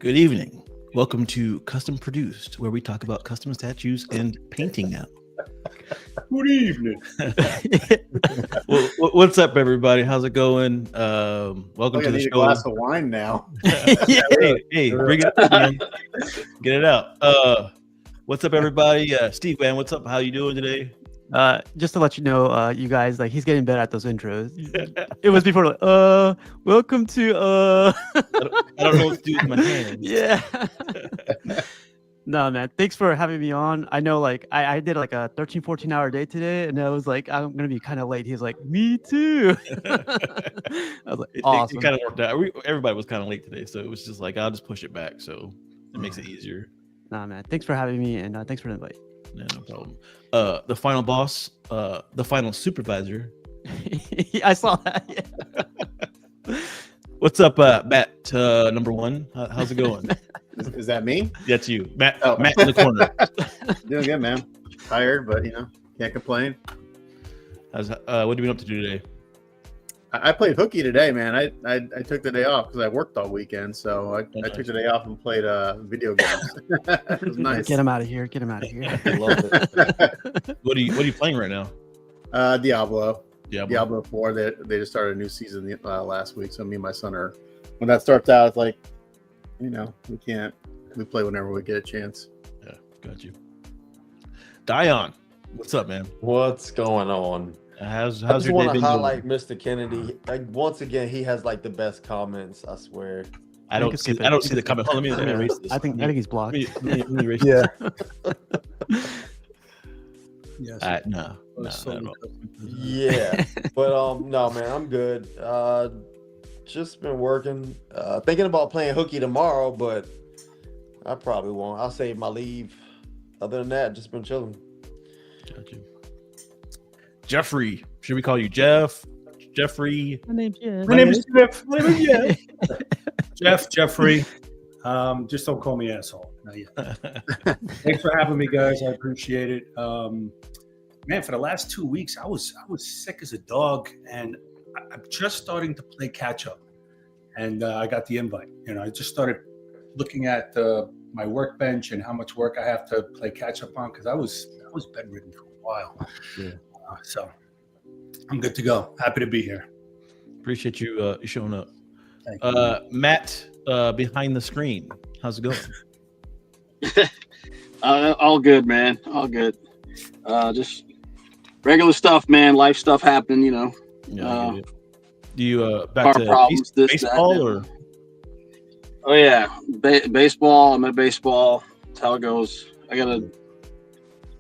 Good evening. Welcome to Custom Produced, where we talk about custom statues and painting now. Good evening. What's up, everybody? How's it going? Welcome to the need show. a glass of wine now. Hey, bring it up, man. Get it out. What's up, everybody? Steve, man, what's up? How you doing today? Just to let you know, you guys, like, he's getting better at those intros. It was before, like, welcome to, I don't know what to do with my hands. Yeah. No, man, thanks for having me on. I know, like, I did like a 14 hour day today, and I was like, I'm going to be kind of late. He's like, me too. I was like, awesome. It kind of worked out. Everybody was kind of late today, so it was just like, I'll just push it back. So it makes it easier. Nah, man, thanks for having me, and thanks for the invite. No problem. The final boss, the final supervisor. I saw that. Yeah. What's up, Matt? Number one. How's it going? Is that me? That's you, Matt. Oh. Matt in the corner. Doing good, man. Tired, but can't complain. What have you been up to today? I played hooky today, man. I took the day off because I worked all weekend, so I took the day off and played video games. It was nice. Get him out of here. Get him out of here. I love it. What are you playing right now? Diablo 4. They just started a new season last week, so me and my son are. When that starts out, it's like, we play whenever we get a chance. Yeah, got you. Dion, what's up, man? What's going on? How's I just your want day to been highlight going? Mr. Kennedy. Like, once again, he has like the best comments. I swear. I don't see the comment. Hold on, let me erase this. I think he's blocked. Let me erase Yeah. this. No. Yeah, but no, man, I'm good. Just been working. Thinking about playing hooky tomorrow, but I probably won't. I'll save my leave. Other than that, just been chilling. Got you. Jeffrey, should we call you Jeff? Jeffrey. My name's Jeff. My name is Jeff. Jeffrey. Just don't call me asshole. No, yeah. Thanks for having me, guys. I appreciate it. Man, for the last 2 weeks, I was sick as a dog, and I'm just starting to play catch up. And I got the invite. I just started looking at my workbench and how much work I have to play catch up on because I was bedridden for a while. Yeah. So I'm good to go. Happy to be here. Appreciate you showing up. Thank you. Matt, behind the screen. How's it going? All good, man. All good. Just regular stuff, man. Life stuff happening, Yeah, I get it. Do you back car to problems, this, baseball that, or? Oh yeah, baseball. I'm at baseball. That's how it goes. I got a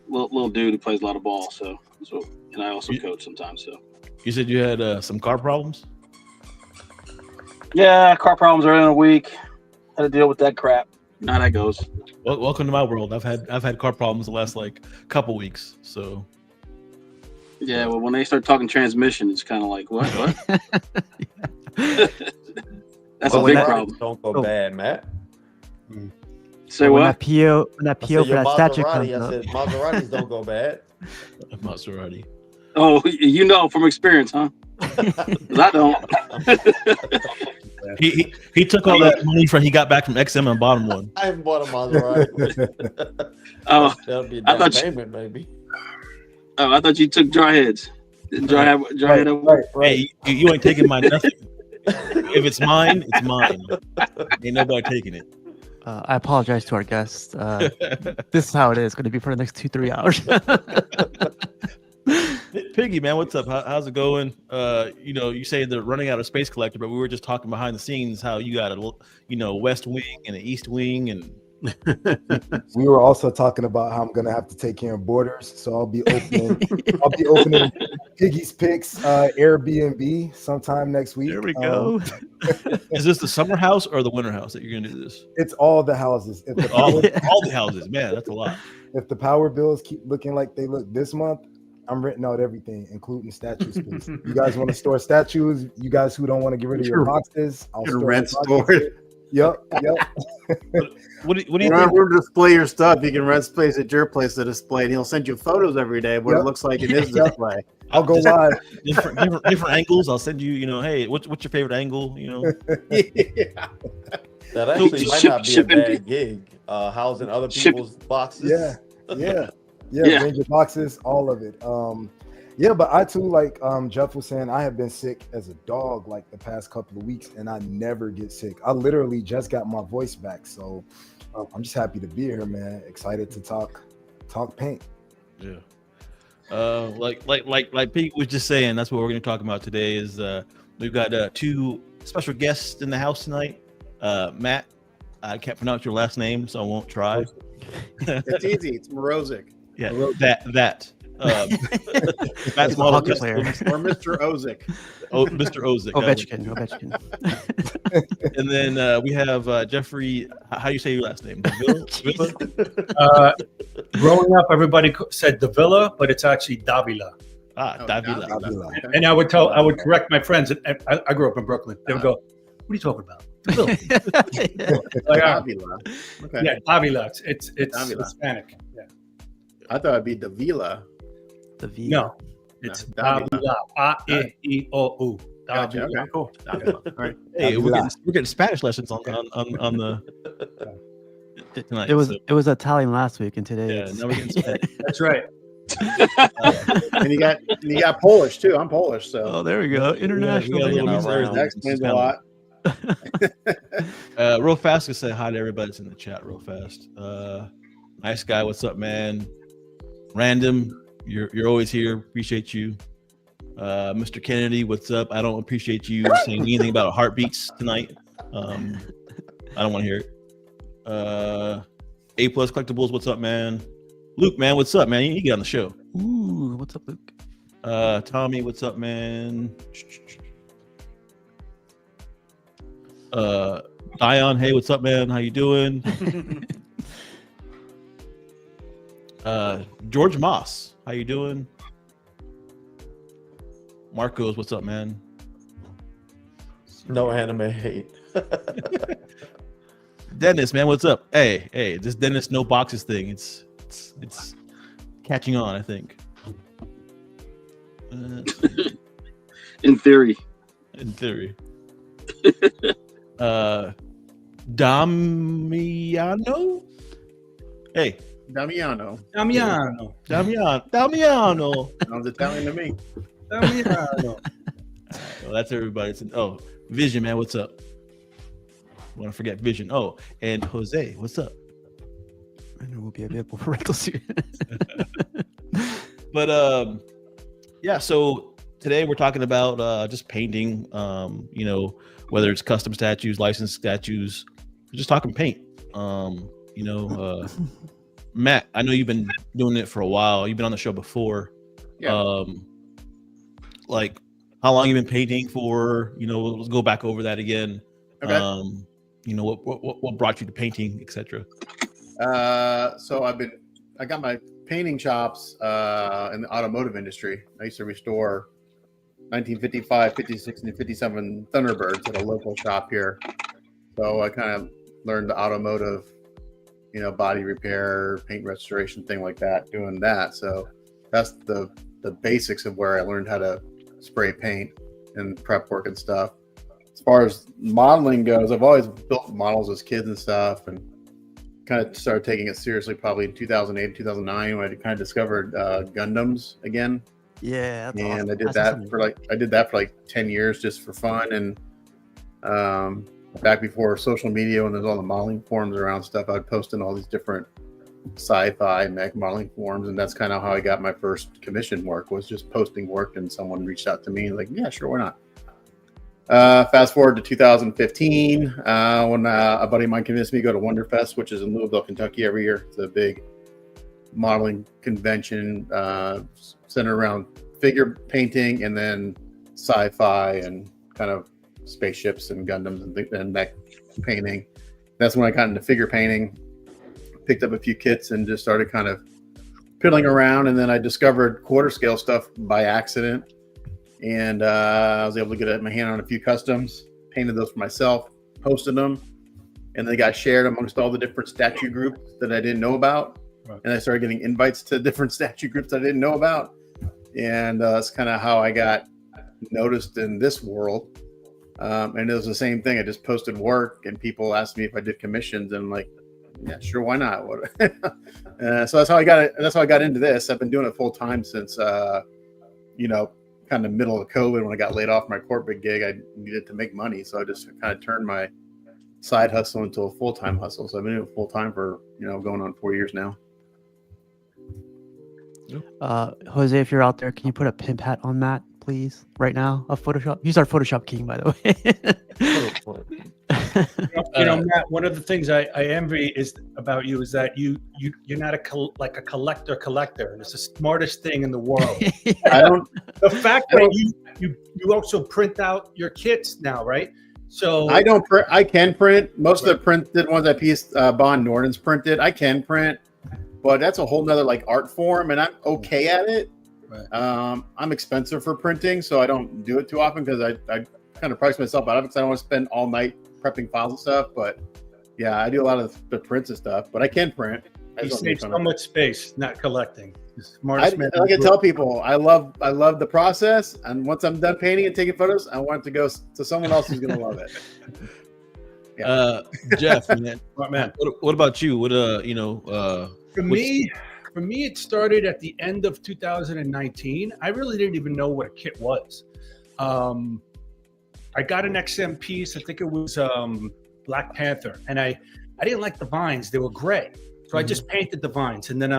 little dude who plays a lot of ball, so and I also coach sometimes. So You said you had some car problems? yeah, car problems are in a week. Had to deal with that crap. How that goes. Well, welcome to my world. I've had car problems the last couple weeks. So Yeah, well, when they start talking transmission, it's kind of like what? That's a big problem. Don't go bad, Matt. Say when what? that PO I for said your that statue Maserati. comes I up. said Maseratis don't go bad. Maserati. Oh, you know from experience, huh? 'Cause I don't. He took all that money he got back from XM and bought him one. I haven't bought a Maserati. Oh, That'll be a I down thought you- payment, maybe. I thought you took dry heads. Didn't dry head over? Hey, you ain't taking my nothing. If it's mine, it's mine. Ain't nobody taking it. I apologize to our guests. This is how it is going to be for the next 2-3 hours. Piggy, man, what's up? How's it going? You say they're running out of Space Collector, but we were just talking behind the scenes how you got a West Wing and an East Wing, and we were also talking about how I'm gonna have to take care of Borders, so I'll be opening Piggy's Picks Airbnb sometime next week. There we go. Is this the summer house or the winter house that you're gonna do this? It's all the houses. If the All power, the houses, man, that's a lot. if the power bills keep looking like they look this month, I'm renting out everything, including statue space. You guys want to store statues? You guys who don't want to get rid of your boxes, I'll store Rent my store. boxes. Yep. What do you think? Whenever you display your stuff, you can rent space at your place to display, and he'll send you photos every day of what it looks like in his display. I'll go live. different angles. I'll send you. Hey, what's your favorite angle? Yeah. That actually might not be a shipping- bad gig. Housing other Ship- people's boxes. Yeah. Yeah. Ranger boxes, all of it. Yeah, but I too, like Jeff was saying, I have been sick as a dog like the past couple of weeks, and I never get sick. I literally just got my voice back, so I'm just happy to be here, man. Excited to talk paint. Yeah. Like Pete was just saying, that's what we're going to talk about today. Is we've got two special guests in the house tonight. Matt, I can't pronounce your last name, so I won't try. It's easy. It's Morozic Yeah, that. Matt's a hockey player. or Mr. Ozic. Oh, Mr. Ozic. Ovechkin. And then we have Jeffrey. How do you say your last name? Davila? Growing up, everybody said Davila, but it's actually Davila. Davila. Davila. Okay. And I would correct my friends. And I grew up in Brooklyn. They would go, "What are you talking about?" Davila. Like, Davila. Okay. yeah, Davila. It's Davila. Hispanic. Yeah. I thought it'd be Davila. The V. No, it's Davila. Davila. A-E-I-O-U. Gotcha. Davila. Okay, cool. Davila. All right. Hey, we're Davila. getting Spanish lessons on the tonight. It was so, it was Italian last week, and today yeah. it's Now we're getting Spanish. That's right. And you got Polish too. I'm Polish, so Oh, there we go. International. Yeah, we got a baby. little Around. that explains a lot. Real fast, to say hi to everybody that's in the chat. Real fast. Nice guy. What's up, man? Random. You're always here. Appreciate you. Mr. Kennedy, what's up? I don't appreciate you saying anything about heartbeats tonight. I don't want to hear it. A Plus Collectibles, what's up, man? Luke, man, what's up, man? You need to get on the show. Ooh, what's up, Luke? Tommy, what's up, man? Dion, hey, what's up, man? How you doing? George Moss, how you doing? Marcos, what's up, man? No anime hate. Dennis, man, what's up? Hey, this Dennis no boxes thing. It's catching on, I think. In theory. In theory. Damiano? Hey, Damiano. Damiano. Damiano. Sounds Italian to me. Damiano. Well, that's everybody. Oh, Vision, man, what's up? Want to forget Vision? Oh, and Jose, what's up? And it will be available for rental soon. But yeah. So today we're talking about just painting. You know, whether it's custom statues, licensed statues, we're just talking paint. You know, Matt, I know you've been doing it for a while. You've been on the show before. Yeah. Like how long you been painting for? You know, let's go back over that again. Okay. You know, what brought you to painting, etc. So I got my painting chops in the automotive industry. I used to restore 1955, 56, and 57 Thunderbirds at a local shop here. So I kind of learned the automotive, you know, body repair, paint restoration, thing like that, doing that. So that's the basics of where I learned how to spray paint and prep work and stuff. As far as modeling goes, I've always built models as kids and stuff, and kind of started taking it seriously probably in 2008, 2009 when I kind of discovered Gundams again. Yeah, that's And awesome. I did That's that awesome. for like 10 years just for fun. And back before social media, when there's all the modeling forums around stuff, I'd post in all these different sci-fi mech modeling forums, and that's kind of how I got my first commission work, was just posting work, and someone reached out to me like, yeah, sure, why not? Fast forward to 2015, when a buddy of mine convinced me to go to Wonderfest, which is in Louisville, Kentucky every year. It's a big modeling convention centered around figure painting and then sci-fi and kind of spaceships and Gundams and mech painting. That's when I got into figure painting, picked up a few kits and just started kind of piddling around. And then I discovered quarter scale stuff by accident. And I was able to get my hand on a few customs, painted those for myself, posted them, and they got shared amongst all the different statue groups that I didn't know about. Right. And I started getting invites to different statue groups I didn't know about. And that's kind of how I got noticed in this world. And it was the same thing. I just posted work, and people asked me if I did commissions, and I'm like, yeah, sure, why not? So that's how I got it. That's how I got into this. I've been doing it full time since, kind of middle of COVID when I got laid off my corporate gig. I needed to make money, so I just kind of turned my side hustle into a full time hustle. So I've been doing it full time for going on 4 years now. Jose, if you're out there, can you put a pimp hat on Matt, please, right now? A Photoshop. He's our Photoshop king, by the way. Matt, one of the things I envy is about you is that you're not a collector, and it's the smartest thing in the world. I don't. The fact that you also print out your kits now, right? So I don't print. I can print. Most of the printed ones that Bond Norton's printed, I can print, but that's a whole nother like art form, and I'm okay at it. Right. I'm expensive for printing, so I don't do it too often because I kind of price myself out of it because I don't want to spend all night prepping files and stuff. But yeah, I do a lot of the prints and stuff, but I can print. You save so much space not collecting. The smartest man. I can tell people I love the process, and once I'm done painting and taking photos, I want it to go to someone else who's going to love it. Yeah. Jeff, man, Man. what about you? For me, it started at the end of 2019. I really didn't even know what a kit was. I got an XM piece. I think it was Black Panther, and I didn't like the vines. They were gray, so I just painted the vines. And then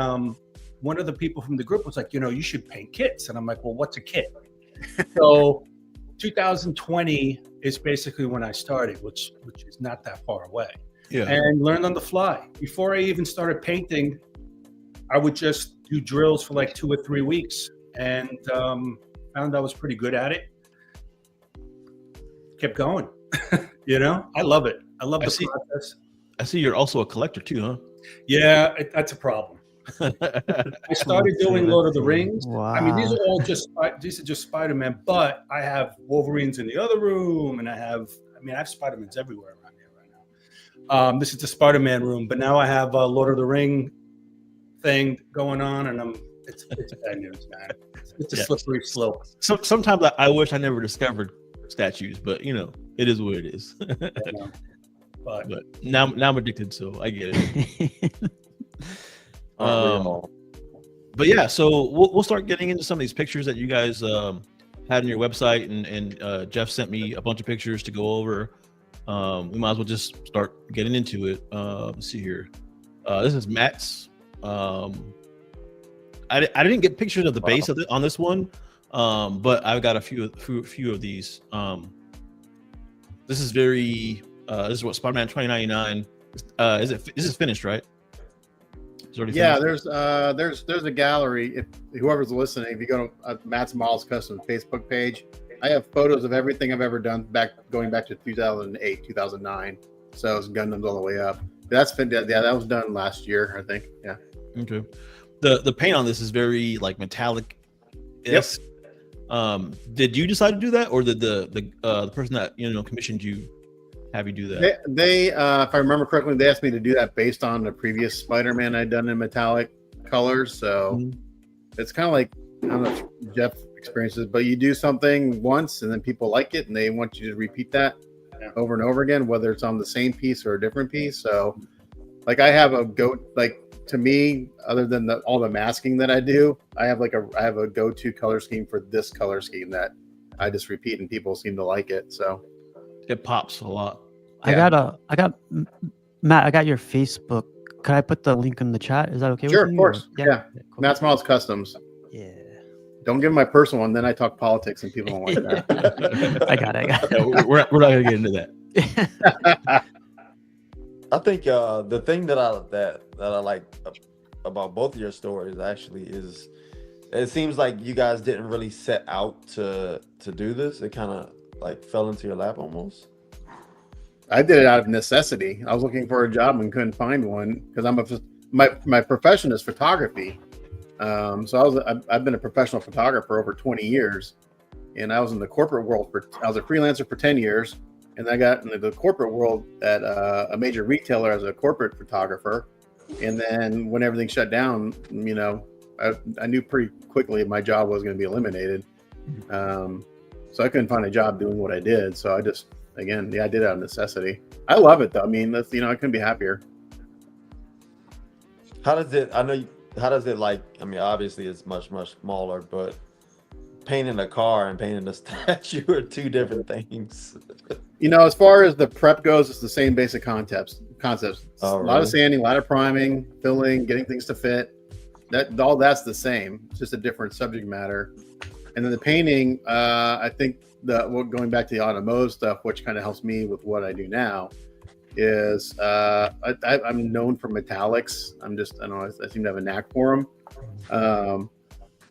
one of the people from the group was like, you should paint kits. And I'm like, well, what's a kit? So 2020 is basically when I started, which is not that far away. Yeah. And learned on the fly. Before I even started painting, I would just do drills for like 2 or 3 weeks, and found I was pretty good at it. Kept going. I love it. I love the process. I see you're also a collector too, huh? Yeah, that's a problem. I started doing Lord of the Rings. Wow. I mean, these are just Spider-Man, but I have Wolverines in the other room, and I have Spider-Mans everywhere around here right now. This is the Spider-Man room, but now I have a Lord of the Ring thing going on, and it's bad news, man. It's a slippery slope. So sometimes I wish I never discovered statues, but it is what it is. But now I'm addicted, so I get it. But yeah, so we'll start getting into some of these pictures that you guys had on your website, and Jeff sent me a bunch of pictures to go over. We might as well just start getting into it. Let's see here. This is Matt's. I didn't get pictures of the base of it on this one, but I've got a few of these. This is very. This is what Spider-Man 2099. This is finished, right? Yeah, finished? There's a gallery. If whoever's listening, if you go to Matt's Models Custom Facebook page, I have photos of everything I've ever done going back to 2008, 2009. So it's Gundams all the way up. That was done last year, I think. Yeah. Okay. The paint on this is very like metallic. Yep. Did you decide to do that, or did the person that commissioned you have you do that? They if I remember correctly, they asked me to do that based on the previous Spider-Man I'd done in metallic colors. So it's kind of like, I don't know if Jeff experiences, but you do something once and then people like it and they want you to repeat that over and over again, whether it's on the same piece or a different piece. So like I have to me, other than all the masking that I do, I have a go-to color scheme for this color scheme that I just repeat and people seem to like it. So it pops a lot. Yeah. Matt, I got your Facebook. Could I put the link in the chat? Is that okay? Sure, with you? of course. Yeah. Yeah. Cool. Matt's Models Customs. Yeah. Don't give my personal one, then I talk politics and people don't like that. I got it. Yeah, we're not gonna get into that. I think the thing that I like about both of your stories actually is it seems like you guys didn't really set out to do this. It kind of like fell into your lap almost. I did it out of necessity. I was looking for a job and couldn't find one because my profession is photography. So I've been a professional photographer over 20 years, and I was in the corporate world I was a freelancer for 10 years, and I got into the corporate world at a major retailer as a corporate photographer. And then when everything shut down, I knew pretty quickly my job was going to be eliminated. So I couldn't find a job doing what I did. So I just, again, I did it out of necessity. I love it though. I mean, that's, I couldn't be happier. How does it? How does it like? I mean, obviously it's much smaller, but painting a car and painting a statue are two different things. As far as the prep goes, it's the same basic concepts. Oh, A lot of sanding, a lot of priming, filling, getting things to fit. All that's the same. It's just a different subject matter. And then the painting, I think going back to the automotive stuff, which kind of helps me with what I do now, is I'm known for metallics. I don't know, I seem to have a knack for them.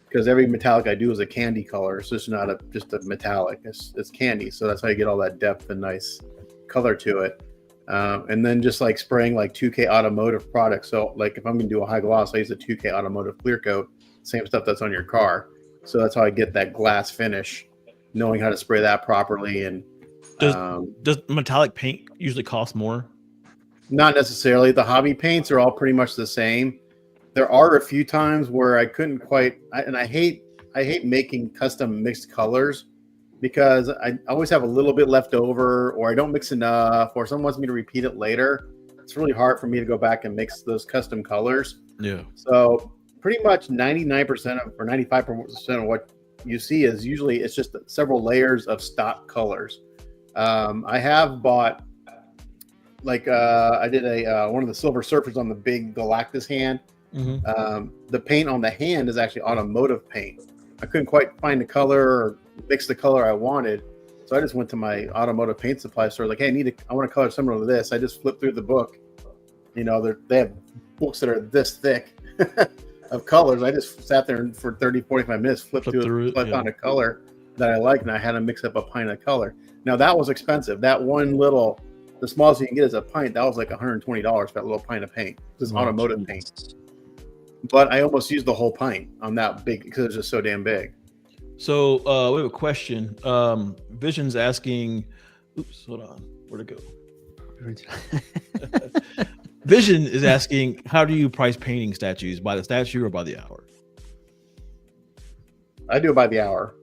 Because every metallic I do is a candy color. So it's not just a metallic. It's candy. So that's how you get all that depth and nice color to it. And then just like spraying like 2K automotive products. So like if I'm going to do a high gloss, I use a 2K automotive clear coat, same stuff that's on your car. So that's how I get that glass finish, knowing how to spray that properly. And does metallic paint usually cost more? Not necessarily. The hobby paints are all pretty much the same. There are a few times where I couldn't quite, and I hate making custom mixed colors because I always have a little bit left over, or I don't mix enough, or someone wants me to repeat it later. It's really hard for me to go back and mix those custom colors. Yeah. So pretty much 99% or 95% of what you see is usually it's just several layers of stock colors. I have bought like I did one of the Silver Surfers on the big Galactus hand. Mm-hmm. The paint on the hand is actually automotive paint. I couldn't quite find the color or mix the color I wanted, so I just went to my automotive paint supply store. Like, hey, I want a color similar to this. I just flipped through the book. They have books that are this thick of colors. I just sat there for 30-45 minutes, flipped on a color that I liked, and I had to mix up a pint of color. Now that was expensive. That the smallest you can get is a pint. That was like $120 for that little pint of paint. This is automotive paint. But I almost used the whole pint on that big because it's just so damn big. So we have a question. Vision's asking, oops, hold on. Where'd it go? Vision is asking, how do you price painting statues? By the statue or by the hour? I do it by the hour.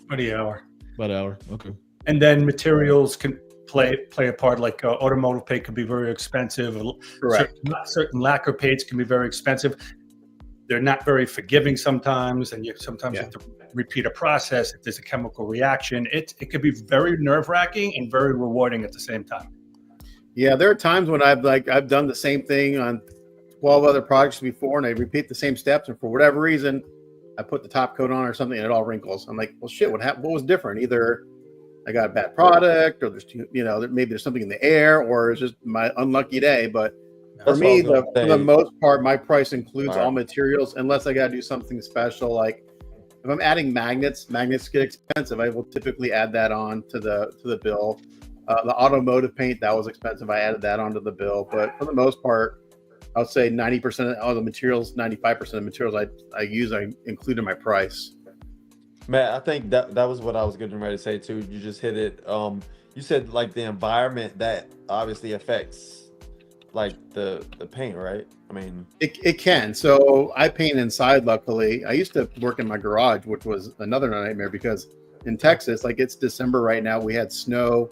By the hour. By the hour, okay. And then materials can play a part. Like automotive paint can be very expensive. Correct. Certain lacquer paints can be very expensive. They're not very forgiving sometimes, and you have to repeat a process if there's a chemical reaction. It could be very nerve-wracking and very rewarding at the same time. Yeah, there are times when I've done the same thing on 12 other projects before, and I repeat the same steps, and for whatever reason, I put the top coat on or something, and it all wrinkles. I'm like, well, shit, what happened? What was different? Either I got a bad product, or maybe there's something in the air, or it's just my unlucky day. But for me, for the most part, my price includes all materials, unless I got to do something special. Like if I'm adding magnets get expensive. I will typically add that on to the bill. The automotive paint, that was expensive. I added that onto the bill. But for the most part, I would say 90% of all the materials, 95% of the materials I use, I include in my price. Matt, I think that was what I was getting ready to say too. You just hit it. You said like the environment that obviously affects like the paint, right? I mean, it can. So I paint inside. Luckily, I used to work in my garage, which was another nightmare because in Texas, like it's December right now. We had snow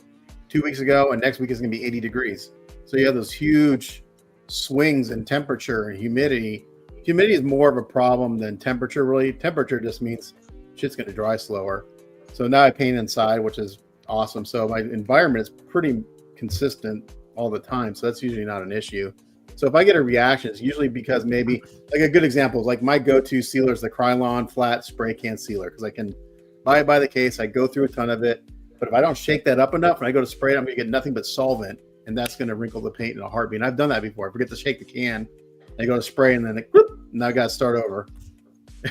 2 weeks ago, and next week is going to be 80 degrees. So you have those huge swings in temperature and humidity. Humidity is more of a problem than temperature. Really, temperature just means shit's going to dry slower. So now I paint inside, which is awesome. So my environment is pretty consistent all the time. So that's usually not an issue. So if I get a reaction, it's usually because maybe like a good example is like my go-to sealer is the Krylon flat spray can sealer because I can buy it by the case. I go through a ton of it, but if I don't shake that up enough and I go to spray it, I'm going to get nothing but solvent, and that's going to wrinkle the paint in a heartbeat. And I've done that before. I forget to shake the can. I go to spray, and then now I got to start over.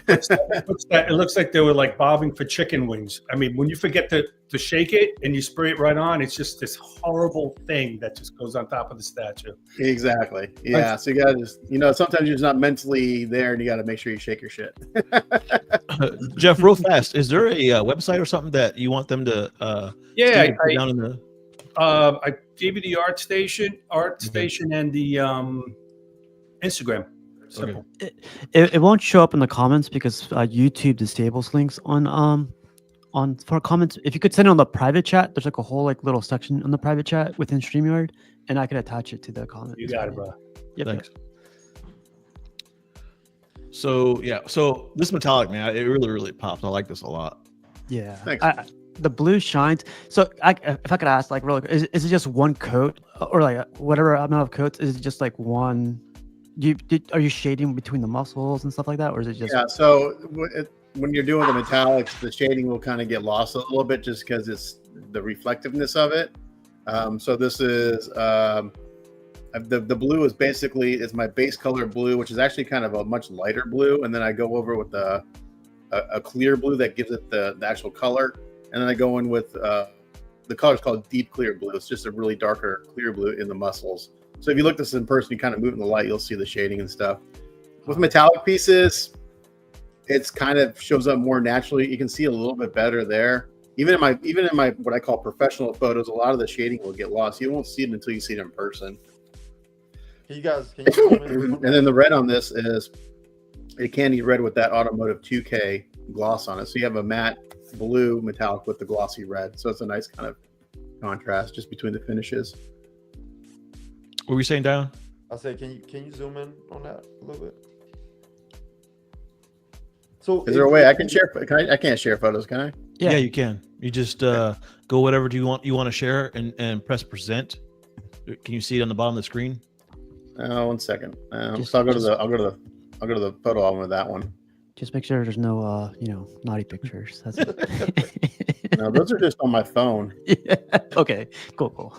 It looks like they were like bobbing for chicken wings. I mean, when you forget to shake it and you spray it right on, it's just this horrible thing that just goes on top of the statue. Exactly. Yeah. So you got to just, sometimes you're just not mentally there, and you got to make sure you shake your shit. Jeff, real fast, is there a website or something that you want them to down in the... I gave you the art station and the Instagram. Simple. It won't show up in the comments because YouTube disables links on for comments, if you could send it on the private chat, there's like a whole like little section on the private chat within StreamYard, and I could attach it to the comment. You got it, bro. Yep. Thanks. So yeah, so this metallic, man, it really pops. I like this a lot. Yeah. Thanks. The blue shines. So if I could ask, like, really, is it just one coat or like whatever amount of coats? Is it just like one? Are you shading between the muscles and stuff like that, or is it just? Yeah. So when you're doing the metallics, the shading will kind of get lost a little bit just because it's the reflectiveness of it. So this is the blue is basically is my base color blue, which is actually kind of a much lighter blue, and then I go over with a clear blue that gives it the actual color, and then I go in with the color is called deep clear blue. It's just a really darker clear blue in the muscles. So if you look at this in person, you kind of move in the light, you'll see the shading and stuff. With metallic pieces, it's kind of shows up more naturally. You can see a little bit better there. Even in my what I call professional photos, a lot of the shading will get lost. You won't see it until you see it in person. Can you And then the red on this is a candy red with that automotive 2K gloss on it. So you have a matte blue metallic with the glossy red. So it's a nice kind of contrast just between the finishes. What were you saying, Dion? I said, can you zoom in on that a little bit? So Is there a way I can share? I can't share photos, can I? Yeah, you can. You just go whatever you want to share and press present. Can you see it on the bottom of the screen? 1 second. So I'll go to the photo album with that one. Just make sure there's no naughty pictures. That's it. No, those are just on my phone. Yeah. Okay. Cool.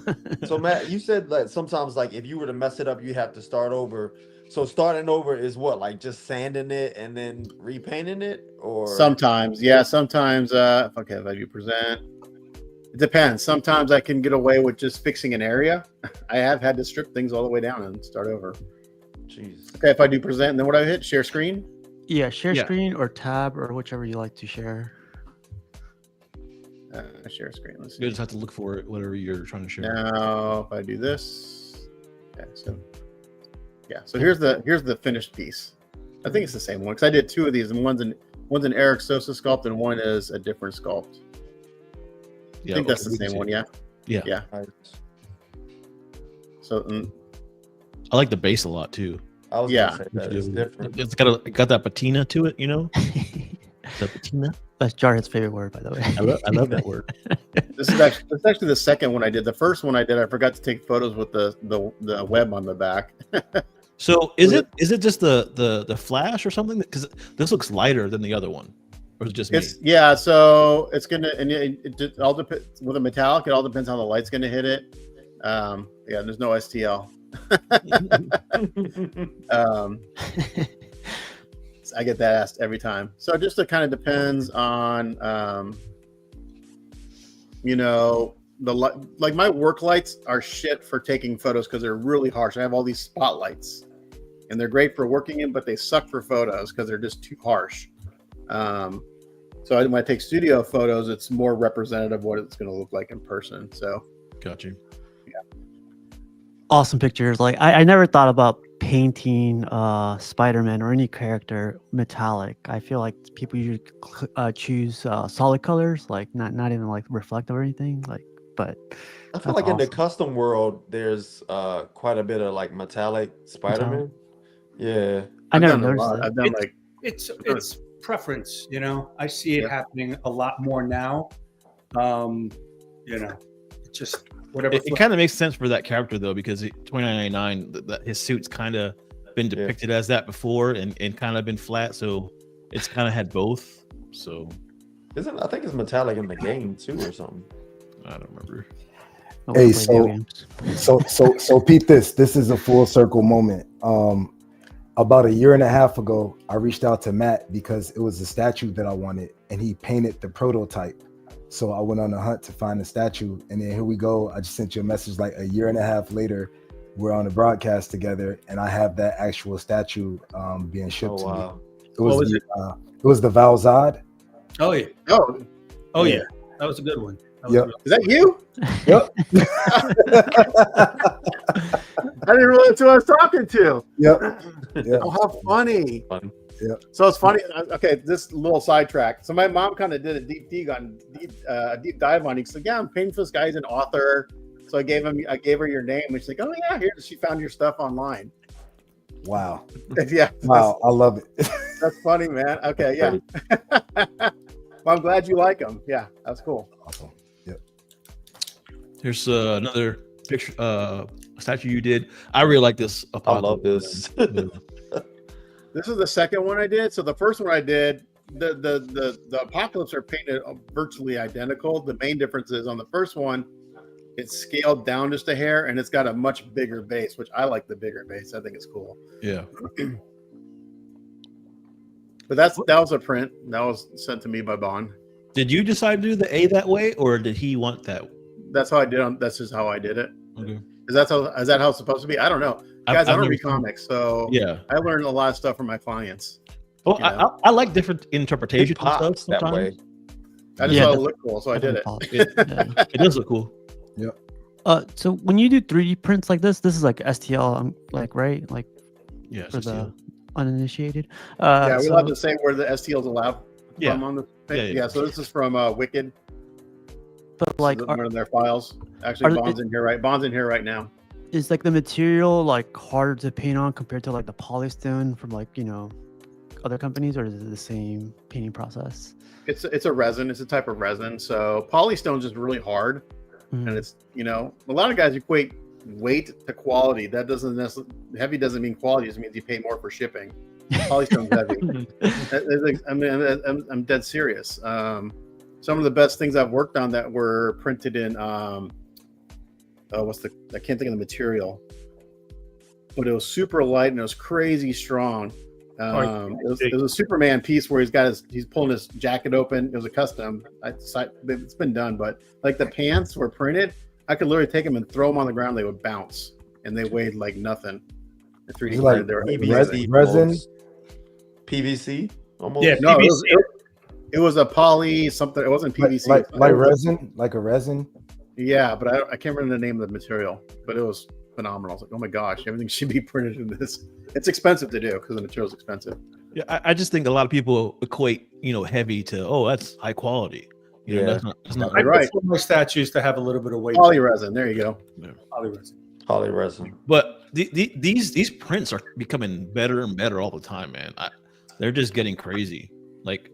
So Matt, you said that sometimes like if you were to mess it up, you have to start over. So starting over is what, like just sanding it and then repainting it, or Sometimes, yeah. Sometimes, if I do present, it depends. Sometimes I can get away with just fixing an area. I have had to strip things all the way down and start over. Jeez. Okay, if I do present, then what I hit share screen. Yeah, share Yeah. screen or tab or whichever you like to share. Share screen. Let's You see. just have to look for it, whatever you're trying to share. Now, if I do this, so here's the finished piece. I think it's the same one because I did two of these, and one's an Eric Sosa sculpt, and one is a different sculpt. Yeah, I think that's okay, the we can same see one. it. Yeah. Yeah. Nice. So I like the base a lot too. I was Yeah. gonna say that it's different. It's got that patina to it, you know. The patina. That's Jarhead's favorite word, by the way. I love that word. this is actually the second one I did. The first one I did, I forgot to take photos with the web on the back. So is it just the flash or something? Because this looks lighter than the other one, or is it just me? Yeah. So it's gonna, and it all depends with a metallic. It all depends how the light's gonna hit it. There's no STL. I get that asked every time. So just it kind of depends on, like my work lights are shit for taking photos because they're really harsh. I have all these spotlights, and they're great for working in, but they suck for photos because they're just too harsh. So when I take studio photos, it's more representative of what it's going to look like in person. So, Got you. Awesome pictures. Like I never thought about painting Spider-Man or any character metallic. I feel like people usually choose solid colors, like not even like reflective or anything. Like, but I feel that's like in the awesome. custom world, there's quite a bit of like metallic Spider-Man. Yeah. I I've never done a noticed lot. that. I've done like It's preference, I see it Yeah. happening a lot more now. It's just whatever. It kind of makes sense for that character though, because 2999, his suit's kind of been depicted as that before, and kind of been flat, so it's kind of had both. So I think it's metallic in the game too or something. I don't remember. Nobody Hey, play so- video games. So Pete, this is a full circle moment. About a year and a half ago, I reached out to Matt because it was a statue that I wanted, and he painted the prototype. So I went on a hunt to find the statue, and then here we go. I just sent you a message like a year and a half later. We're on a broadcast together, and I have that actual statue being shipped Oh to wow. me. What was it was the Valzad. Oh yeah. oh, Oh Yeah. yeah. That was a good one. Yep. is that you? Yep. I didn't realize who I was talking to. Yep. Yeah. Oh, how funny! Yeah. So it's funny. Okay, this little sidetrack. So my mom kind of did a deep dive on it. She's like, yeah, I'm painting for this guy. He's an author. So I gave her your name, and she's like, oh yeah, here she found your stuff online. Wow. Yeah. Wow. I love it. That's funny, man. Okay, yeah. Well, I'm glad you like them. Yeah, that's cool. Awesome. Yep. Here's another picture, statue you did. I really like this. I love this. This is the second one I did. So the first one I did, the apocalypse are painted virtually identical. The main difference is on the first one, it's scaled down just a hair, and it's got a much bigger base, which I like the bigger base. I think it's cool. Yeah. But that was a print that was sent to me by Bond. Did you decide to do the A that way, or did he want that? That's how I did. That's just how I did it. Okay. Is that how it's supposed to be? I don't know, guys. I don't read comics, so yeah, I learned a lot of stuff from my clients. Well, I like different interpretations It and stuff that way. I just thought it looked cool, so I did it. It does look cool. Yeah. So when you do 3D prints like this is like STL, like right, like Yeah. for the uninitiated. Yeah, we so, allowed to say where the STL is allowed Yeah. from on the Yeah. yeah. So this is from Wicked. but like, This is one of their files. Actually, are- Bond's in here, right? Bond's in here right now. is like the material like harder to paint on compared to like the polystone from like other companies, or is it the same painting process? It's a resin. It's a type of resin. So polystone's just really hard, Mhm. and it's a lot of guys equate weight to quality. That doesn't necessarily heavy doesn't mean quality. It just means you pay more for shipping. Polystone's heavy. I mean, I'm dead serious. Some of the best things I've worked on that were printed in I can't think of the material, but it was super light and it was crazy strong. It was a Superman piece where he's pulling his jacket open. It was a custom. It's been done, but like the pants were printed. I could literally take them and throw them on the ground. They would bounce, and they weighed like nothing. The 3D Like printed, they were PVC, resin? almost. PVC, almost. Yeah, No, PVC. it was a poly something. It wasn't PVC. like resin, like a resin. Yeah, but I can't remember the name of the material, but it was phenomenal. I was like, oh my gosh, everything should be printed in this. It's expensive to do because the material's expensive. Yeah, I just think a lot of people equate, heavy to that's high quality. That's not I You're right. prefer my statues to have a little bit of weight. Poly resin. There you go. Poly resin. Poly resin. But these prints are becoming better and better all the time, man. They're just getting crazy. Like,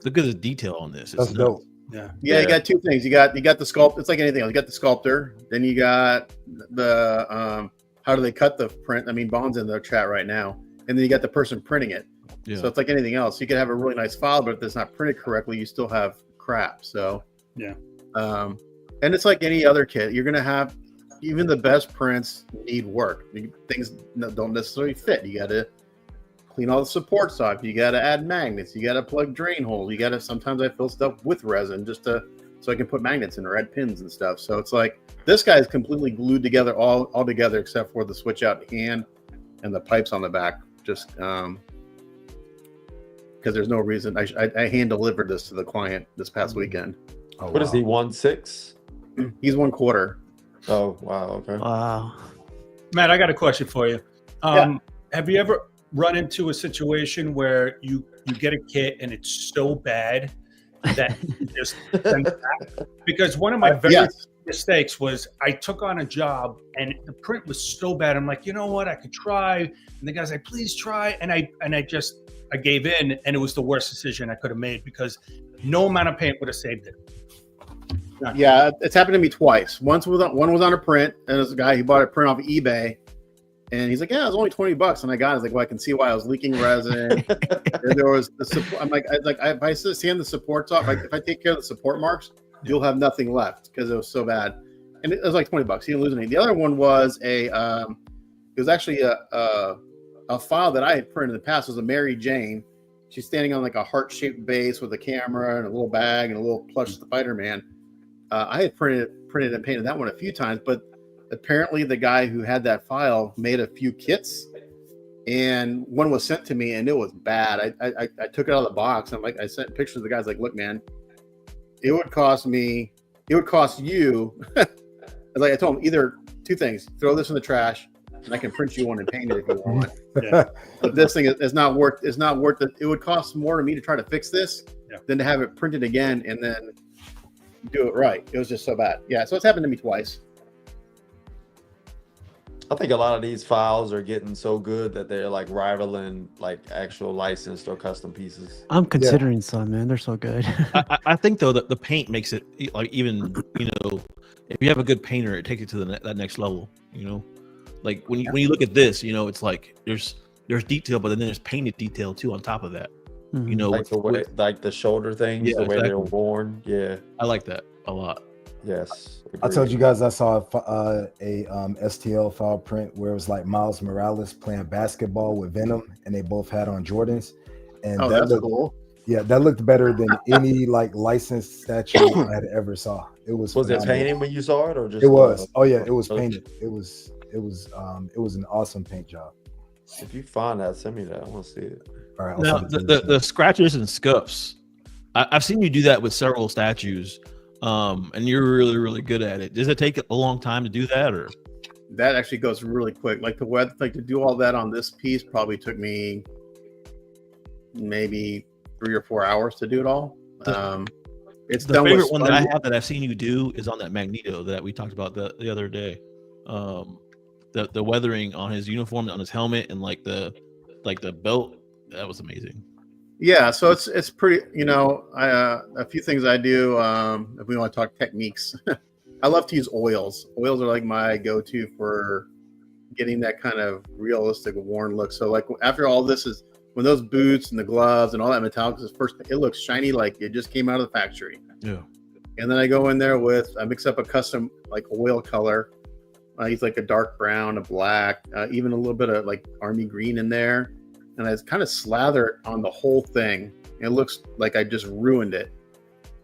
look at the detail on this. It's That's nuts. dope. Yeah, Yeah. you got two things. You got the sculpt. It's like anything else. You got the sculptor. Then you got the how do they cut the print? I mean, Bond's in the chat right now. And then you got the person printing it. Yeah. So it's like anything else. You can have a really nice file, but if it's not printed correctly, you still have crap. So Yeah. And it's like any other kit. You're gonna have even the best prints need work. Things don't necessarily fit. You got to clean all the supports off. You got to add magnets. You got to plug drain holes. You got to. Sometimes I fill stuff with resin just so I can put magnets in or add pins and stuff. So it's like this guy is completely glued together all together except for the switch out hand and the pipes on the back. Just because there's no reason. I hand delivered this to the client this past weekend. Oh, What is he? 1.6? He's 1/4. Oh wow. Okay. Wow. Matt, I got a question for you. Yeah. Have you ever run into a situation where you get a kit and it's so bad that you just send it back? Because one of my very Yes. mistakes was I took on a job and the print was so bad. I'm like, you know what? I could try. And the guy's like, please try. And I gave in, and it was the worst decision I could have made because no amount of paint would have saved it. Yeah, it's happened to me twice. One was on a print, and there's a guy who bought a print off of eBay, and he's like, "Yeah, it was only $20." And I got it. I was like, "Well, I can see why I was leaking resin." And there was the support. I'm like, if I sand the supports off, like if I take care of the support marks, you'll have nothing left because it was so bad. And it was like $20. He didn't lose anything. The other one was it was actually a file that I had printed in the past. It was a Mary Jane. She's standing on like a heart-shaped base with a camera and a little bag and a little plush Spider-Man. I had printed and painted that one a few times, but apparently the guy who had that file made a few kits, and one was sent to me, and it was bad. I took it out of the box. I'm like, I sent pictures of the guys. Like, look, man, it would cost you. I told him either two things: throw this in the trash, and I can print you one and paint it if you want. Yeah. But this thing is not worth. It's not worth it. It would cost more to me to try to fix this than to have it printed again and then do it right. It was just so bad. Yeah, so it's happened to me twice. I think a lot of these files are getting so good that they're like rivaling like actual licensed or custom pieces. I'm considering some, man. They're so good. I think though that the paint makes it like even if you have a good painter, it takes it to that next level. Like when you look at this, it's like there's detail, but then there's painted detail too on top of that. Like the way, like the shoulder things, the way they're worn. Yeah, I like that a lot. Yes, I told you guys I saw a STL file print where it was like Miles Morales playing basketball with Venom, and they both had on Jordans. And that's cool. Yeah, that looked better than any like licensed statue I had ever saw. It was. Was it painted when you saw it, or just? It was. Oh yeah, it was painted. It was an awesome paint job. If you find that, send me that. I want to see it. All right. Now the scratches and scuffs, I've seen you do that with several statues. And you're really, really good at it. Does it take a long time to do that, or? That actually goes really quick. Like to do all that on this piece probably took me maybe 3 or 4 hours to do it all. It's the done favorite with one that I have that I've seen you do is on that Magneto that we talked about the other day. The weathering on his uniform, on his helmet, and like the belt. That was amazing. Yeah, so it's pretty. A few things I do. If we want to talk techniques, I love to use oils. Oils are like my go-to for getting that kind of realistic worn look. So like after all this is when those boots and the gloves and all that metallic is first, it looks shiny like it just came out of the factory. Yeah. And then I go in there I mix up a custom like oil color. I use like a dark brown, a black, even a little bit of like army green in there. And I kind of slather it on the whole thing. It looks like I just ruined it.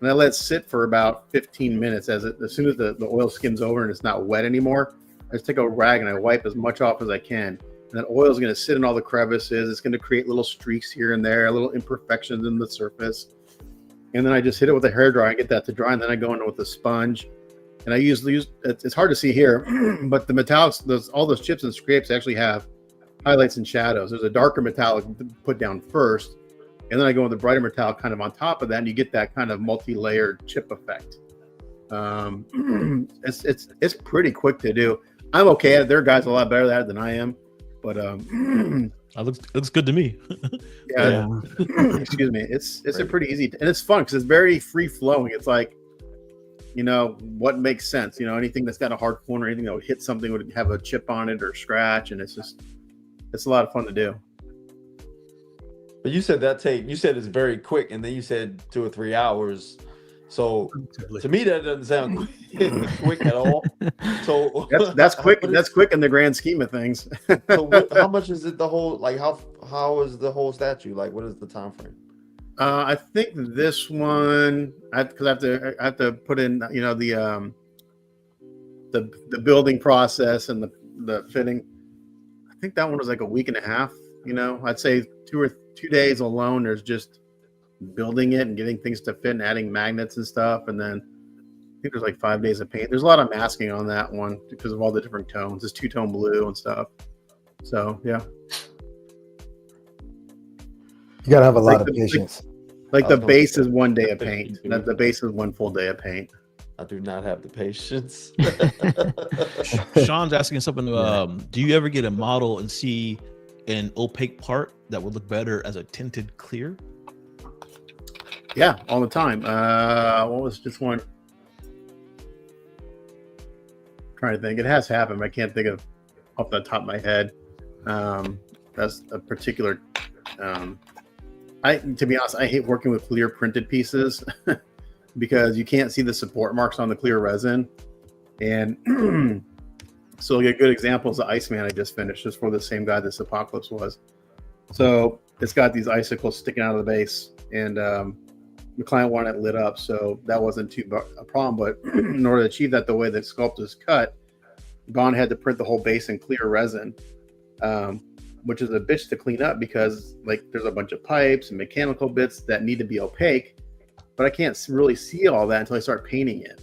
And I let it sit for about 15 minutes. As soon as the oil skims over and it's not wet anymore, I just take a rag and I wipe as much off as I can. And that oil is going to sit in all the crevices. It's going to create little streaks here and there, little imperfections in the surface. And then I just hit it with a hairdryer and get that to dry. And then I go in with a sponge. And I usually use, it's hard to see here, but the metallics, all those chips and scrapes actually have highlights and shadows. There's a darker metallic put down first, and then I go with the brighter metallic kind of on top of that, and you get that kind of multi-layered chip effect. It's pretty quick to do. I'm okay at it. There are guys a lot better at it than I am, but It looks good to me. yeah. Excuse me. It's a pretty easy, and it's fun because it's very free flowing. It's like, what makes sense. Anything that's got a hard corner, anything that would hit something would have a chip on it or scratch, and it's a lot of fun to do. But you said it's very quick, and then you said 2 or 3 hours. So to me, that doesn't sound quick at all. So that's quick. That's quick in the grand scheme of things. So how much is it? The whole how is the whole statue? Like, what is the time frame? I think this one, because I have to put in the building process and the fitting. I think that one was like a week and a half. I'd say 2 days alone. There's just building it and getting things to fit and adding magnets and stuff. And then I think there's like 5 days of paint. There's a lot of masking on that one because of all the different tones. It's 2-tone blue and stuff. So yeah. You gotta have a lot of patience. Like the base is 1 day of paint. The base is 1 full day of paint. I do not have the patience. Sean's asking something. Do you ever get a model and see an opaque part that would look better as a tinted clear? Yeah, all the time. What was just one? I'm trying to think. It has happened, but I can't think of off the top of my head. That's a particular. To be honest, I hate working with clear printed pieces because you can't see the support marks on the clear resin. And so a good example is the Iceman I just finished, just for the same guy this Apocalypse was. So it's got these icicles sticking out of the base, and the client wanted it lit up, so that wasn't a problem. But in order to achieve that the way that sculpt is cut, Gone had to print the whole base in clear resin, which is a bitch to clean up because like there's a bunch of pipes and mechanical bits that need to be opaque, but I can't really see all that until I start painting it.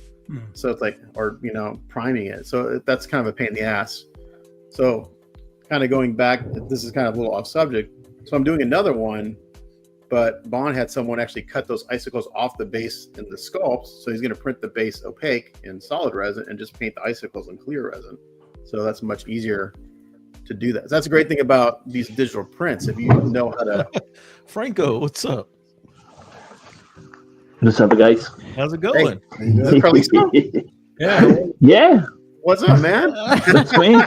So it's like, or priming it. So that's kind of a pain in the ass. So kind of going back, this is kind of a little off subject. So I'm doing another one, but Bond had someone actually cut those icicles off the base in the sculpts. So he's going to print the base opaque in solid resin and just paint the icicles in clear resin. So that's much easier to do that. So that's a great thing about these digital prints. If you know how to. Franco, what's up? What's up, guys? How's it going? Is it Carlito? Yeah. Yeah, What's up, man? that's me.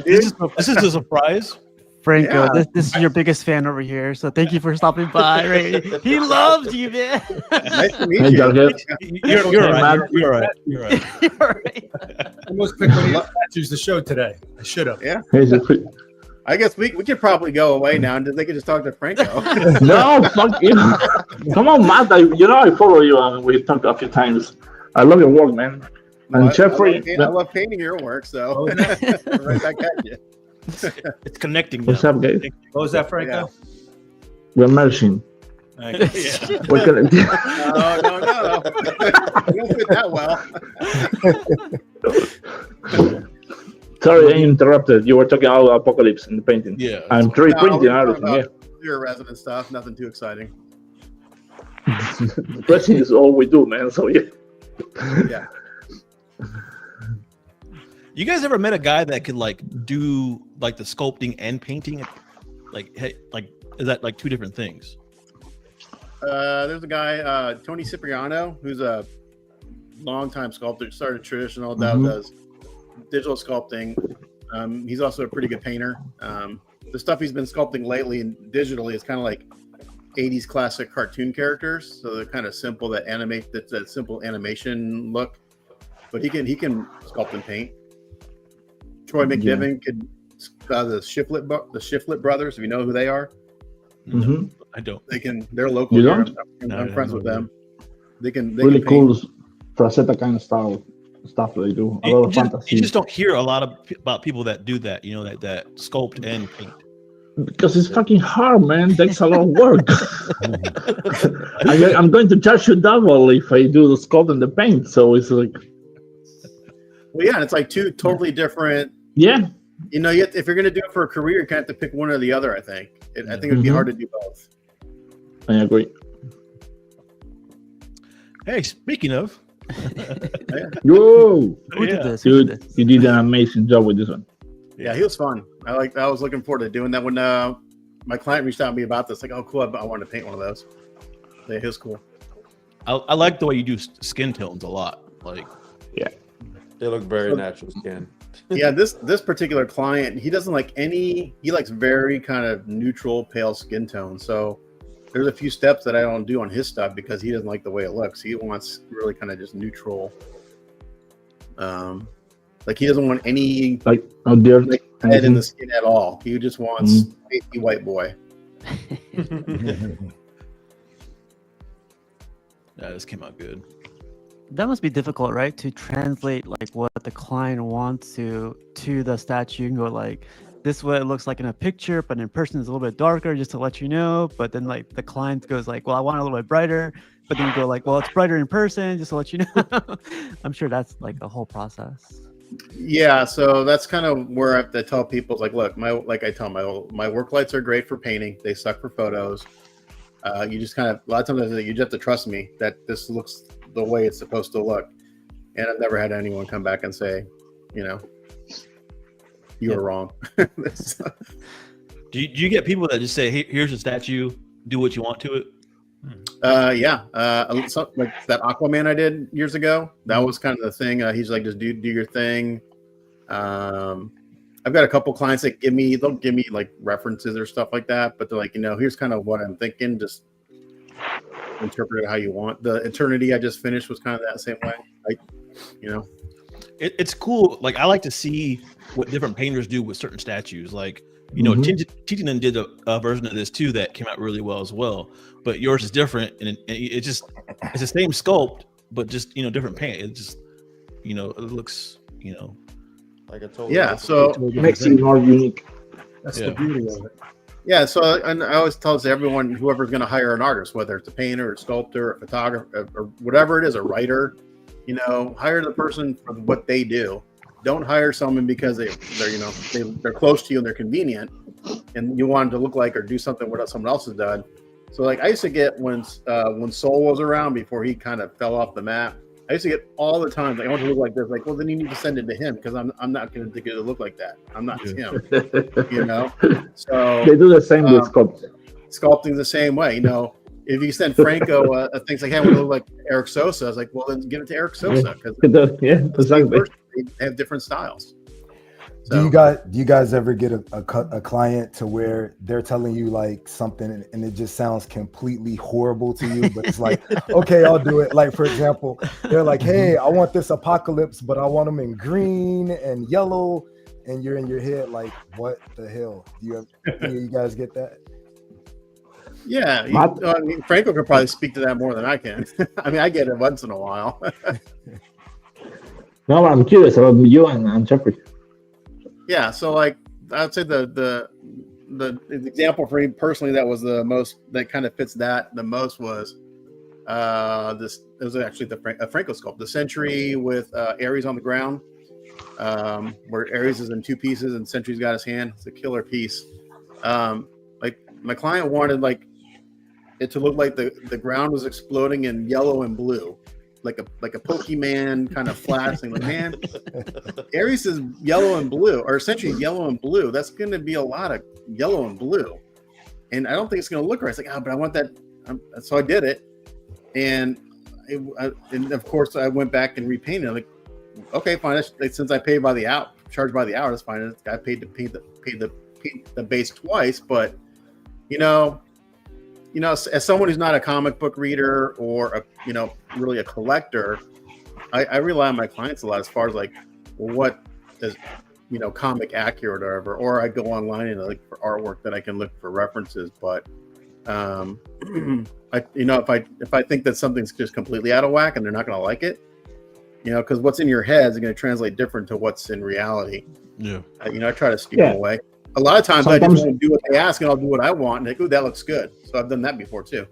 This is a surprise. Franco, Yeah. this is your biggest fan over here. So thank you for stopping by. Right? He loves you, man. Nice to meet Hey, you. Jughead. You're all right. You're all right. You're all right. You're right. I almost picked one of your statues to show today. I should have. Yeah. Hey, the- I guess we could probably go away now and they could just talk to Franco. no, fuck you. Come on, Matt. I follow you and we talked a few times. I love your work, man. And Jeffrey, I love painting your work, so right back at you. It's connecting. what's now. up, guys? What was that, Franco? We're merging. Yeah. We're gonna. No. You don't fit that well. Sorry, I interrupted. You were talking about Apocalypse in the painting. Yeah. I'm 3D No, printing we're and everything. talking Yeah, about Clear resin and stuff. Nothing too exciting. pressing is all we do, man. So yeah. Yeah. You guys ever met a guy that could like do like the sculpting and painting? Like, hey, like is that like two different things? There's a guy, Tony Cipriano, who's a longtime sculptor. Started traditional, now does digital sculpting. He's also a pretty good painter. The stuff he's been sculpting lately and digitally is kind of like 80s classic cartoon characters. So they're kind of simple, that simple animation look. But he can sculpt and paint. Troy McNiven could the Shiflett brothers, if you know who they are. Mhm. I don't. They're local. You here. don't? I'm friends with them. They Really can paint. cool Frazetta kind of style stuff they do. A lot You of just, fantasy. you just don't hear a lot about people that do that. You know that sculpt and paint. Because it's fucking hard, man. Takes a lot of work. I'm going to charge you double if I do the sculpt and the paint. So it's like, Well, yeah, and it's like two totally different. yeah, You know, if you're going to do it for a career, you kind of have to pick one or the other. I think. I think it'd be hard to do both. I agree. Hey, speaking of, Whoa, Who did Yeah. this? Who did dude, this? you did an amazing job with this one. Yeah, he was fun. I was looking forward to doing that when my client reached out to me about this. Like, oh, cool! I wanted to paint one of those. Yeah, he was cool. I like the way you do skin tones a lot. Like, They look very natural skin. Yeah, this particular client, he doesn't like any. He likes very kind of neutral, pale skin tone. So there's a few steps that I don't do on his stuff because he doesn't like the way it looks. He wants really kind of just neutral. Like he doesn't want any Like, oh dear. like head in the skin at all. He just wants pasty white boy. yeah, this came out good. That must be difficult, right? To translate like what the client wants to the statue. You can go like, this is what it looks like in a picture, but in person it's a little bit darker, just to let you know. But then like the client goes like, well, I want it a little bit brighter. But then you go like, well, it's brighter in person, just to let you know. I'm sure that's like a whole process. Yeah, so that's kind of where I have to tell people, like, look, my work lights are great for painting. They suck for photos. You just kind of, a lot of times you just have to trust me that this looks the way it's supposed to look. And I've never had anyone come back and say, you know, you were wrong. Do you get people that just say, hey, here's a statue, do what you want to it? So, like that Aquaman I did years ago, that was kind of the thing. He's like, just do your thing. I've got a couple clients that they'll give me like references or stuff like that, but they're like, you know, here's kind of what I'm thinking, just interpret it how you want. The Eternity I just finished was kind of that same way. Like, you know, It's cool. Like, I like to see what different painters do with certain statues. Like, you know, Titian did a version of this too that came out really well as well. But yours is different, and it's the same sculpt, but just, you know, different paint. It just, you know, it looks, you know, Like a totally yeah. different- So Makes it more unique. That's Yeah. the beauty of it. yeah, so and I always tell everyone, whoever's going to hire an artist, whether it's a painter, a sculptor, a photographer, or whatever it is, a writer, you know, hire the person for what they do. don't hire someone because they're close to you and they're convenient, and you want them to look like or do something what someone else has done. So like I used to get when Soul was around before he kind of fell off the map. I used to get all the time like I want to look like this. Like, well, then you need to send it to him because I'm not going to get it to look like that. I'm not him. So They do the same with sculpting. Sculpting the same way. If you send Franco things like, hey, I want to look like Eric Sosa, I was like, well, then give it to Eric Sosa because Exactly. they have different styles. Do you guys ever get a client to where they're telling you like something and it just sounds completely horrible to you, but it's like, okay, I'll do it. Like, for example, they're like, hey, I want this Apocalypse, but I want them in green and yellow. And you're in your head like, what the hell? Do you guys get that? Yeah. I mean, Franco could probably speak to that more than I can. I mean, I get it once in a while. No, I'm curious about you and Jeffrey. Yeah, so like I'd say the example for me personally that kind of fits that the most was this. It was actually a Franco sculpt, the Sentry with Ares on the ground, where Ares is in two pieces and Sentry's got his hand. It's a killer piece. Like my client wanted like it to look like the ground was exploding in yellow and blue. Like a Pokemon kind of flashing. Like, man, Ares is yellow and blue, or essentially yellow and blue. That's going to be a lot of yellow and blue, and I don't think it's going to look right. It's like, but I want that. So I did it, and of course I went back and repainted. I'm like, okay, fine. Since I paid by the hour, charged by the hour, that's fine. I paid to paint the base twice, but as someone who's not a comic book reader or really a collector, I rely on my clients a lot as far as like, well, what is comic accurate or whatever, or I go online and look for artwork that I can look for references. But if I think that something's just completely out of whack and they're not going to like it, because what's in your head is going to translate different to what's in reality. Yeah. I try to steer away. A lot of times sometimes I just want to do what they ask and I'll do what I want. And like, ooh, that looks good. So I've done that before too.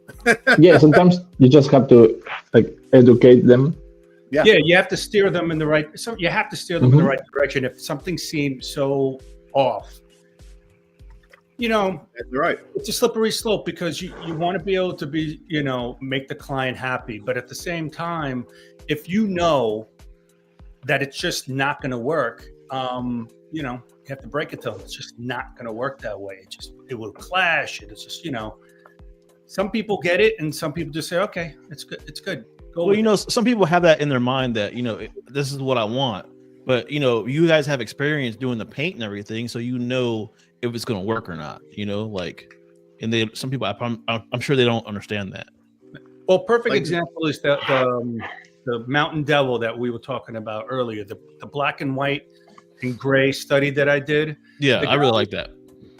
Yeah, sometimes you just have to like educate them. Yeah, you have to steer them in the right. So you have to steer them in the right direction. If something seems so off, that's right. It's a slippery slope because you want to be able to be, make the client happy. But at the same time, if you know that it's just not going to work, you have to break it to them. It's just not going to work that way. It will clash. It's just, some people get it and some people just say, okay, it's good. It's good. Well, some people have that in their mind that, this is what I want. But, you guys have experience doing the paint and everything. So, if it's going to work or not, and some people, I'm sure they don't understand that. Well, perfect example is the Mountain Devil that we were talking about earlier, the black and white and gray study that I did. Yeah, I really like that.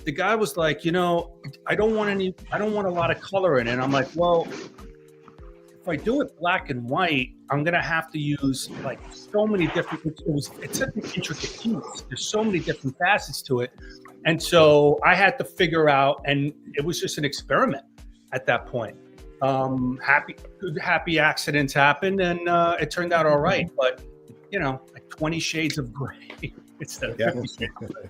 The guy was like, I don't want a lot of color in it. And I'm like, well, if I do it black and white, I'm gonna have to use like so many different. It's such an intricate piece. There's so many different facets to it, and so I had to figure out. And it was just an experiment at that point. Happy accidents happened, and it turned out all right. But like 20 shades of gray. Instead of 50 shades of gray.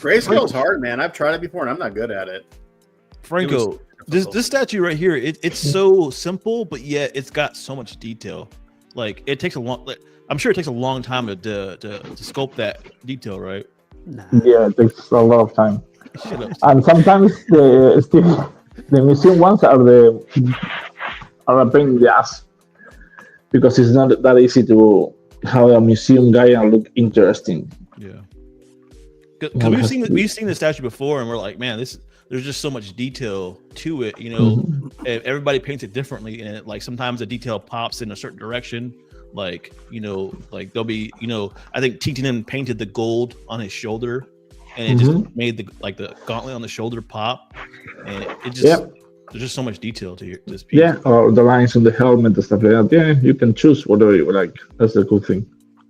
Grayscale's hard, man. I've tried it before and I'm not good at it. Franco, this statue right here, it's so simple, but yet it's got so much detail. Like it takes I'm sure it takes a long time to sculpt that detail, right? Yeah, it takes a lot of time. And sometimes the museum ones are a pain in the ass because it's not that easy to have a museum guy and look interesting. Yeah, because we've seen the statue before, and we're like, man, there's just so much detail to it. Everybody paints it differently, and like sometimes the detail pops in a certain direction. Like like there'll be I think Titanen painted the gold on his shoulder, and it just made the gauntlet on the shoulder pop, and it just there's just so much detail to this piece. Yeah, or the lines on the helmet and stuff like that. Yeah, you can choose whatever you like. That's the cool thing.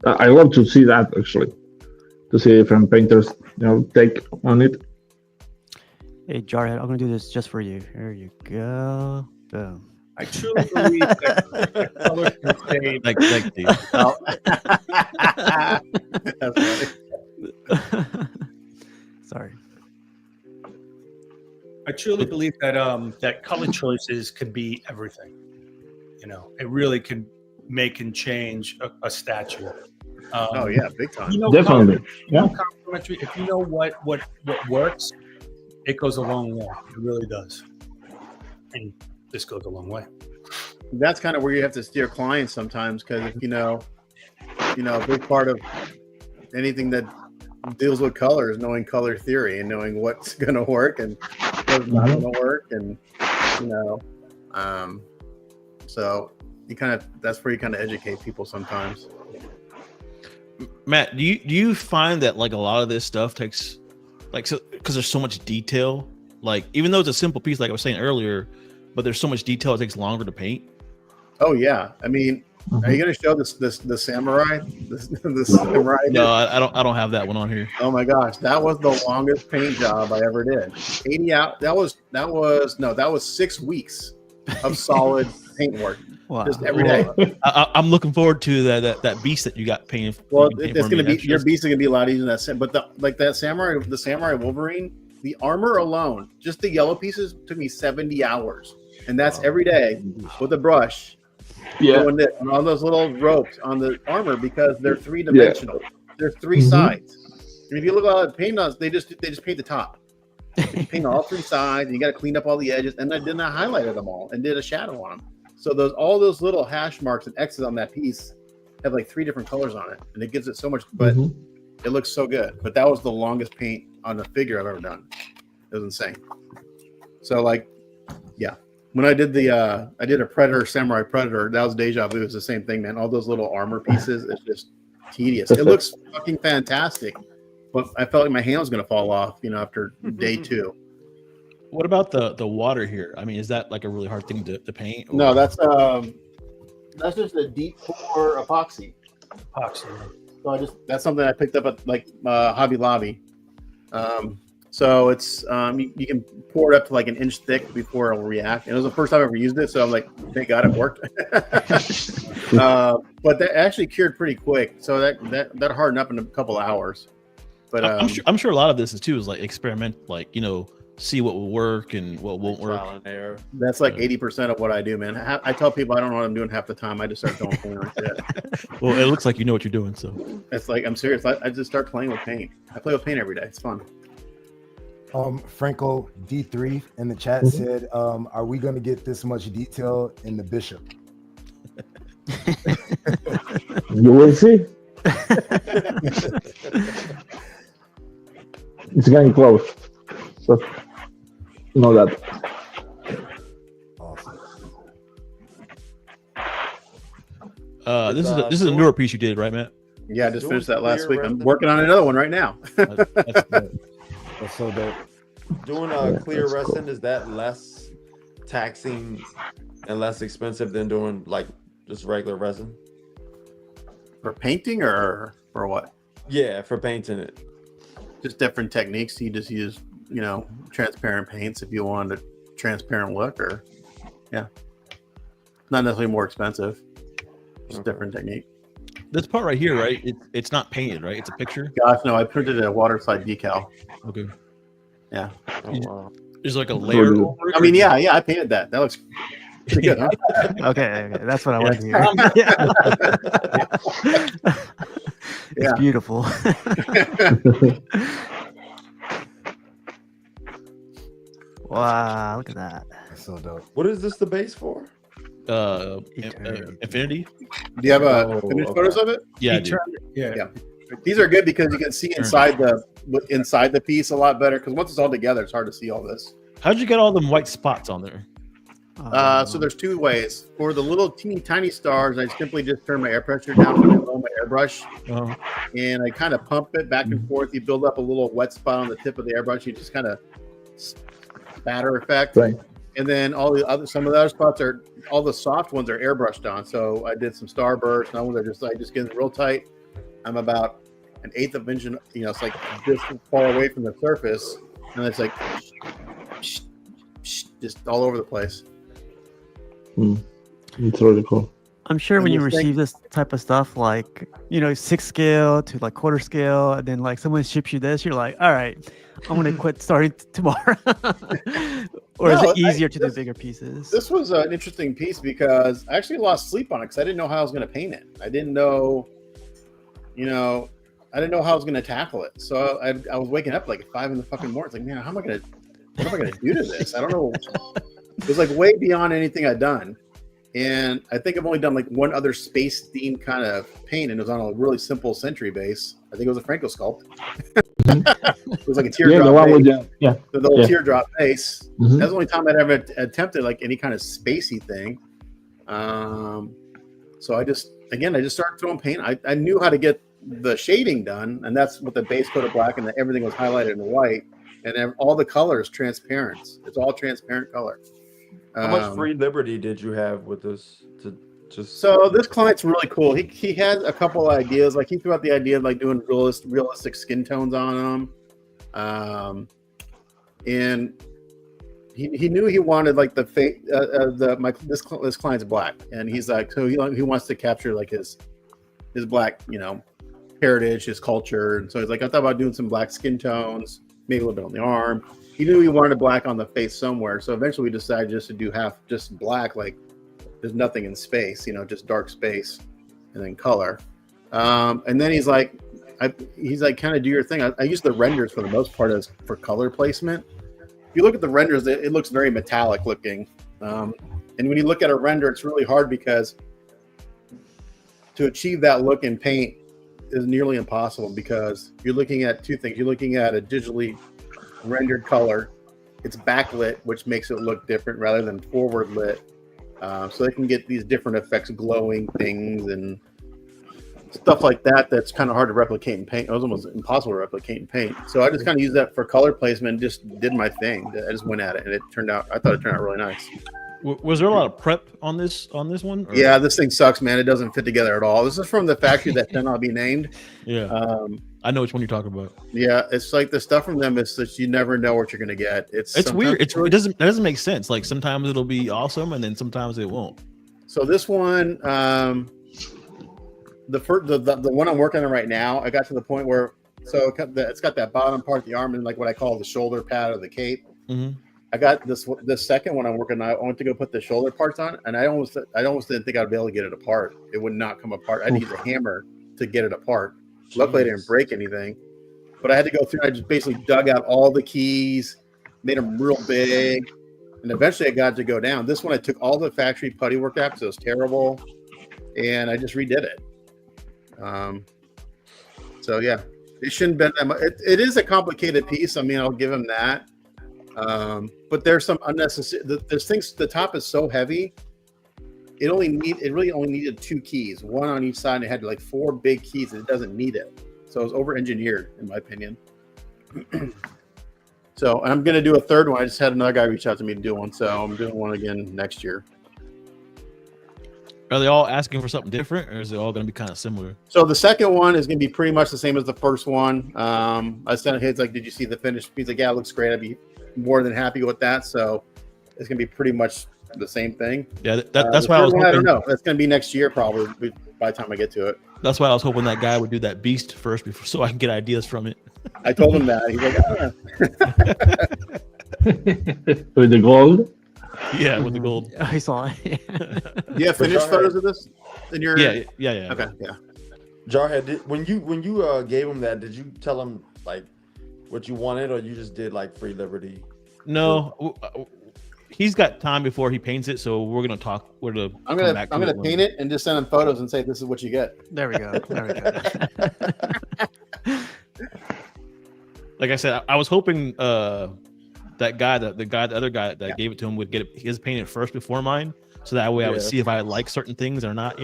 I love to see that actually, to see different painters take on it. Hey Jarhead, I'm gonna do this just for you. Here you go. Boom. I truly believe that color can save. Thank you. That's funny. Sorry. I truly believe that that color choices could be everything. You know, it really can make and change a statue. Oh yeah, big time. You know, Definitely. Yeah. complimentary. If you know what works, it goes a long way. It really does, and this goes a long way. That's kind of where you have to steer clients sometimes, because if you know, a big part of anything that deals with color is knowing color theory and knowing what's going to work and what's not going to work, and so you that's where you kind of educate people sometimes. Matt, do you find that like a lot of this stuff takes because there's so much detail, like even though it's a simple piece, like I was saying earlier, but there's so much detail it takes longer to paint? Oh yeah, I mean, are you going to show the samurai? The samurai? No, I don't have that one on here. Oh my gosh, that was the longest paint job I ever did. 80 out. That was 6 weeks of solid paint work. Wow. Just every day. I'm looking forward to that beast that you got painted. Well, it's going to be your beast is going to be a lot easier than that. But the samurai Wolverine, the armor alone, just the yellow pieces took me 70 hours, and that's every day with a brush. Yeah. Doing this on all those little ropes on the armor, because they're 3-dimensional. There's 3 sides. And if you look at all the paint on, they just paint the top. They paint all 3 sides, and you got to clean up all the edges. And then I highlighted them all and did a shadow on them. So all those little hash marks and X's on that piece have like 3 different colors on it, and it gives it so much. But it looks so good. But that was the longest paint on a figure I've ever done. It was insane. So yeah. When I did a Predator, Samurai Predator, that was Deja Vu. It was the same thing, man. All those little armor pieces, it's just tedious. It looks fucking fantastic, but I felt like my hand was going to fall off, after day 2. What about the water here? I mean, is that like a really hard thing to paint? Or? No, that's just a deep pour epoxy. So that's something I picked up at Hobby Lobby. So it's you can pour it up to like an inch thick before it'll react. And it was the first time I ever used it, so I'm like, thank God it worked. But that actually cured pretty quick, so that hardened up in a couple hours. But I'm sure a lot of this is like experiment, see what will work and what won't work. That's like 80% of what I do, man. I tell people I don't know what I'm doing half the time. I just start throwing paint like that. Well, it looks like you know what you're doing, so it's like, I'm serious. I just start playing with paint. I play with paint every day. It's fun. Franco D3 in the chat said, are we going to get this much detail in the Bishop? You will see. It's getting close. So know that. Awesome. This is a newer piece you did, right, Matt? Yeah, I just finished that last week. I'm working on another one right now. That's so dope. Doing clear resin, is that less taxing and less expensive than doing like just regular resin? For painting or for what? Yeah, for painting it. Just different techniques. You just use, transparent paints if you want a transparent look, or not necessarily more expensive. Just different technique. This part right here, right? It's not painted, right? It's a picture. Gosh, no! I printed a waterslide decal. Okay. Yeah. Oh, wow. There's like a layer. Over it, I mean, yeah, I painted that. That looks pretty good, huh? Okay, that's what I wanted to hear. It's beautiful. Wow, look at that. That's so dope. What is this the base for? Infinity. Do you have finished photos of it? Yeah, I do. Yeah. These are good because you can see inside the piece a lot better. Because once it's all together, it's hard to see all this. How'd you get all them white spots on there? So there's 2 ways. For the little teeny tiny stars, I simply just turn my air pressure down when I blow my airbrush, and I kind of pump it back and forth. You build up a little wet spot on the tip of the airbrush. You just kind of spatter effect, right? And then some of the other spots are, all the soft ones are airbrushed on. So I did some starbursts. Some ones are I just get it real tight. I'm about an 1/8 of an inch, it's like this far away from the surface, and it's like just all over the place. It's really cool. I'm sure And when you this thing- receive this type of stuff, like 6 scale to like quarter scale, and then like someone ships you this, you're like, all right, I'm gonna quit starting tomorrow. Or is No, it easier to do this- bigger pieces? This was an interesting piece because I actually lost sleep on it because I didn't know how I was going to paint it. I didn't know, I didn't know how I was going to tackle it. So I was waking up like at 5 in the fucking morning. It's like, man, what am I going to do to this? I don't know. It was like way beyond anything I'd done. And I think I've only done like one other space themed kind of paint, and it was on a really simple Century base. I think it was a Franco Sculpt. It was like a teardrop. Yeah, the one base. with The little Yeah. teardrop base. Mhm. That's the only time I'd ever attempted like any kind of spacey thing. So I just started throwing paint. I knew how to get the shading done, and that's with the base coat of black, and then everything was highlighted in white, and then all the color is transparent. It's all transparent color. How much free liberty did you have with this to just? So this client's really cool. He had a couple ideas. Like he threw out the idea of like doing realistic skin tones on them, and he knew he wanted like the face. This client's black, and he's like, so he wants to capture like his black heritage, his culture, and so he's like, I thought about doing some black skin tones, maybe a little bit on the arm. He knew he wanted black on the face somewhere, so eventually we decided just to do just black, like there's nothing in space, just dark space, and then color. And then he's like, kind of do your thing. I use the renders for the most part as for color placement. If you look at the renders, it looks very metallic looking, and when you look at a render, it's really hard because to achieve that look in paint is nearly impossible because you're looking at two things. You're looking at a digitally rendered color. It's backlit, which makes it look different rather than forward lit. So they can get these different effects, glowing things and stuff like that. That's kind of hard to replicate in paint. It was almost impossible to replicate in paint. So I just kind of used that for color placement and just did my thing. I just went at it, and I thought it turned out really nice. Was there a lot of prep on this one? Or? Yeah, this thing sucks, man. It doesn't fit together at all. This is from the factory that shall not be named. Yeah. I know which one you're talking about. Yeah, it's like the stuff from them is that you never know what you're going to get. It's weird. It doesn't make sense. Like sometimes it'll be awesome, and then sometimes it won't. So this one, the one I'm working on right now, I got to the point where it's got that bottom part of the arm and like what I call the shoulder pad of the cape. Mm-hmm. I got this second one I'm working on. I went to go put the shoulder parts on, and I almost didn't think I'd be able to get it apart. It would not come apart. I needed a hammer to get it apart. Luckily, I didn't break anything, but I had to go through. I just basically dug out all the keys, made them real big, and eventually I got it to go down. This one, I took all the factory putty work out because it was terrible, and I just redid it. So yeah, it shouldn't been that much. It is a complicated piece. I mean, I'll give him that. But there's some unnecessary. There's things. The top is so heavy. It really only needed 2 keys, one on each side, and it had like 4 big keys, and it doesn't need it. So it was over-engineered, in my opinion. So I'm gonna do a third one. I just had another guy reach out to me to do one, so I'm doing one again next year. Are they all asking for something different, or is it all going to be kind of similar? So the second one is going to be pretty much the same as the first one. I sent him, he's like, "Did you see the finished?" He's like, "Yeah, it looks great. I'd be more than happy with that." So it's going to be pretty much the same thing. Yeah, that's why I was hoping. I don't know. That's going to be next year probably by the time I get to it. That's why I was hoping that guy would do that beast first so I can get ideas from it. I told him that. He's like, With the gold. Yeah, with the gold. I saw it. You have finished photos of this in your? Yeah. Okay, yeah. Jarhead, when you gave him that, did you tell him like what you wanted, or you just did like free liberty? No, he's got time before he paints it, so we're gonna talk. I'm gonna paint it and just send him photos and say this is what you get. There we go. Like I said, I was hoping the other guy that gave it to him would get his painted first before mine, so that way I would see if I like certain things or not.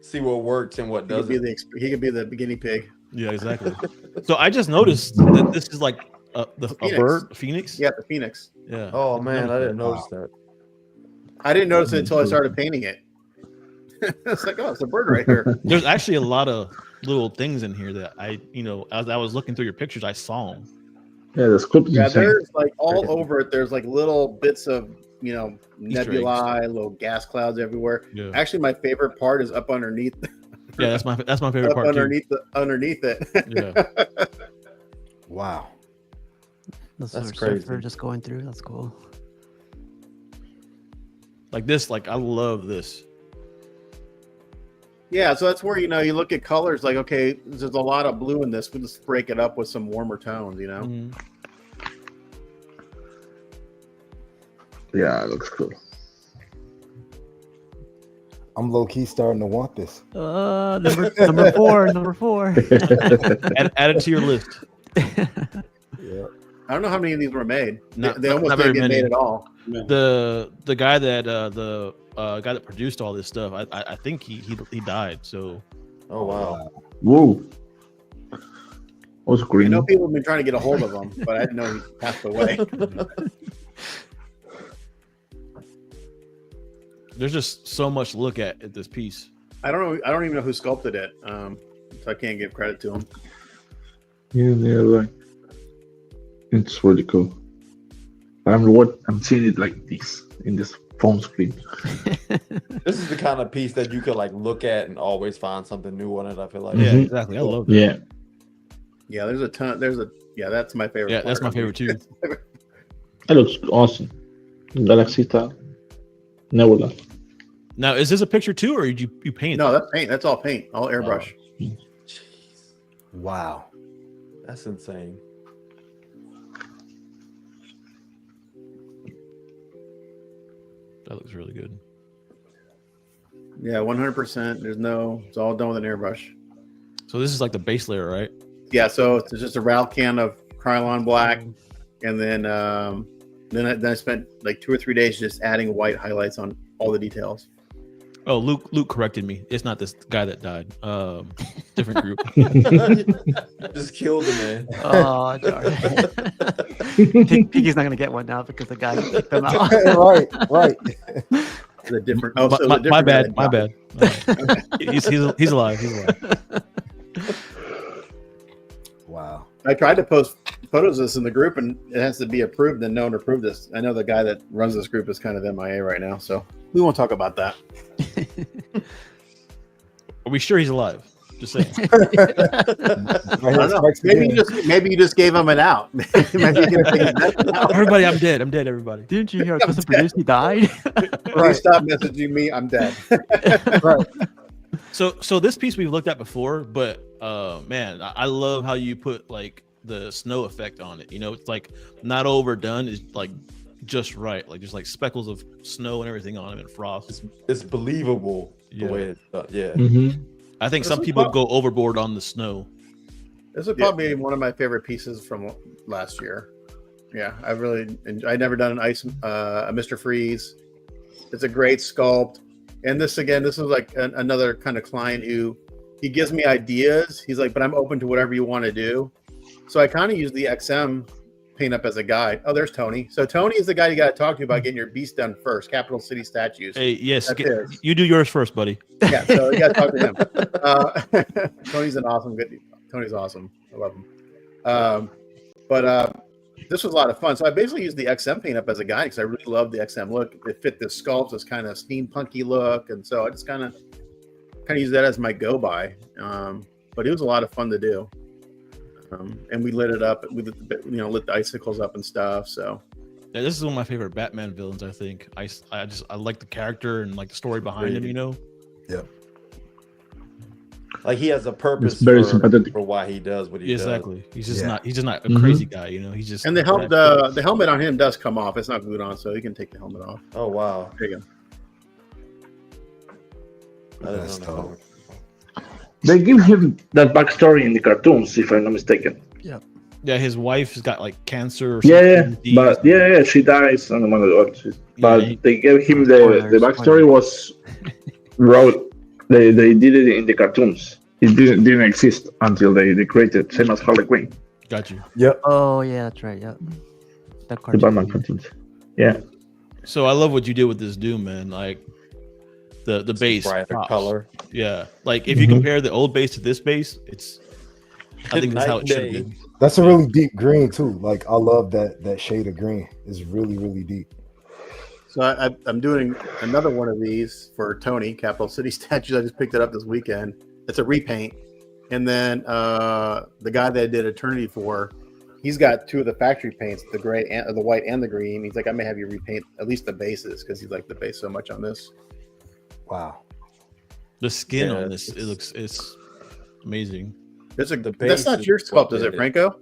See what works and what doesn't. He could be the guinea pig. Yeah, exactly. So I just noticed that this is like a bird, a phoenix. Yeah, the phoenix. Yeah. Oh man, I didn't notice that. I didn't notice it until I started painting it. It's like, oh, it's a bird right here. There's actually a lot of little things in here that as I was looking through your pictures, I saw them. Yeah, the script. Yeah, there's like all over it. There's like little bits of nebulae, little gas clouds everywhere. Yeah, Actually, my favorite part is up underneath. yeah, that's my favorite Up part underneath it. too. Yeah, Wow. That's That's crazy. crazy. Just going through. That's cool. like this. Like I love this. Yeah, so that's where you look at colors. Like, okay, there's a lot of blue in this. We'll just break it up with some warmer tones. Mhm. Yeah, it looks cool. I'm low key starting to want this. Number four. Number 4. Add it to your list. Yeah. I don't know how many of these were made. Not- they almost not very didn't get many. made at all. The guy that the guy that produced all this stuff, I think he died. So Oh wow. Whoa. Was I green. know people have been trying to get a hold of him, but I didn't know he passed away. there's just so much to look at this piece. I don't know. I don't even know who sculpted it, so I can't give credit to him. Yeah, like it's really cool. I'm seeing it like this in this phone screen. This is the kind of piece that you could like look at and always find something new on it. I feel like. Yeah, Mhm. exactly. I love that. Yeah, Yeah, there's a ton. That's my favorite. Yeah, that's my part. favorite too. it looks awesome. Galaxy Star, Nebula. Now, is this a picture too, or did you paint? No, that's paint. That's all paint. All airbrush. Jeez, Wow. that's insane. That looks really good. Yeah, 100%. It's all done with an airbrush. So this is like the base layer, right? Yeah, so it's just a Ralph can of Krylon black, and then I spent like 2 or 3 days just adding white highlights on all the details. Oh, Luke corrected me. It's not this guy that died. Different group. Just killed the man. Oh, darn. Piggy's not gonna get one now because the guy kicked them out. right. The different. My bad. My bad. He's alive. He's alive. Wow. I tried to post photos of this in the group, and it has to be approved, and no one approved this. I know the guy that runs this group is kind of MIA right now, so we won't talk about that. Are we sure he's alive? Just saying. I don't know. Maybe you just gave him an out. Maybe you can take it out. Everybody, I'm dead. I'm dead. Everybody. Didn't you hear our custom producer he died? Please stop messaging me. I'm dead. Right. So this piece we've looked at before, but man, I love how you put like the snow effect on it. It's like not overdone. It's like just right. Like there's like speckles of snow and everything on it and frost. It's believable Yeah. the way it's done. Yeah. Mm-hmm. I think This some is people prob- go overboard on the snow. This is probably one of my favorite pieces from last year. Yeah, I'd never done a Mr. Freeze. It's a great sculpt. And this is like another kind of client who he gives me ideas. He's like, but I'm open to whatever you want to do. So I kind of use the XM paint up as a guide. Oh, there's Tony. So Tony is the guy you got to talk to about getting your beast done first. Capital City statues. Hey, yes, That's his. you do yours first, buddy. Yeah, so you got to talk to him. Tony's an awesome good. Tony's awesome. I love him. But this was a lot of fun. So I basically used the XM paint up as a guide because I really love the XM look. It fit the sculpt, this kind of steampunky look, and so I just kind of use that as my go by. But it was a lot of fun to do. And we lit it up. We lit the icicles up and stuff. So Yeah, this is one of my favorite Batman villains. I think I like the character and like the story behind him. Yeah. Like he has a purpose It's very sympathetic. for why he does what he does. Exactly. He's just Yeah. not a Mhm. crazy guy. He's just. and the helmet on him does come off. It's not glued on, so you can take the helmet off. Oh wow. There you go. I didn't That's know. dope. They give him that backstory in the cartoons, if I'm not mistaken. Yeah, his wife's got like cancer. Or Yeah, something. but she dies on one of the But Yeah. they gave him the backstory was wrote. They did it in the cartoons. It didn't exist until they created, same as Harley Quinn, Got you. Oh yeah, that's right. Yeah. That the cartoon. Batman cartoons. Yeah, So I love what you did with this Doom, man. Like the base Brighter pops. color. Yeah, like if you Mhm. compare the old base to this base, I think that's how it Night should and be. day. That's a really deep green too. Like I love that shade of green. It's really, really deep. So I'm doing another one of these for Tony, Capital City Statues. I just picked it up this weekend. It's a repaint. And then the guy that I did Eternity for, he's got two of the factory paints, the gray and the white and the green. He's like, I may have you repaint at least the bases because he liked the base so much on this. Wow. The skin Yeah, on this, it's amazing. That's base not is your sculpt, is what it, did it. Franco?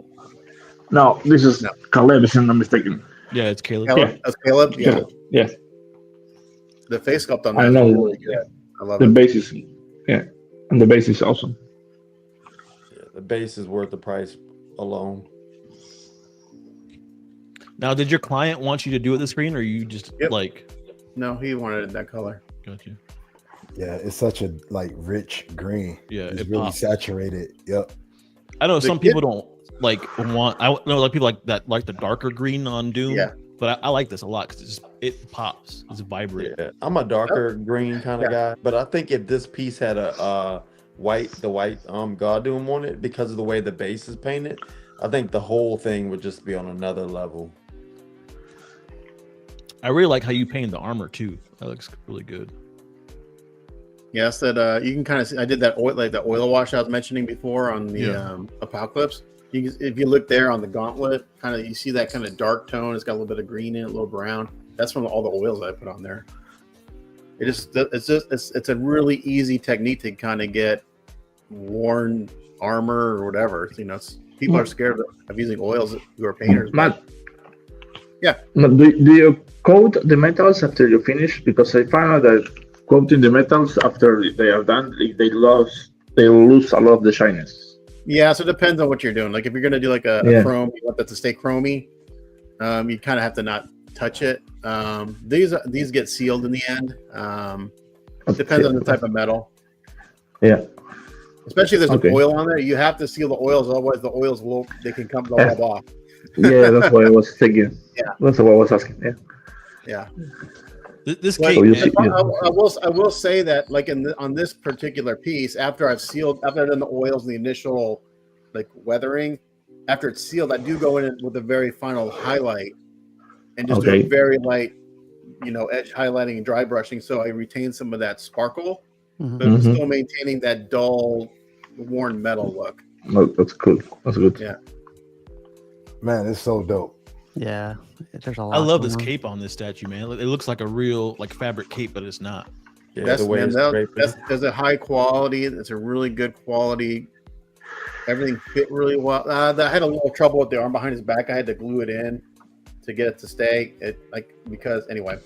No, this is No. Caleb, if I'm not mistaken. Yeah, it's Caleb. Caleb? Yeah. That's Caleb? Yeah. Yeah. The face sculpt on I that is know. really good. I love The it. base is, and the base is awesome. Yeah, the base is worth the price alone. Now, did your client want you to do it the screen, or you just Yep. like? No, he wanted it that color. Got you. Yeah, it's such a like rich green. Yeah, It's it really pops. saturated. Yep. I know The some kid- people don't like want. I know like people like the darker green on Doom. Yeah. But I like this a lot because it pops. It's vibrant. Yeah, I'm a darker green kind of guy, but I think if this piece had a white God Doom on it, because of the way the base is painted, I think the whole thing would just be on another level. I really like how you paint the armor too. That looks really good. Yeah, I said you can kind of see. I did that oil, like the oil wash I was mentioning before on the Apocalypse. If you look there on the gauntlet, kind of you see that kind of dark tone. It's got a little bit of green in it, a little brown. That's from all the oils I put on there. It's a really easy technique to kind of get worn armor or whatever. You know, people are scared of using oils who are painters. Matt. Yeah. But do you coat the metals after you finish? Because I found out that coating the metals after they are done, they lose a lot of the shyness. Yeah, so it depends on what you're doing. Like if you're gonna do like a chrome, you want that to stay chromy. You kind of have to not touch it. These get sealed in the end. It depends on the type of metal. Yeah. Especially if there's Okay. an oil on there, you have to seal the oils, otherwise the oils can come to rub off. Yeah, that's what I was thinking. Yeah. That's what I was asking. Yeah. Yeah. This But cape, you man, see- I will say that like on this particular piece, after I've done the oils and the initial like weathering, after it's sealed, I do go in with a very final highlight and just do Okay. a very light, edge highlighting and dry brushing, so I retain some of that sparkle, Mhm. but Mhm. still maintaining that dull, worn metal look. No, that's good. That's good. Yeah. Man, it's so dope. Yeah, there's a lot. I love this going on. cape on this statue, man. It looks like a real like fabric cape, but it's not. Yeah, That's the way man, it's draped. that's a high quality. It's a really good quality. Everything fit really well. I had a little trouble with the arm behind his back. I had to glue it in to get it to stay. Because anyway,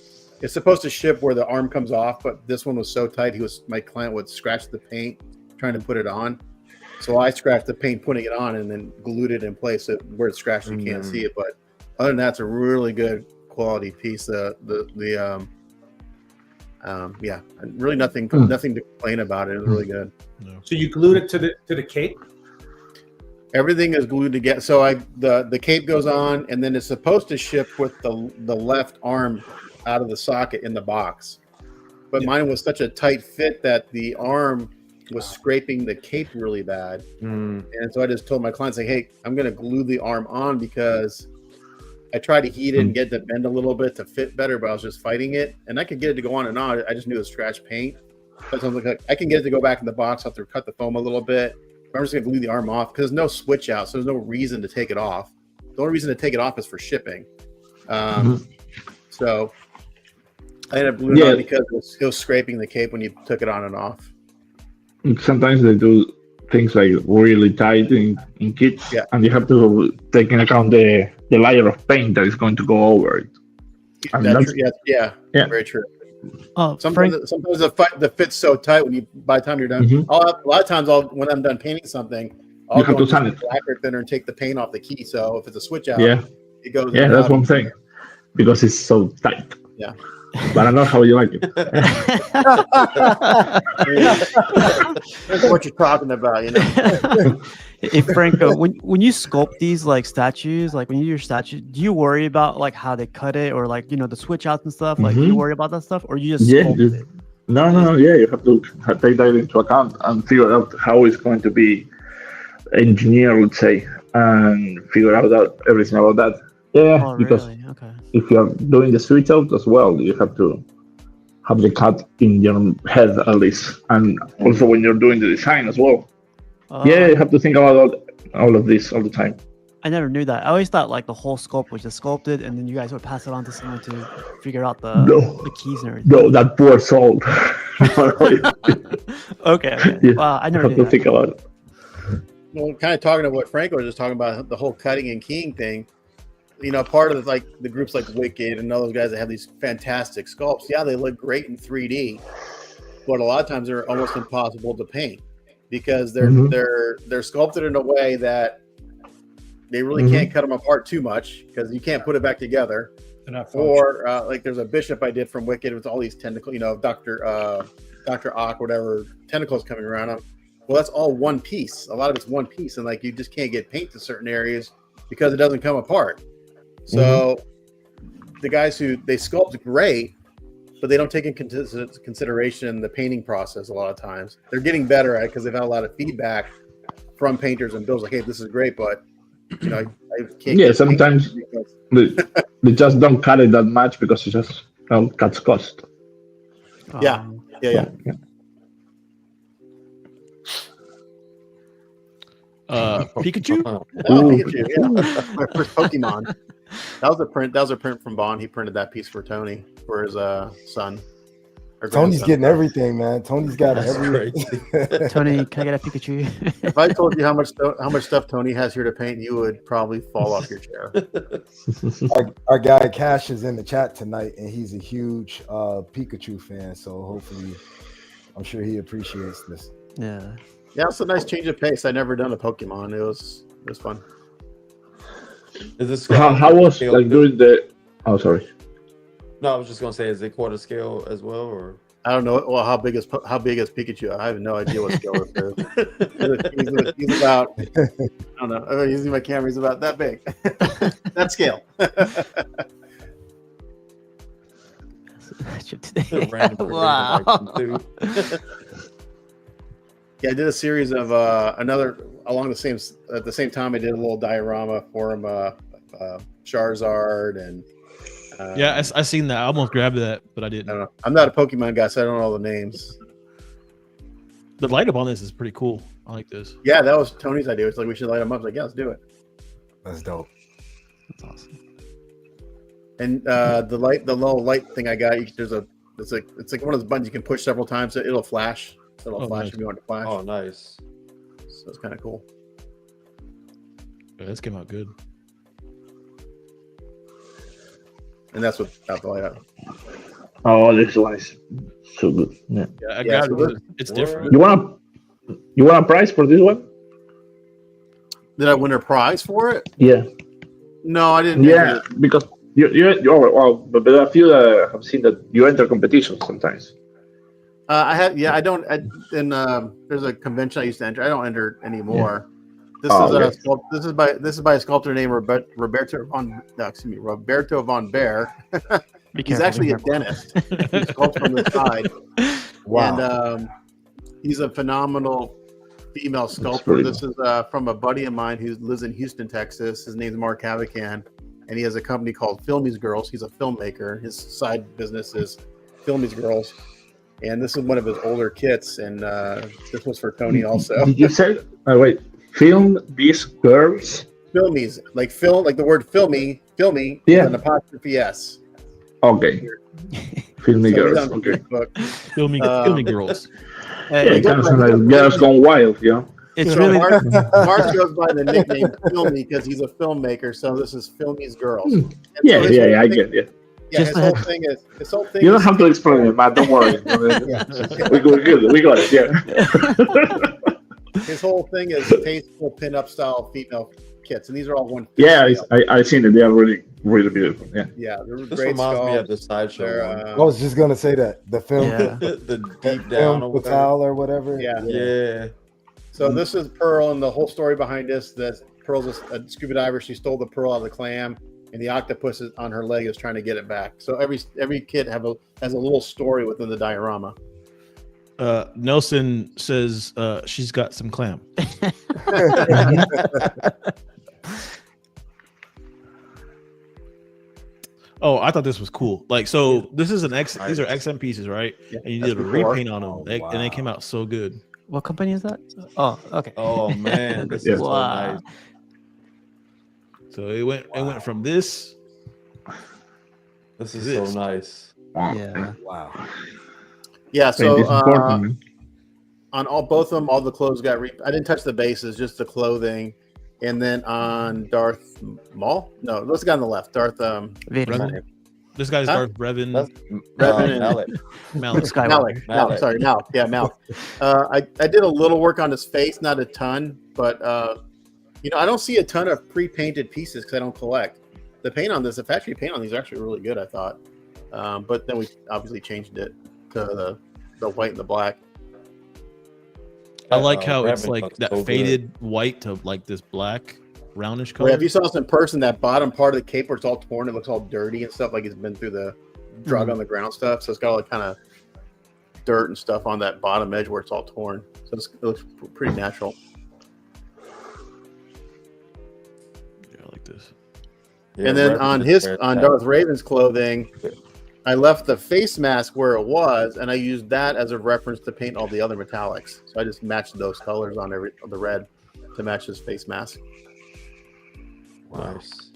it's supposed to ship where the arm comes off, but this one was so tight. My client would scratch the paint trying to put it on. So I scratched the paint putting it on and then glued it in place so where it's scratched you can't see it. But other than that, it's a really good quality piece. Really nothing to complain about it. It was really good. No. So you glued it to the cape? Everything is glued together. So the cape goes on, and then it's supposed to ship with the left arm out of the socket in the box. But mine was such a tight fit that the arm was scraping the cape really bad. Mm. And so I just told my client, say, hey, I'm going to glue the arm on because I tried to heat it and get it to bend a little bit to fit better, but I was just fighting it. And I could get it to go on and on. I just knew it was scratch paint. But I was like, I can get it to go back in the box. I'll have to cut the foam a little bit. I'm just going to glue the arm off because there's no switch out. So there's no reason to take it off. The only reason to take it off is for shipping. So I ended up gluing it on because it was scraping the cape when you took it on and off. Sometimes they do things like really tight in kits, and you have to take into account the layer of paint that is going to go over it. And Yeah, very true. Sometimes the fit's so tight by the time you're done. A lot of times when I'm done painting something, I'll go into the lacquer thinner and take the paint off the key. So if it's a switch out, it goes. Yeah, that's what I'm saying. Because it's so tight. Yeah. But I know how you like it. That's what you're talking about, Hey Franco, when you sculpt these like statues, like when you do your statue, do you worry about like how they cut it or like the switch outs and stuff? Like do you worry about that stuff, or you just sculpt it? No. Yeah, you have to take that into account and figure out how it's going to be engineered, let's say, and figure out everything about that. Yeah, Oh, because really? Okay. if you're doing the switch out as well, you have to have the cut in your head at least, and also when you're doing the design as well. Yeah, you have to think about all of this all the time. I never knew that. I always thought like the whole sculpt was just sculpted, and then you guys would pass it on to someone to figure out the keys and everything. No, that poor soul. Okay. Yeah, Wow, I you never have knew to that. think about it. Well, kind of talking to what Franco was just talking about, the whole cutting and keying thing. You know, part of like the groups like Wicked and all those guys that have these fantastic sculpts. Yeah, they look great in 3D, but a lot of times they're almost impossible to paint because they're sculpted in a way that they really can't cut them apart too much because you can't put it back together. They're not Or like there's a bishop I did from Wicked with all these tentacles, you know, Dr. Ock, whatever, tentacles coming around him. Well, that's all one piece. A lot of it's one piece, and like you just can't get paint to certain areas because it doesn't come apart. So the guys who they sculpt great, but they don't take into consideration the painting process a lot of times. They're getting better at it because they've had a lot of feedback from painters and builders like, hey, this is great, but you know, I can't. Yeah, sometimes they just don't cut it that much because it just cuts cost. Yeah. Pikachu? Oh, Pikachu, yeah. My first Pokemon. That was a print from Bond. He printed that piece for Tony for his son. Tony's getting everything, man. Tony's got everything. Tony, can I get a Pikachu? If I told you how much stuff Tony has here to paint, you would probably fall off your chair. Our guy Cash is in the chat tonight, and he's a huge Pikachu fan. So hopefully, I'm sure he appreciates this. Yeah. Yeah, it's a nice change of pace. I never done a Pokemon. It was fun. Is this How was like doing the? Oh, sorry. No, I was just gonna say, is it quarter scale as well, or? I don't know. Well, how big is Pikachu? I have no idea what scale it is. He's about. I don't know. I'm using my camera. He's about that big. That scale. Wow. Yeah, I did a series of another along at the same time. I did a little diorama for him, Charizard and. Yeah, I seen that. I almost grabbed that, but I didn't. I don't know. I'm not a Pokemon guy, so I don't know all the names. The light up on this is pretty cool. I like this. Yeah, that was Tony's idea. It's like we should light them up. I was like, yeah, let's do it. That's dope. That's awesome. And the little light thing I got. It's like one of those buttons you can push several times. So it'll flash. So it'll flash nice. if you want to flash. Oh, nice. So it's kind of cool. Yeah, this came out good. And that's what the light up. Oh, this one is so good. Yeah. Yeah, I grabbed so it. It's different. You want a prize for this one? Did I win a prize for it? Yeah. No, I didn't. Yeah, because but there are a few that have seen that you enter competitions sometimes. I had. Yeah, I don't. There's a convention I used to enter. I don't enter anymore. Yeah. This is by a sculptor named Roberto von Bear. He's actually a dentist. He sculpts from the side. Wow. And he's a phenomenal female sculptor. This is from a buddy of mine who lives in Houston, Texas. His name's Mark Havacan, and he has a company called Filmies Girls. He's a filmmaker. His side business is Filmies Girls. And this is one of his older kits, and this was for Tony also. Did you say? Wait. Film these girls. Filmies, like the word filmy, yeah, an apostrophe s. Okay. Filmy girls. Okay. Filmy girls. It kind of sounds like girls gone wild, you know. It's so really Mark goes by the nickname Filmy because he's a filmmaker. So this is Filmy's Girls. Yeah, I get it. Yeah, his whole thing is. You don't have to explain it, Matt. Don't worry. We're good. We got it. Yeah. His whole thing is tasteful pinup style female kits, and these are all one. Yeah, I've seen it. They are really, really beautiful. Yeah. Yeah, they're this great. Reminds me of the sideshow. I was just gonna say that the film, the deep down film Fatal or whatever. Yeah. So this is Pearl, and the whole story behind this. That Pearl's a scuba diver. She stole the pearl out of the clam, and the octopus on her leg is trying to get it back. So every kid has a little story within the diorama. Nelson says she's got some clam. Oh, I thought this was cool. Like, so this is an X. Nice. These are XM pieces, right? Yeah, And you that's did a before. repaint on them, Oh, and they came wow. out so good. What company is that? Oh, okay. Oh man, this Yeah. is so Wow. nice. So it went from this. This is This. so nice. Yeah. Wow. Yeah, Paint is so important. on both of them, all the clothes got I didn't touch the bases, just the clothing. And then on Darth Maul, no, let's go on the left. Darth Vader. Revan? This guy's Huh? Darth Revan That's Revan and- Malek. Malik. Skywalker. Malik. Malik. Sorry, Malik. Yeah, Malik. I did a little work on his face, not a ton, but I don't see a ton of pre-painted pieces because I don't collect. The paint on this, the factory paint on these are actually really good, I thought. But then we obviously changed it to the white and the black. I like how it's Revan like looks that so good. faded white to like this black brownish Well, color. yeah, if you saw this in person, that bottom part of the cape where it's all torn, it looks all dirty and stuff, like it's been through the drug on the ground stuff. So it's got all that kind of dirt and stuff on that bottom edge where it's all torn. So it looks pretty natural. Yeah, I like this. Yeah, And then Revan is very on tight. Darth Raven's clothing, I left the face mask where it was, and I used that as a reference to paint all the other metallics. So I just matched those colors on the red to match his face mask. Nice.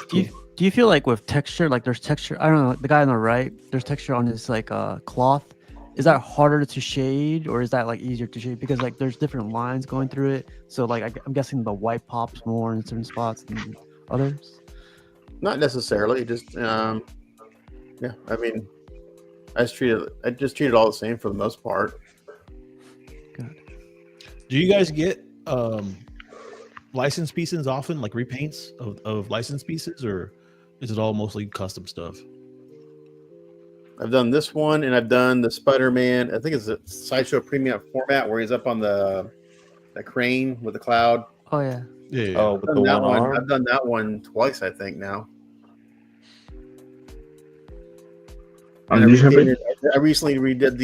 Do you feel like with texture, like there's texture? I don't know. The guy on the right, there's texture on his like cloth. Is that harder to shade, or is that like easier to shade? Because like there's different lines going through it. So like I'm guessing the white pops more in certain spots than others. Not necessarily, just I mean, I just treat it all the same for the most part. Do you guys get licensed pieces often, like repaints of licensed pieces, or is it all mostly custom stuff? I've done this one, and I've done the Spider-Man. I think it's a Sideshow Premium format where he's up on the crane with the cloud. Oh yeah. Yeah. Oh, with I've the done that one one. arm. I've done that one twice, I think now. And you have it? I recently redid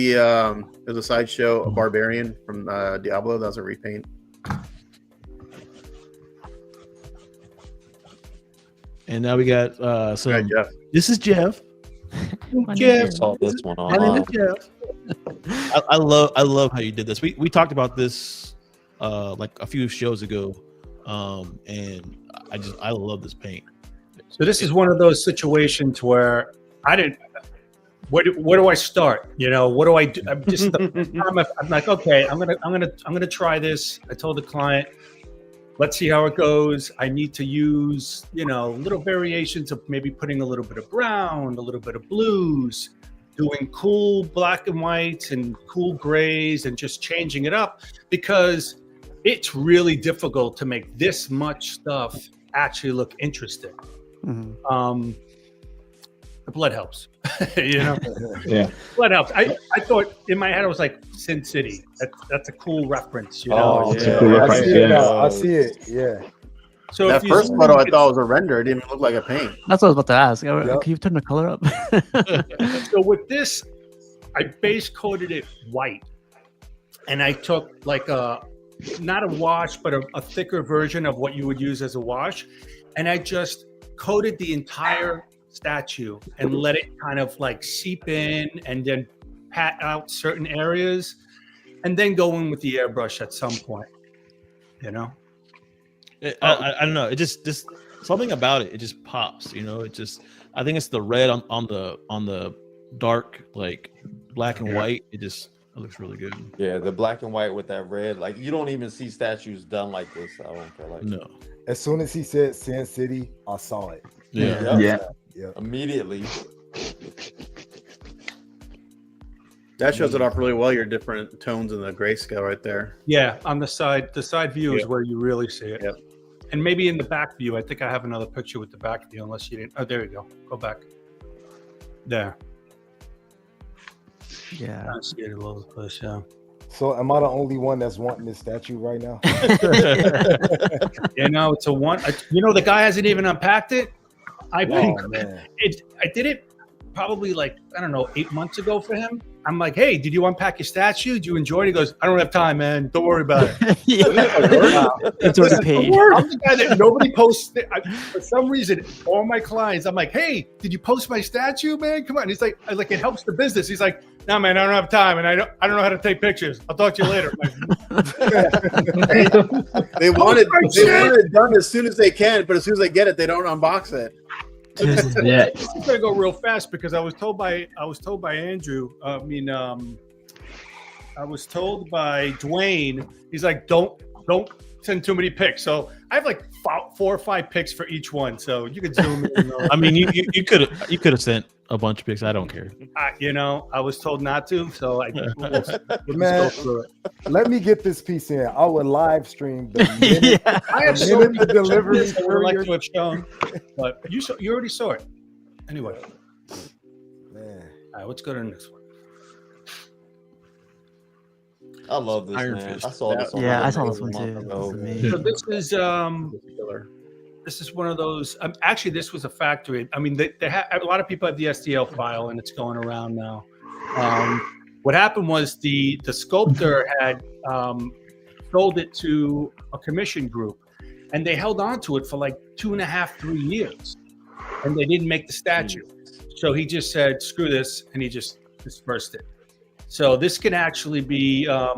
there's a Sideshow, a Barbarian from Diablo. That was a repaint. And now we got some. Right, Jeff. This is Jeff. My Jeff. name Saw this one My name online. is Jeff. I love how you did this. We talked about this like a few shows ago, and I love this paint. So this is one of those situations where I didn't. Where do I start? You know, what do I do? I'm just. I'm like, okay, I'm gonna try this. I told the client, let's see how it goes. I need to use, little variations of maybe putting a little bit of brown, a little bit of blues, doing cool black and whites and cool grays, and just changing it up because it's really difficult to make this much stuff actually look interesting. Mhm. The blood helps, Yeah, blood helps. I thought in my head I was like Sin City. That's a cool reference, Oh, It's yeah. a cool I reference, see it yeah. now. I see it. Yeah. So That if you first zoom photo I in- thought was a render. It didn't even look like a paint. That's what I was about to ask. Yep. Can you turn the color up? So with this, I base coated it white, and I took like not a wash, but a thicker version of what you would use as a wash, and I just coated the entire statue and let it kind of like seep in, and then pat out certain areas, and then go in with the airbrush at some point. I don't know. It just something about it. It just pops. It just. I think it's the red on the dark like black and white. It looks really good. Yeah, the black and white with that red. Like you don't even see statues done like this. I don't feel like. No. As soon as he said Sin City, I saw it. Yeah. Yep. Yeah. Immediately. That shows it off really well. Your different tones in the grayscale right there. Yeah, on the side view is Yeah. where you really see it. Yep. And maybe in the back view, I think I have another picture with the back view, unless you didn't. Oh, there you go. Go back. There. Yeah. I see it a little close, yeah. So am I the only one that's wanting this statue right now? It's a one. The guy hasn't even unpacked it. I Oh man. did it probably like, I don't know, 8 months ago for him. I'm like, hey, did you unpack your statue? Do you enjoy it? He goes, I don't have time, man. Don't worry about it. It's already paid. I'm the guy that nobody posts. For some reason, all my clients, I'm like, hey, did you post my statue, man? Come on. He's like, it helps the business. He's like, no, man, I don't have time, and I don't know how to take pictures. I'll talk to you later. They want it done as soon as they can, but as soon as they get it, they don't unbox it. Yeah. It's gonna go real fast because I was told by Andrew. I was told by Dwayne. He's like, don't send too many pics. So I have like 4 or 5 pics for each one. So you could zoom in. I mean, you could have sent a bunch of pics. I don't care. I was told not to. So I Man, let me get this piece in. I will live stream the minute, I have the so minute many the delivery pictures I would like courier- to have shown, but you already saw it. Anyway, Man. all right, let's go to the next one. I love this, Iron man. Fist. I saw this. On Yeah, my I saw this month one too. ago. For me. So this is one of those. Actually, this was a factory. I mean, they a lot of people have the STL file, and it's going around now. What happened was the sculptor had sold it to a commission group, and they held on to it for like 2.5, 3 years, and they didn't make the statue. So he just said, "Screw this," and he just dispersed it. So this can actually be, a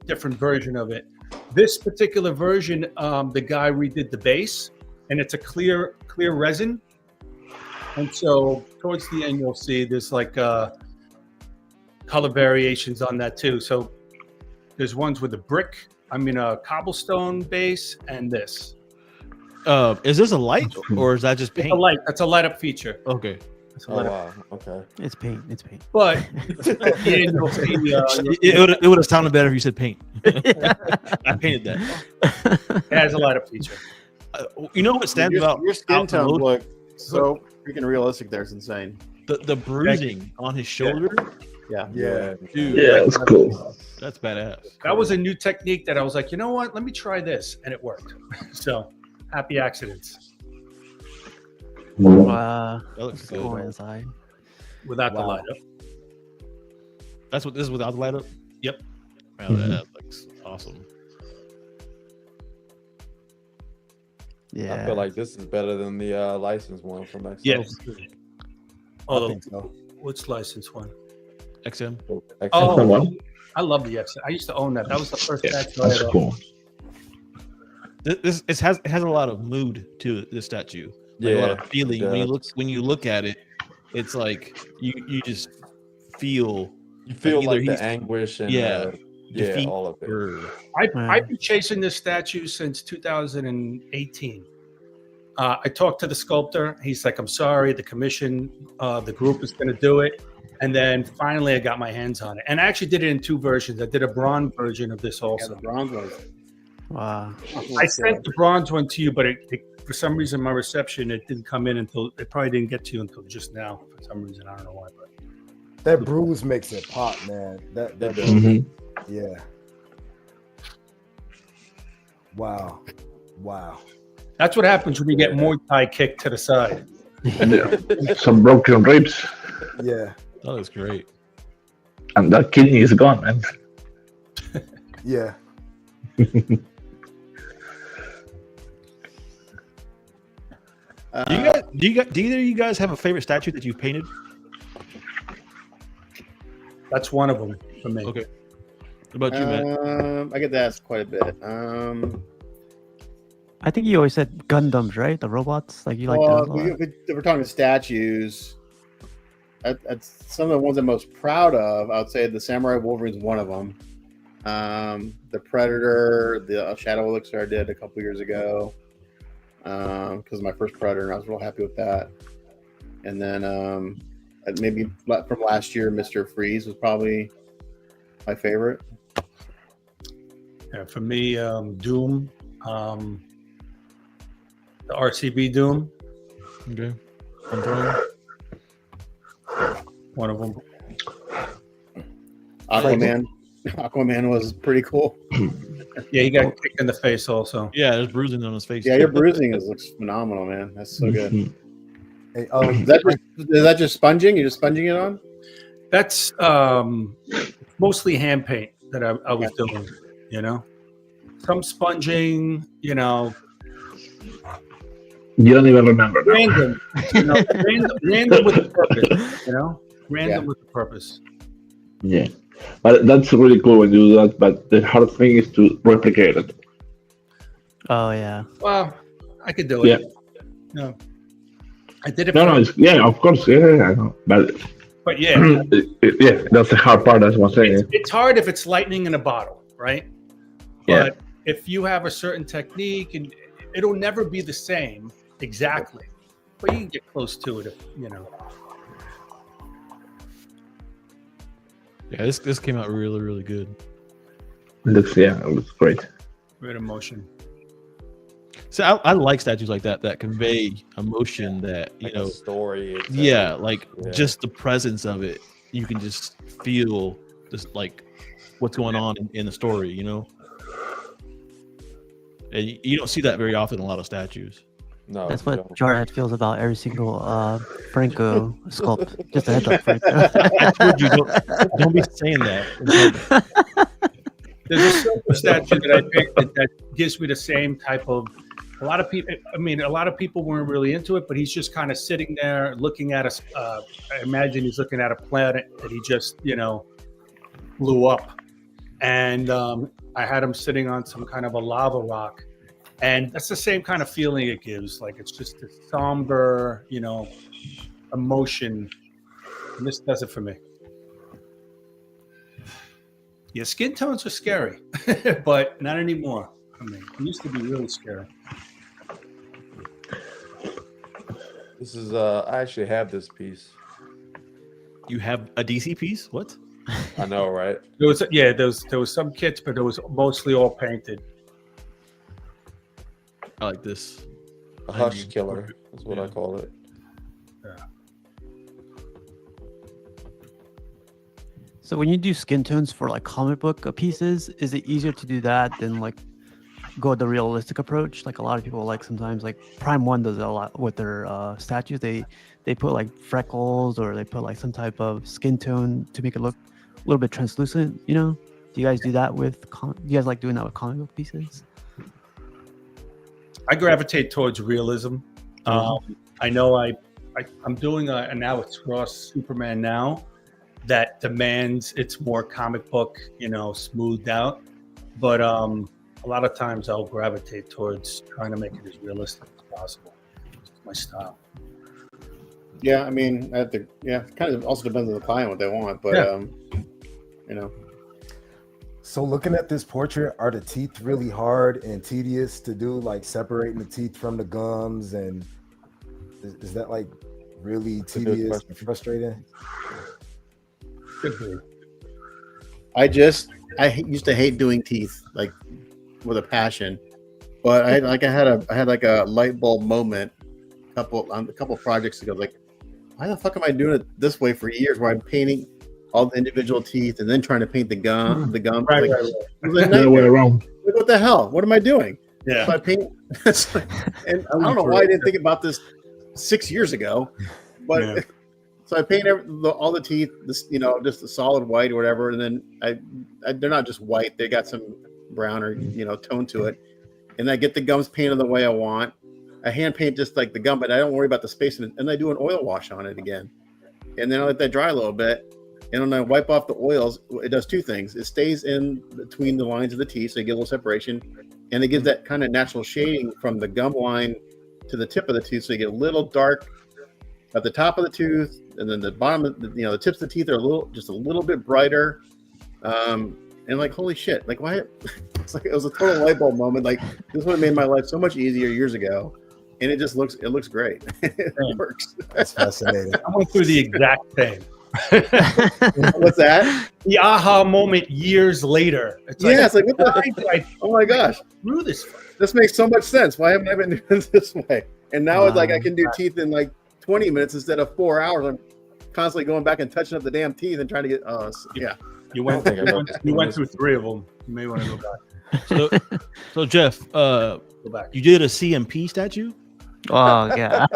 different version of it. This particular version, the guy redid the base, and it's a clear resin. And so towards the end, you'll see there's like color variations on that too. So there's ones with a cobblestone base, and this. Is this a light or is that just It's paint? a light. That's a light up feature. Okay. That's a Oh light up. wow. Okay. It's paint. It's paint. But at the end, you'll see. It would have sounded better if you said paint. I painted that. It has a light up feature. You know what stands Your, out? your skin out the tones most? look so freaking realistic. There, it's insane. The bruising on his shoulder. Yeah. Yeah. Dude, Yeah, it's cool. that's badass. That was a new technique that I was like, you know what? Let me try this, and it worked. So happy accidents That looks Let's go good. inside. without the Wow. light up. That's what this is without the light up. Yep. Man, that looks awesome. Yeah. I feel like this is better than the licensed one from Mexico. Yes. Oh, think so. which license one? XM. Oh, Someone? I love the X. I used to own that. That was the first Yeah, statue I that's had. cool. This it has a lot of mood to it, this statue. Like a lot of feeling. When you look at it, it's like you just feel You feel either like the he's- anguish and defeat all of it. or I've been chasing this statue since 2018. I talked to the sculptor. He's like, I'm sorry, the commission, the group is going to do it. And then finally I got my hands on it. And I actually did it in 2 versions. I did a bronze version of this Yeah, also. the bronze one. Wow. I sent the bronze one to you, but for some reason, my reception, it didn't come in until, it probably didn't get to you until just now. For some reason, I don't know why. But That bruise makes it pop, man. That Mhm. yeah. Wow. Wow. that's what happens when you get Muay Thai kicked to the side. Yeah. Some broken ribs, Yeah. that looks great. and that kidney is gone, man. Yeah. Do either of you guys have a favorite statue that you've painted? That's one of them for me. Okay. What about you, Matt? I get asked quite a bit. I think you always said Gundams, right? The robots, like you like Well, those. A lot. we're talking statues. That's some of the ones I'm most proud of. I would say the Samurai Wolverine is one of them. The Predator, the Shadow Elixir I did a couple years ago because of my first Predator, and I was real happy with that. And then maybe from last year, Mr. Freeze was probably my favorite. Yeah, for me, Doom, the RCB Doom, Okay. On throne. one of them. Aquaman. Aquaman was pretty cool. Yeah, he got kicked in the face also. Yeah, there's bruising on his face. Yeah, your bruising looks phenomenal, man. That's so good. Mhm. Hey, Is that just sponging? You're just sponging it on? That's mostly hand paint that I was doing. You know, some sponging. You know, You don't even remember. Now. random. You know, random with a purpose. You know, random Yeah. with a purpose. Yeah, but that's really cool when you do that. But the hard thing is to replicate it. Oh yeah. Well, I could do it. Yeah. No, I did it. No, for- no, yeah, of course, yeah, I know. But but yeah, yeah, that's the hard part. That's what I'm saying. it's hard if it's lightning in a bottle, right? Yeah. But if you have a certain technique, and it'll never be the same exactly, but you can get close to it if you know. Yeah, this came out really, really good. It looks great. Great emotion. So I like statues like that convey emotion that, you Like know, a story. It's, yeah, like Yeah. just the presence of it. You can just feel just like what's going on in the story, you know? And you don't see that very often in a lot of statues. No, That's you what don't. Jarhead feels about every single Franco sculpt. Just a heads up, Franco. I told you, don't be saying that. There's a silver statue that I painted that gives me the same type of. A lot of people. I mean, a lot of people weren't really into it, but he's just kind of sitting there looking at us. I imagine he's looking at a planet that he just, you know, blew up, and I had him sitting on some kind of a lava rock, and that's the same kind of feeling it gives. Like it's just a somber, you know, emotion, and this does it for me. Yeah, skin tones are scary, but not anymore. I mean, it used to be really scary. This is I actually have this piece. You have a DC piece? What? I know, right? There was some kits, but it was mostly all painted. I like this. A hush killer is what I call it. So when you do skin tones for like comic book pieces, is it easier to do that than like go the realistic approach? Like a lot of people like sometimes like Prime One does it a lot with their statues. They put like freckles or they put like some type of skin tone to make it look a little bit translucent. You know? Do you guys do that with? Do you guys like doing that with comic book pieces? I gravitate towards realism. I know I'm doing an Alex Ross Superman now that demands it's more comic book, you know, smoothed out. But a lot of times I'll gravitate towards trying to make it as realistic as possible. It's my style. Yeah, I mean, it kind of also depends on the client what they want, but Yeah. you know, So looking at this portrait, are the teeth really hard and tedious to do, like separating the teeth from the gums, and is that like really a good tedious question. and frustrating? Could be. I used to hate doing teeth like with a passion, but I had like a light bulb moment a couple projects ago. Like, why the fuck am I doing it this way for years? Where I'm painting all the individual teeth and then trying to paint the gum. Right, Like, right. it was a The other way nightmare. around. Like, what the hell? What am I doing? Yeah. So I paint, and I don't know why I didn't think about this 6 years ago, but Yeah. so I paint all the teeth, this, you know, just a solid white or whatever, and then I they're not just white; they got some brown or, you know, tone to it, and I get the gums painted the way I want. I hand paint just like the gum, but I don't worry about the space, and I do an oil wash on it again, and then I let that dry a little bit. And when I wipe off the oils, it does two things. It stays in between the lines of the teeth, so you get a little separation. And it gives that kind of natural shading from the gum line to the tip of the tooth. So you get a little dark at the top of the tooth. And then the bottom, the tips of the teeth are just a little bit brighter. And like, holy shit, like why? It's like, it was a total light bulb moment. Like, this would have made my life so much easier years ago. And it looks great. It works. That's fascinating. I went through the exact same. What's that? The aha moment years later. It's Yeah, it's like, what the why did I Oh my gosh. through this? This makes so much sense. Why haven't I been doing it this way? And now it's like I can do teeth in like 20 minutes instead of 4 hours. I'm constantly going back and touching up the damn teeth and trying to get. Yeah. You went through three of them. You may want to go back. So Jeff, Go back. you did a CMP statue? Oh yeah,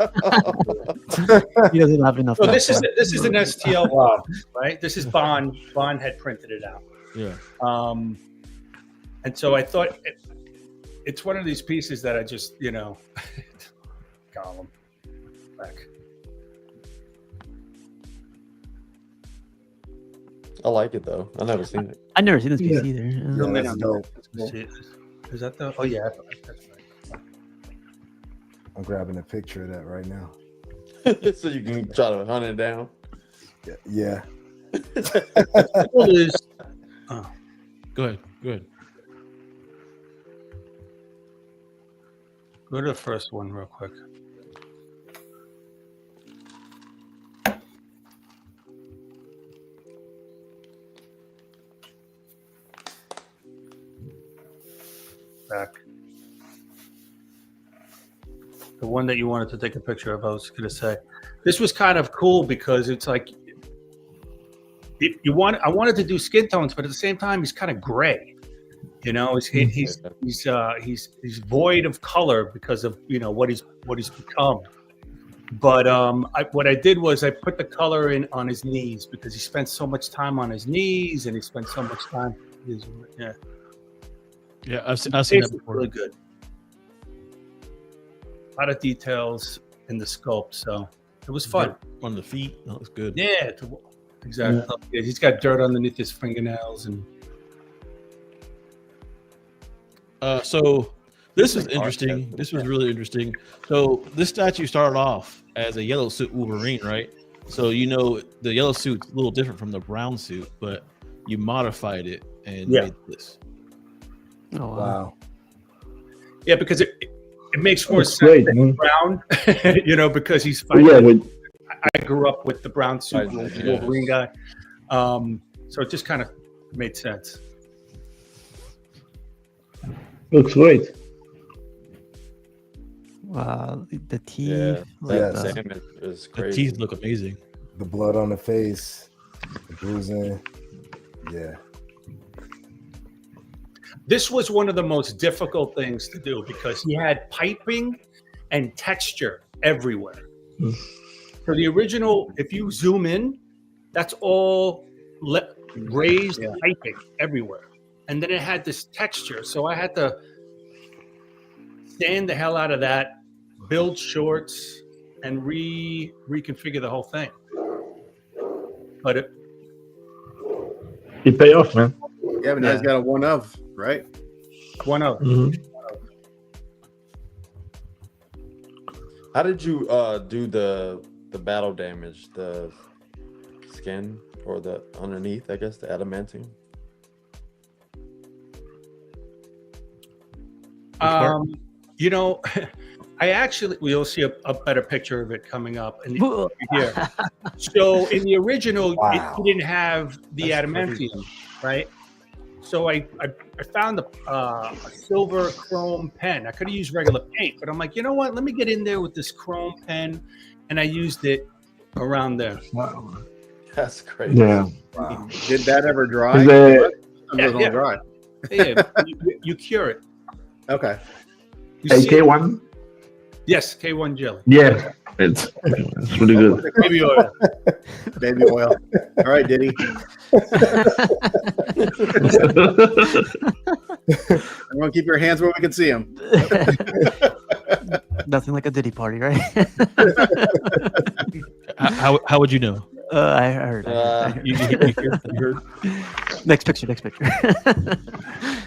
he doesn't have enough. So this is time. an STL one, right? This is Bond. Bond had printed it out. Yeah. And so I thought it's one of these pieces that I just, Gollum back. I like it though. I never seen it. I've never seen this piece Yeah. either. Yeah, Zoom in that's on dope. that. See it? Is that the? Oh yeah, that's right. I'm grabbing a picture of that right now. So you can try to hunt it down. Yeah. Well, is Go ahead. Go ahead. go to the first one real quick. Back. The one that you wanted to take a picture of, I was going to say, this was kind of cool because it's like I wanted to do skin tones, but at the same time, he's kind of gray. He's void of color because of what he's become. But what I did was I put the color in on his knees because he spent so much time on his knees and he spent so much time. Yeah, I've seen that before. Really good. A lot of details in the sculpt, so it was fun. On the feet, that looks good. Yeah, exactly. Yeah, he's got dirt underneath his fingernails, and so this is interesting. This was really interesting. So this statue started off as a yellow suit Wolverine, right? So the yellow suit's a little different from the brown suit, but you modified it and made this. Oh wow. Wow. yeah, because it makes more That's sense great, than man. brown, because he's fighting. Yeah, with I grew up with the brown suit Wolverine guy, so it just kind of made sense. looks great. Wow, the teeth. Yeah, like Yes. that the- Sam is The crazy. teeth look amazing. The blood on the face, the bruising. Yeah. This was one of the most difficult things to do because he had piping and texture everywhere. For the original, if you zoom in, that's all raised piping everywhere. And then it had this texture. So I had to sand the hell out of that, build shorts, and reconfigure the whole thing. But It pay off, man. Yeah, but now he's got a one of, right? one of Mhm. How did you do the battle damage, the skin or the underneath? I guess the adamantium. I actually, we'll see a better picture of it coming up in here. So in the original, Wow. it didn't have the adamantium, right? So I found a silver chrome pen. I could have used regular paint, but I'm like, you know what? Let me get in there with this chrome pen, and I used it around there. That's crazy. Yeah. Wow. Did that ever dry? Is the- It doesn't Yeah. dry. Yeah, you cure it. Okay. You see- AK1? Yes, K1 jelly. Yeah. It's really good. Baby oil. Baby oil. All right, Diddy. Everyone keep your hands where we can see them. Nothing like a Diddy party, right? How would you know? I heard. You heard? Next picture.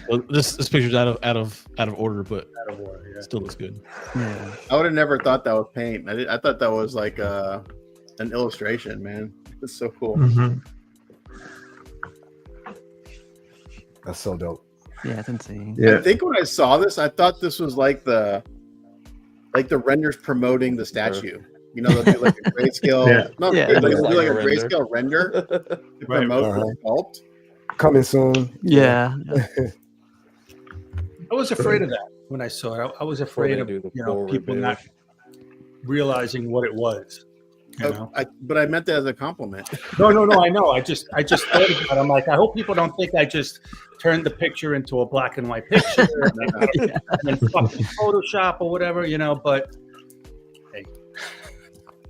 Well, this picture's out of order, but Out of order, yeah. it still looks good. Yeah. I would have never thought that was paint. I thought that was like an illustration, man. It's so cool. Mhm. That's so dope. Yeah, it's insane. I Yeah. think when I saw this, I thought this was like the renders promoting the statue. You know, they'll do like a grayscale. Yeah. No, Yeah. they'll do Like like a a render. grayscale render to Right. promote Uh-huh. the sculpt. Coming soon. Yeah. I was afraid of that when I saw it. I was afraid they of do the you know full people reveal. not realizing what it was. You know? But I meant that as a compliment. No. I know. I just thought about it. I'm like, I hope people don't think I just turned the picture into a black and white picture and then fucking Photoshop or whatever, you know. But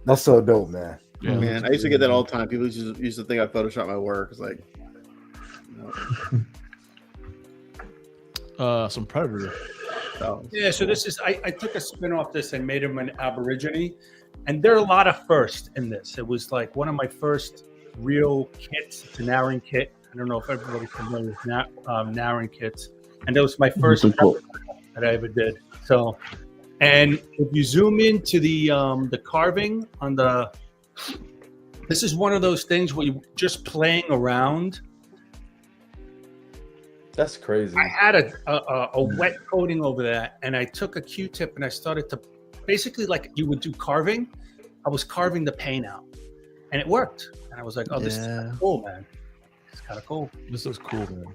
That's so dope, man. Yeah. Man, I used to get that all the time. People used to think I photoshopped my work. It's like, no. Some Predator. Oh. Yeah, so this is I took a spin off this and made him an Aborigine, and there are a lot of firsts in this. It was like one of my first real kits. It's a Naren kit. I don't know if everybody's familiar with Naren kits, and that was my first Cool. that I ever did. So, and if you zoom into the carving on the, this is one of those things where you just playing around. That's crazy. I had a wet coating over that, and I took a Q-tip and I started to basically like you would do carving. I was carving the paint out, and it worked. And I was like, "Oh, this is kinda cool, man. It's kind of cool." This looks cool, man.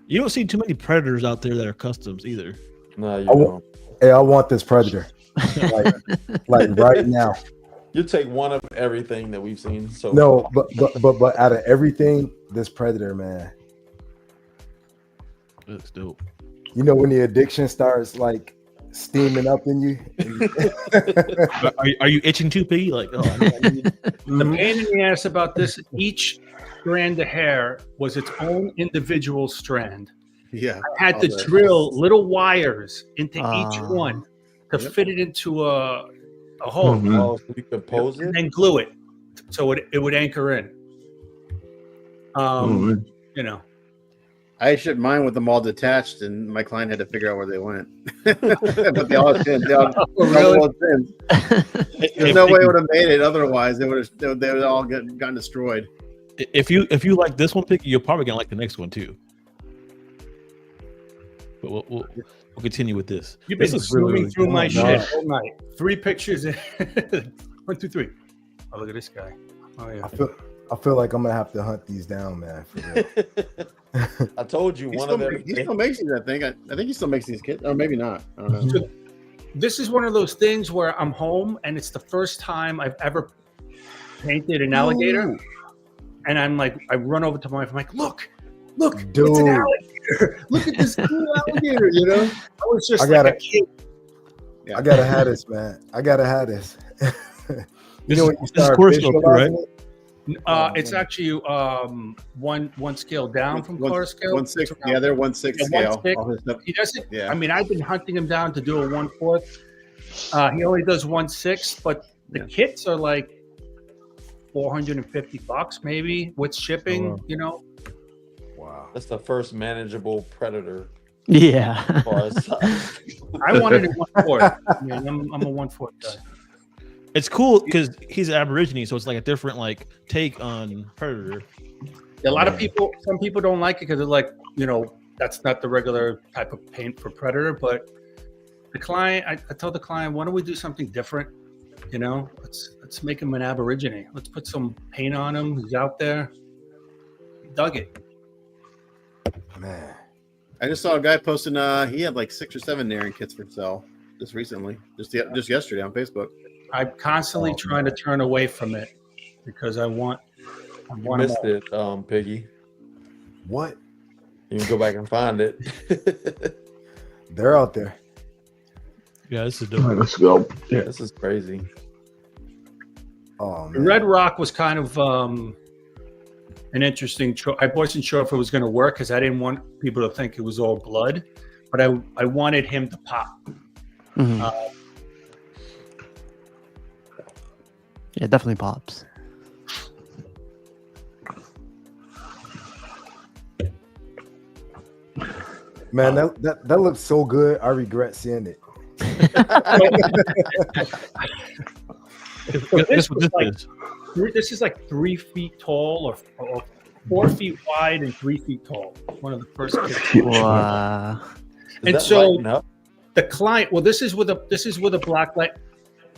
You don't see too many Predators out there that are customs either. No, you I don't. Hey, I want this Predator, like right now. You take one of everything that we've seen. So No, but out of everything, this Predator, man. That's dope. You know when the addiction starts like steaming up in you. Are you itching too, P? Like, oh, I need- The pain in the ass about this: each strand of hair was its own individual strand. Yeah. I had to All that. drill little wires into each Ah. one to Yep. fit it into a hole, Oh, so you can pose and it. then glue it so it would anchor in. You know. I shipped mine with them all detached, and my client had to figure out where they went. But they all pinned. They all, really? all pinned. There's no way it would have made it otherwise. They would all gotten destroyed. If you like this one, Picky, you're probably gonna like the next one too. But we'll continue with this. You've been This is zooming really through good. my Oh, shit no. all night. 3 pictures in. 1, 2, 3. Oh, look at this guy. Oh yeah. I feel like I'm gonna have to hunt these down, man. For real. I told you He one still, of them. he still makes these, I think. I think he still makes these kits. Or maybe not. I don't know. This is one of those things where I'm home and it's the first time I've ever painted an alligator. And I'm like, I run over to my wife. I'm like, look, it's an Dude. alligator. Look at this cool alligator, you know? I was just I like gotta- a kid. I gotta have this, man. I gotta have this. You know when you This is start Coruscant, visualizing right? it? It's actually one scale down from One- Coruscant. 1/6. Yeah, they're 1/6 Yeah, scale. 1/6. All his stuff. He doesn't. Yeah. I mean, I've been hunting him down to do a 1/4. He only does 1/6, but the Yeah. kits are like $450 maybe with shipping. Oh, wow. You know, Wow. That's the first manageable predator Yeah. as far as size. I wanted it 1/4. I mean, I'm a 1/4 guy. It's cool because he's an Aborigine, so it's like a different like take on Predator. A lot of people, some people don't like it because they're like, you know, that's not the regular type of paint for Predator. But the client, I told the client, why don't we do something different? You know, let's make him an Aborigine. Let's put some paint on him. He's out there. He dug it. Man. I just saw a guy posting. He had like 6 or 7 Naren kits for sale just recently, just yesterday on Facebook. I'm constantly trying to turn away from it because I want. You missed it, Piggy. What? You can go back and find it. They're out there. Yeah, this is All right, dope. let's go. Yeah. This is crazy. Oh man. Red Rock was kind of an interesting choice. I wasn't sure if it was going to work because I didn't want people to think it was all blood, but I wanted him to pop. Mhm. Uh, Yeah, it definitely pops. Man, that looks so good. I regret seeing it. Guess what this like- is? This is like 3 feet tall or 4 feet wide and 3 feet tall. One of the first kids. Wow. Is And that so- lighting up? The client, well, this is with a black light.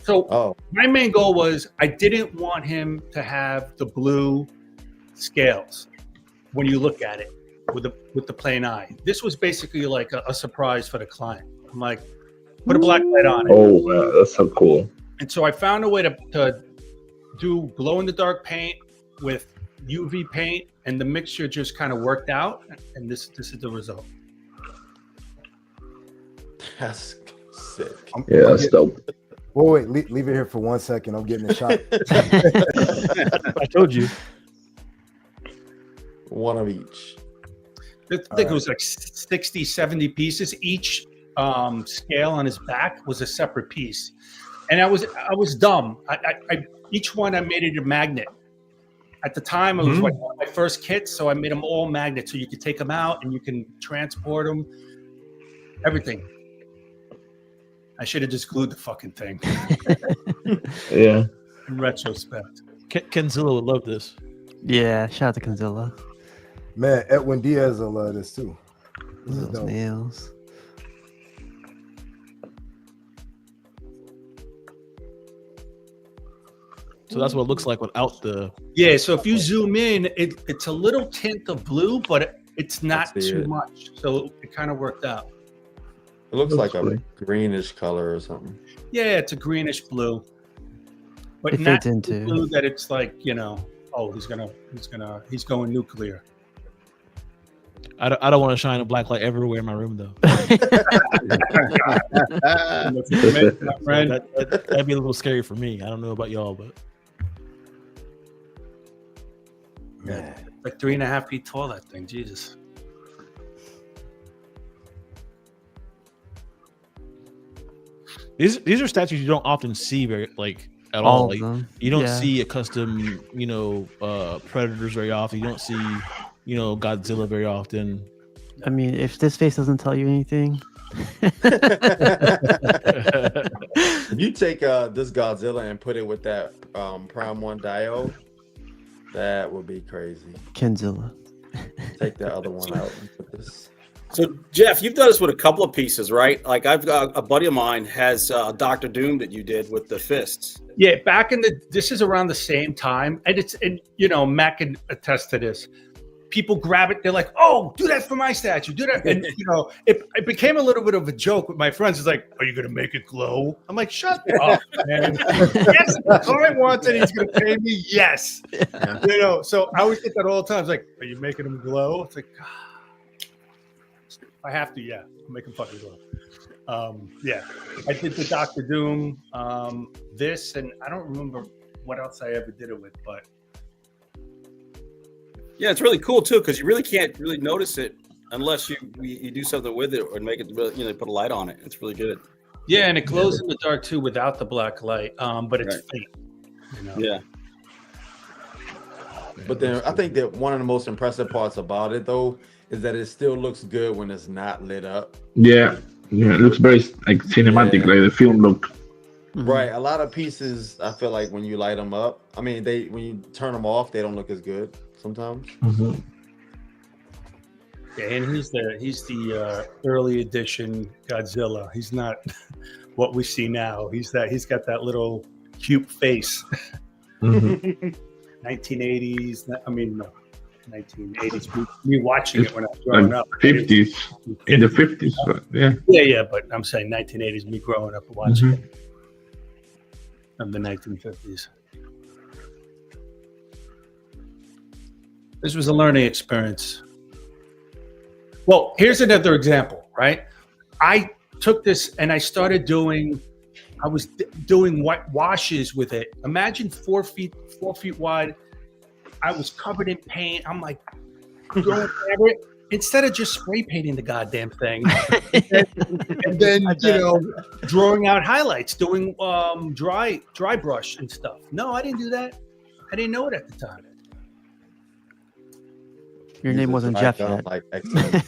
So Oh, my main goal was I didn't want him to have the blue scales when you look at it with the plain eye. This was basically like a surprise for the client. I'm like, put a black light on it. Oh, man, that's so cool. And so I found a way to do glow in the dark paint with UV paint, and the mixture just kind of worked out. And this is the result. that's sick. Yeah, that's dope. Wait, leave it here for 1 second. I'm getting a shot. I told you. One of each. I think it was like 60, 70 pieces. Each scale on his back was a separate piece. And I was dumb. I each one I made it a magnet. At the time, it was like one of my first kits, so I made them all magnets, so you could take them out and you can transport them. Everything. I should have just glued the fucking thing. Yeah. In retrospect. Kenzilla would love this. Yeah, shout out to Conzilla. Man, Edwin Diaz will love this too. This is Those dope. nails. So that's what it looks like without the. Yeah, so if you zoom in, it's a little tint of blue, but it's not That's too it. much. So it kind of worked out. It looks like a Hopefully. greenish color or something. Yeah, it's a greenish blue. But It not fades into. blue that it's like, oh, he's going nuclear. I don't want to shine a black light everywhere in my room though. Right? That'd be a little scary for me. I don't know about y'all, but Yeah, like 3.5 feet tall, that thing. Jesus. these are statues you don't often see very at All all. of Like, them. you don't Yeah. see a custom, predators very often. You don't see, Godzilla very often. I mean, if this face doesn't tell you anything, If you take this Godzilla and put it with that Prime 1 Dio, that would be crazy. Kenzilla. Take the other one out and put this. So, Jeff, you've done this with a couple of pieces, right? Like I've got a buddy of mine has Dr. Doom that you did with the fists. Yeah, this is around the same time. And Matt can attest to this. People grab it. They're like, "Oh, do that for my statue. Do that." And it became a little bit of a joke with my friends. It's like, "Are you going to make it glow?" I'm like, "Shut up, man." Yes, if the client wants it, he's going to pay me. Yes, So I always get that all the time. It's like, "Are you making him glow?" It's like, if I have to, yeah, I'll make him fucking glow. Yeah, I did the Dr. Doom, this, and I don't remember what else I ever did it with, but. Yeah, it's really cool too because you really can't really notice it unless you do something with it or make it really, put a light on it. It's really good. Yeah, and it glows in the dark too without the black light, but it's faint. Yeah. But then I think that one of the most impressive parts about it though is that it still looks good when it's not lit up. Yeah. It looks very cinematic, Yeah. like the film look. Right. A lot of pieces I feel like when you light them up, I mean when you turn them off, they don't look as good sometimes. Mhm. Yeah, and he's the early edition Godzilla. He's not what we see now. He's got that little cute face. Mhm. 1980s. I mean, no, 1980s. Me watching it when I was growing Like up. 50s, in the 50s, but yeah. Yeah, but I'm saying 1980s. Me growing up and watching Mhm. it of the 1950s. This was a learning experience. Well, here's another example, right? I took this and I started doing white washes with it. Imagine 4 feet wide. I was covered in paint. I'm like, going over it. Instead of just spray painting the goddamn thing, and then drawing out highlights, doing dry brush and stuff. No, I didn't do that. I didn't know it at the time. Your name wasn't Jeff yet. Like excellent.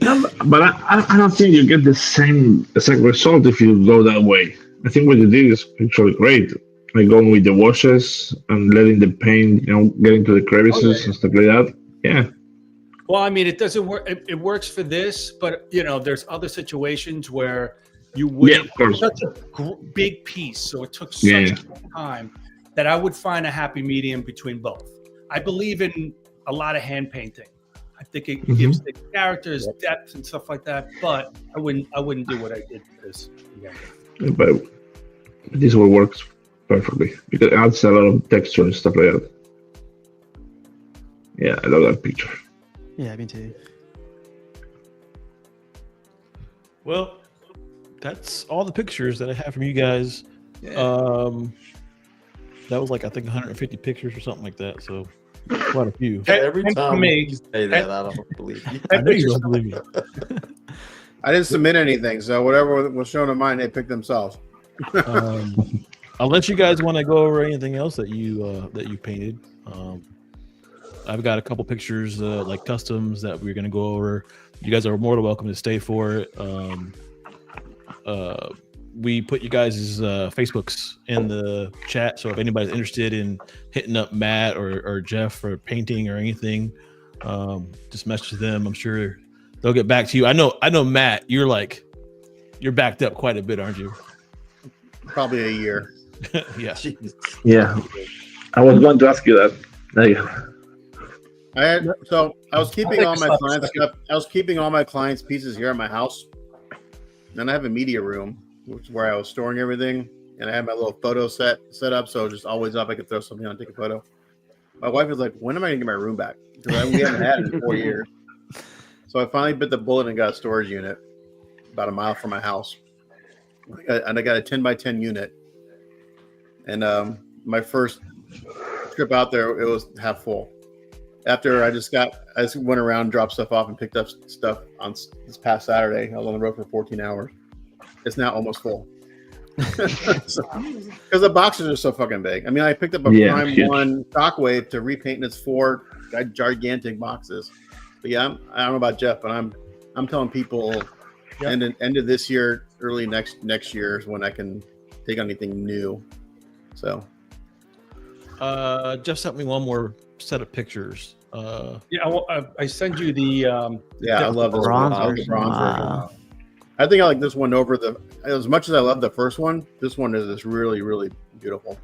No, but I don't think you get the same exact result if you go that way. I think what you did is actually great. Like going with the washes and letting the paint, get into the crevices and stuff like that. Yeah. Well, I mean, it doesn't work. It works for this, but there's other situations where you would. Yeah, of course. Such a big piece, so it took such a long time that I would find a happy medium between both. I believe in a lot of hand painting. I think it gives the characters depth and stuff like that. But I wouldn't do what I did for this. Yeah. But this one works perfectly because it adds a lot of texture and stuff like that. Yeah, I love that picture. Yeah, me too. Well, that's all the pictures that I have from you guys. That was like, I think 150 pictures or something like that. So quite a few. Every And for time me- you say that, I don't believe you. I know you don't believe me. I didn't submit anything, so whatever was shown on mine, they picked themselves. Unless you guys want to go over anything else that you painted. I've got a couple pictures like customs that we're gonna go over. You guys are more than welcome to stay for it. We put you guys' Facebooks in the chat, so if anybody's interested in hitting up Matt or Jeff for painting or anything, just message them. I'm sure they'll get back to you. I know Matt, you're backed up quite a bit, aren't you? Probably a year. Yeah. Jesus. Yeah, I was going to ask you that. There you go. I was keeping all my clients stuff. I was keeping all my clients' pieces here at my house. Then I have a media room, which is where I was storing everything, and I had my little photo set up, so just always up I could throw something on and take a photo. My wife was like, "When am I gonna get my room back?" Because we haven't had it in 4 years. So I finally bit the bullet and got a storage unit about a mile from my house, and I got a 10 by 10 unit. And my first trip out there, it was half full. After I just went around, dropped stuff off, and picked up stuff on this past Saturday. I was on the road for 14 hours. It's now almost full. Because the boxes are so fucking big. I mean, I picked up a Prime huge. 1 Shockwave to repaint its 4 gigantic boxes. But yeah, I don't know about Jeff, but I'm telling people end of this year, early next year is when I can take on anything new. So Jeff sent me one more set of pictures. I send you the I love this bronze one. version. Wow. I think I like this one over as much as I love the first one. This one is really, really beautiful.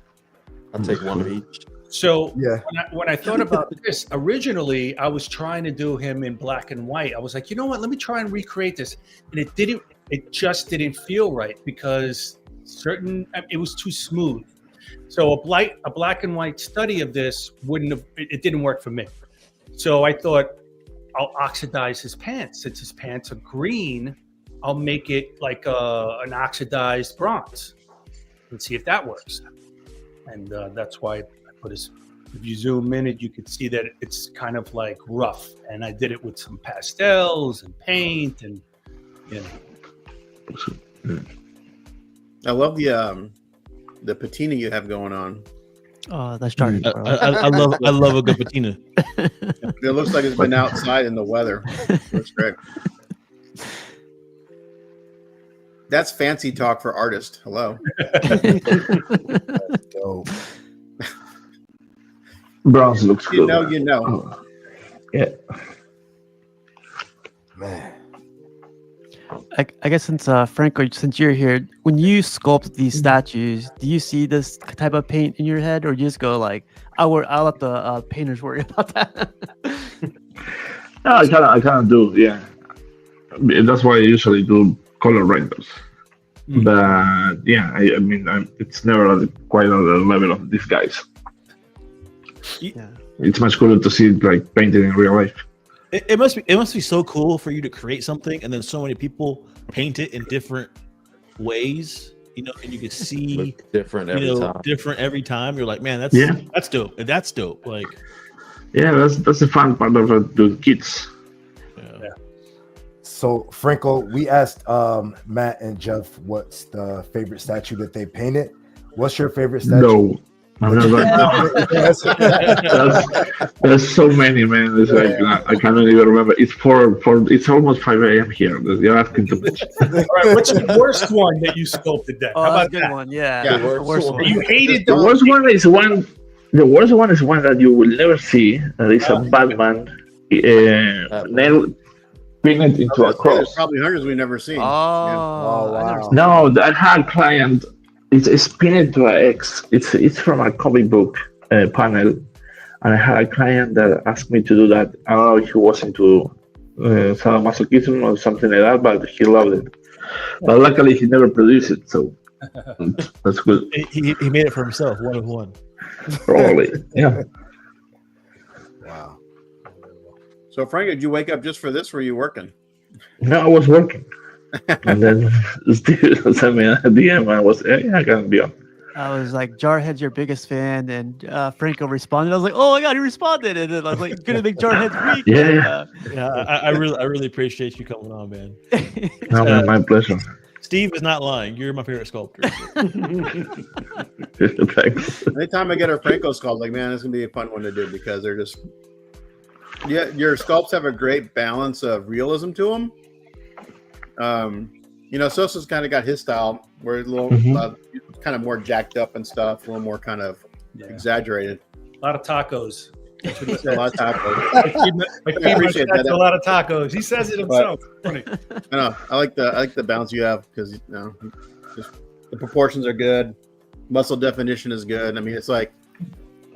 I'll take one of each. So Yeah. when I thought about this, originally I was trying to do him in black and white. I was like, you know what? Let me try and recreate this, and it just didn't feel right because it was too smooth. So a black and white study of this it didn't work for me. So I thought I'll oxidize his pants. Since his pants are green, I'll make it like an oxidized bronze and see if that works. And that's why I put his. If you zoom in, you could see that it's kind of like rough. And I did it with some pastels and paint, and I love the patina you have going on. Oh, that's charging. I love a good patina. It looks like it's been outside in the weather. Looks great. That's fancy talk for artists. Hello. Dope. Bronze looks good. You know. Oh, yeah. Man. I guess since Franco, since you're here, when you sculpt these statues, do you see this type of paint in your head, or you just go like, I'll let the painters worry about that? No, I kind of do. Yeah, that's why I usually do color renders. But yeah, I mean, it's never quite on the level of these guys. Yeah. It's much cooler to see it like painted in real life. It must be so cool for you to create something and then so many people paint it in different ways, and you can see Look different every time. different every time. You're like, man, that's dope. And that's dope. Like, yeah, that's the fun part of the kids. yeah. So Franco, we asked Matt and Jeff what's the favorite statue that they painted. What's your favorite statue? No, I'm not there's so many, man. It's like I cannot even remember. It's it's almost 5 a.m. here. You're asking too much. All right, what's the worst one that you sculpted then? Oh, How that's about a good that? one. Yeah. Yeah, The worst one. You hated The worst one is one. The worst one is one that you will never see. That is a Batman nail painted into a There's cross. probably hundreds we've never seen. Oh, I never wow. seen No, I had a client. It's pinned to an X. It's from a comic book panel, and I had a client that asked me to do that. I don't know if he was into sadomasochism or something like that, but he loved it. But luckily, he never produced it, so that's good. He made it for himself, one of one. Probably, yeah. Wow. So Frank, did you wake up just for this, or were you working? No, I was working. And then Steve sent me a DM and I was, yeah, I can be on. I was like, Jarhead's your biggest fan, and Franco responded. I was like, oh my god, he responded, and then I was like, gonna make Jarhead's week. Yeah. And, Yeah, I really appreciate you coming on, man. No, man, my pleasure. Steve is not lying. You're my favorite sculptor. Thanks. Anytime I get a Franco sculpt, like, man, it's gonna be a fun one to do because they're just, yeah, your sculpts have a great balance of realism to them. You know, Sosa's kind of got his style where it's a little kind of more jacked up and stuff, a little more kind of exaggerated. A lot of tacos. A lot of tacos. I appreciate that. A lot of tacos. He says it himself. Funny. I know. I like the balance you have because, you know, just the proportions are good. Muscle definition is good. I mean, it's like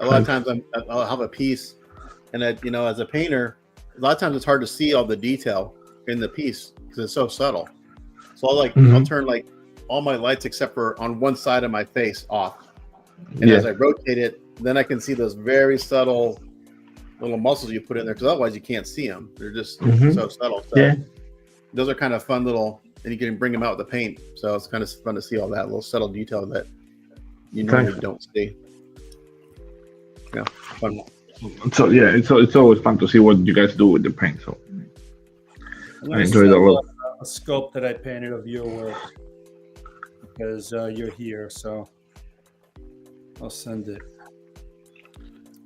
a lot of times I'll have a piece, and you know, as a painter, a lot of times it's hard to see all the detail in the piece because it's so subtle. So I'll turn like all my lights except for on one side of my face off, and as I rotate it, then I can see those very subtle little muscles you put in there because otherwise you can't see them. They're just so subtle. So those are kind of fun little, and you can bring them out with the paint. So it's kind of fun to see all that little subtle detail that you normally don't see. Yeah, fun. So yeah, it's always fun to see what you guys do with the paint. So I enjoy it a lot. A sculpt that I painted of your work because you're here, so I'll send it.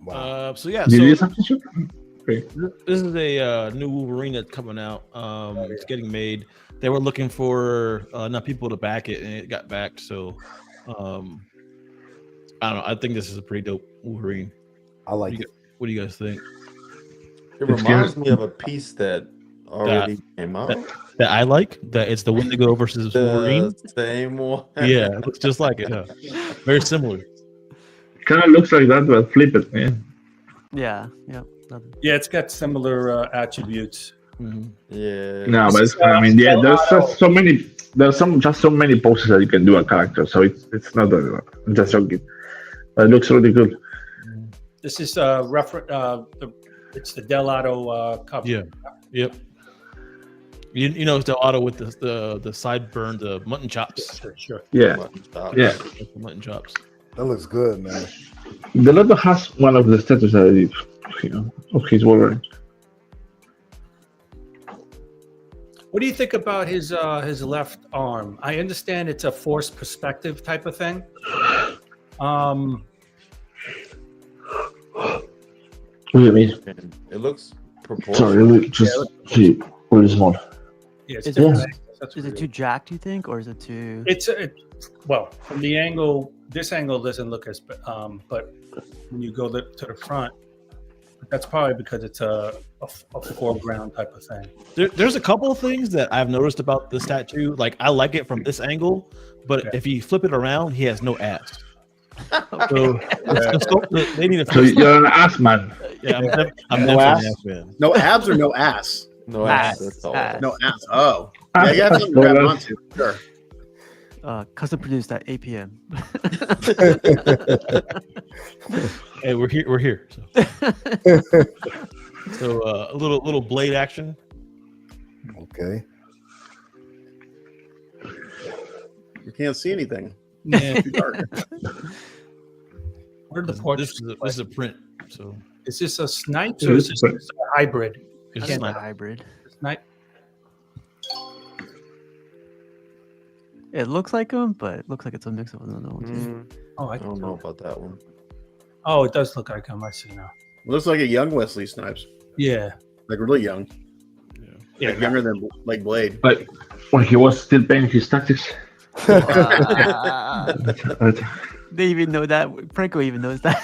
So yeah, Did you something? Okay. This is a new Wolverine that's coming out. It's getting made. They were looking for enough people to back it, and it got backed. So I don't know. I think this is a pretty dope Wolverine. I like it. What do you guys think? It reminds me of a piece that already came out. That I like. That it's the Wendigo versus Wolverine. Same one. Yeah, it looks just like it. Huh? Very similar. Kind of looks like that, but flip it, man. yeah. Yeah, it's got similar attributes. Yeah. No, but I mean, yeah, there's just so many. There's just so many poses that you can do a character, so it's not I'm just joking. But it looks really good. This is it's the Delato cover. Yeah. Yep. You know Delato with the sideburn, the mutton chops. Sure. Yeah. Yeah. The mutton chops. That looks good, man. Delato has one of the statues that I did, of his Wolverine. What do you think about his left arm? I understand it's a forced perspective type of thing. What do you mean? It looks proportional. Sorry, let me just see really small. Yeah, Is it too jacked? You think, or is it too? Well, from the angle, this angle doesn't look as, but when you go to the front, that's probably because it's a foreground type of thing. There's a couple of things that I've noticed about this tattoo. Like I like it from this angle, but if you flip it around, he has no abs. So they need to. So you're an ass man. Yeah, I'm No definitely ass? an ass man. No abs or no ass? No Ass, ass. That's all. ass. No ass. Oh, yeah, you have something to grab onto. Sure. Custom produced at 8 p.m. Hey, we're here. So a little blade action. Okay. You can't see anything. Yeah. It's too dark. Where did the portrait? This is a print. So Is this a Snipes or is this a hybrid? it's It's not. a hybrid. Snipe. It looks like him, but it looks like it's a mix of another one. Too. Oh, I don't know about that one. Oh, it does look like him. I see now. Looks like a young Wesley Snipes, Yeah. like really young. Yeah. Like younger than like Blade. But when he was still paying his taxes. They even know that. Franco even knows that.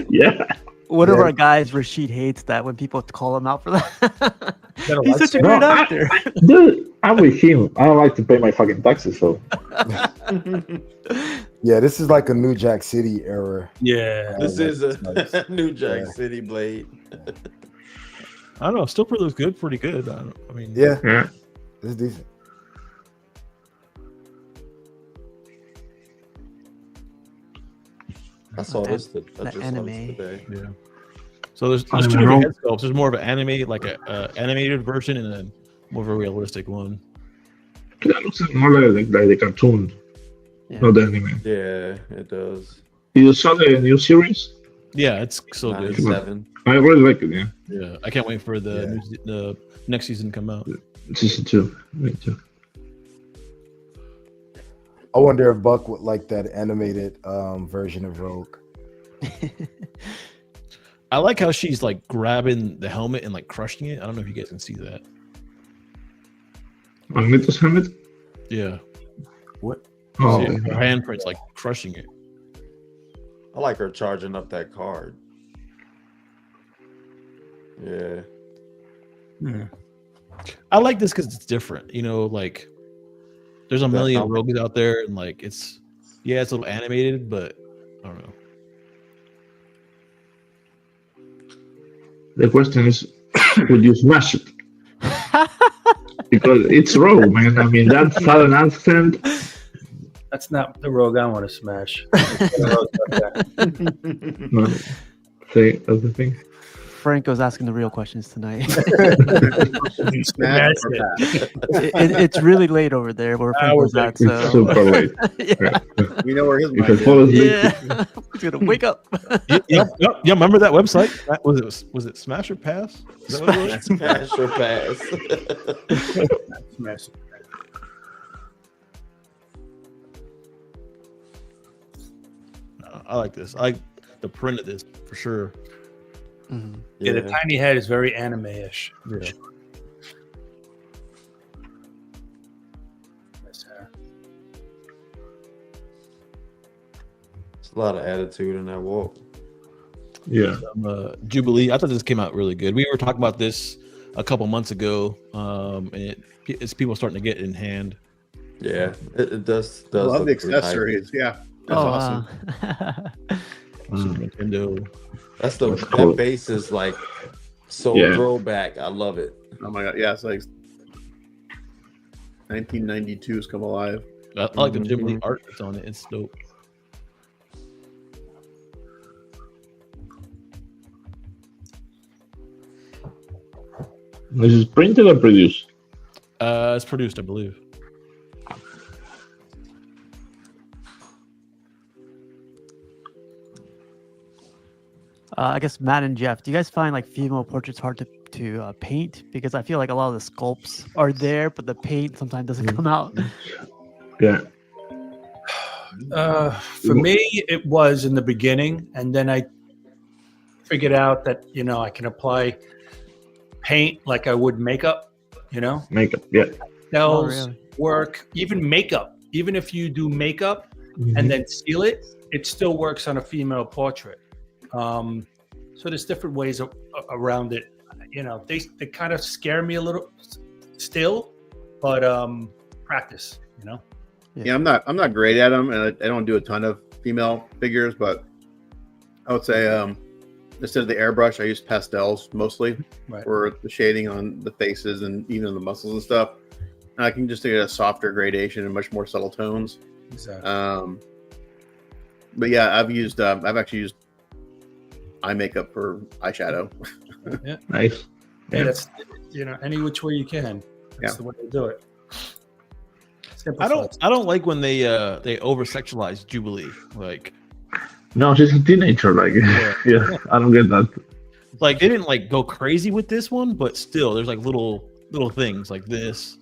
Yeah. One of Yeah. our guys, Rashid, hates that when people call him out for that. Got a He's such a No, great actor. Dude, I'm with him. I don't like to pay my fucking taxes, so. Yeah, this is like a New Jack City era. Yeah. This is a Nice. New Jack Yeah. City Blade. I don't know. Still pretty good. Pretty good. I mean, Yeah, Yeah. this is decent. I saw this. I the just saw anime. this today. Yeah. So there's two Anime different roll. head sculpts. There's more of an anime, like a animated version, and then more of a realistic one. That looks more like the cartoon, Yeah. not the anime. Yeah, it does. You saw the new series? Yeah, it's so good. 97. I really like it. Yeah, Yeah, I can't wait for the next season to come out. season 2. Me too. I wonder if Buck would like that animated version of Rogue. I like how she's like grabbing the helmet and like crushing it. I don't know if you guys can see that. Magneto's helmet. Yeah, Oh, see her handprints like crushing it. I like her charging up that card. Yeah. I like this because it's different. You know, like there's a million helmet. rogues out there, and like it's a little animated, but I don't know. the question is, would you smash it? Because it's Rogue, man. I mean, that sudden accent. That's not the Rogue I want to smash. No, say that's the thing. Franco's asking the real questions tonight. Smash or That's pass? It's really late over there where Franco's at. It's So super late. yeah, We know where his You mind can is. fall asleep. yeah. He's gonna wake up. Yeah, remember that website? Was it Smash or Pass? Is that what it was? Smash or pass. Smash. I like this. I like the print of this for sure. Mhm. Yeah, the tiny head is very anime-ish. Yeah. Nice hair. It's a lot of attitude in that walk. Yeah. Jubilee. I thought this came out really good. We were talking about this a couple months ago, and it's people starting to get it in hand. Yeah, it does. I love the look pretty nice. accessories. Yeah, that's awesome. Super Nintendo. That's That's cool. that base is like so Yeah. throwback. I love it. Oh my god, yeah, it's like 1992's come alive. I like the Jubilee art that's on it. It's dope. This is printed or produced? It's produced, I believe. I guess Matt and Jeff, do you guys find like female portraits hard to paint? Because I feel like a lot of the sculpts are there, but the paint sometimes doesn't come out. Yeah. For me, it was in the beginning, and then I figured out that I can apply paint like I would makeup. Makeup. Yeah. Cells really? work, even makeup. Even if you do makeup and then seal it, it still works on a female portrait. So there's different ways around it. They kind of scare me a little still, but practice. Yeah, I'm not great at them, and I don't do a ton of female figures, but I would say instead of the airbrush, I use pastels mostly Right. for the shading on the faces and even the muscles and stuff. And I can just get a softer gradation and much more subtle tones. Exactly. But yeah, I've actually used eye makeup for eyeshadow. Nice. Yeah, that's any which way you can. That's Yeah. the way to do it. I don't like when they over sexualize Jubilee. Like No, she's a teenager. Like, yeah, I don't get that. they didn't like go crazy with this one, but still there's like little things like this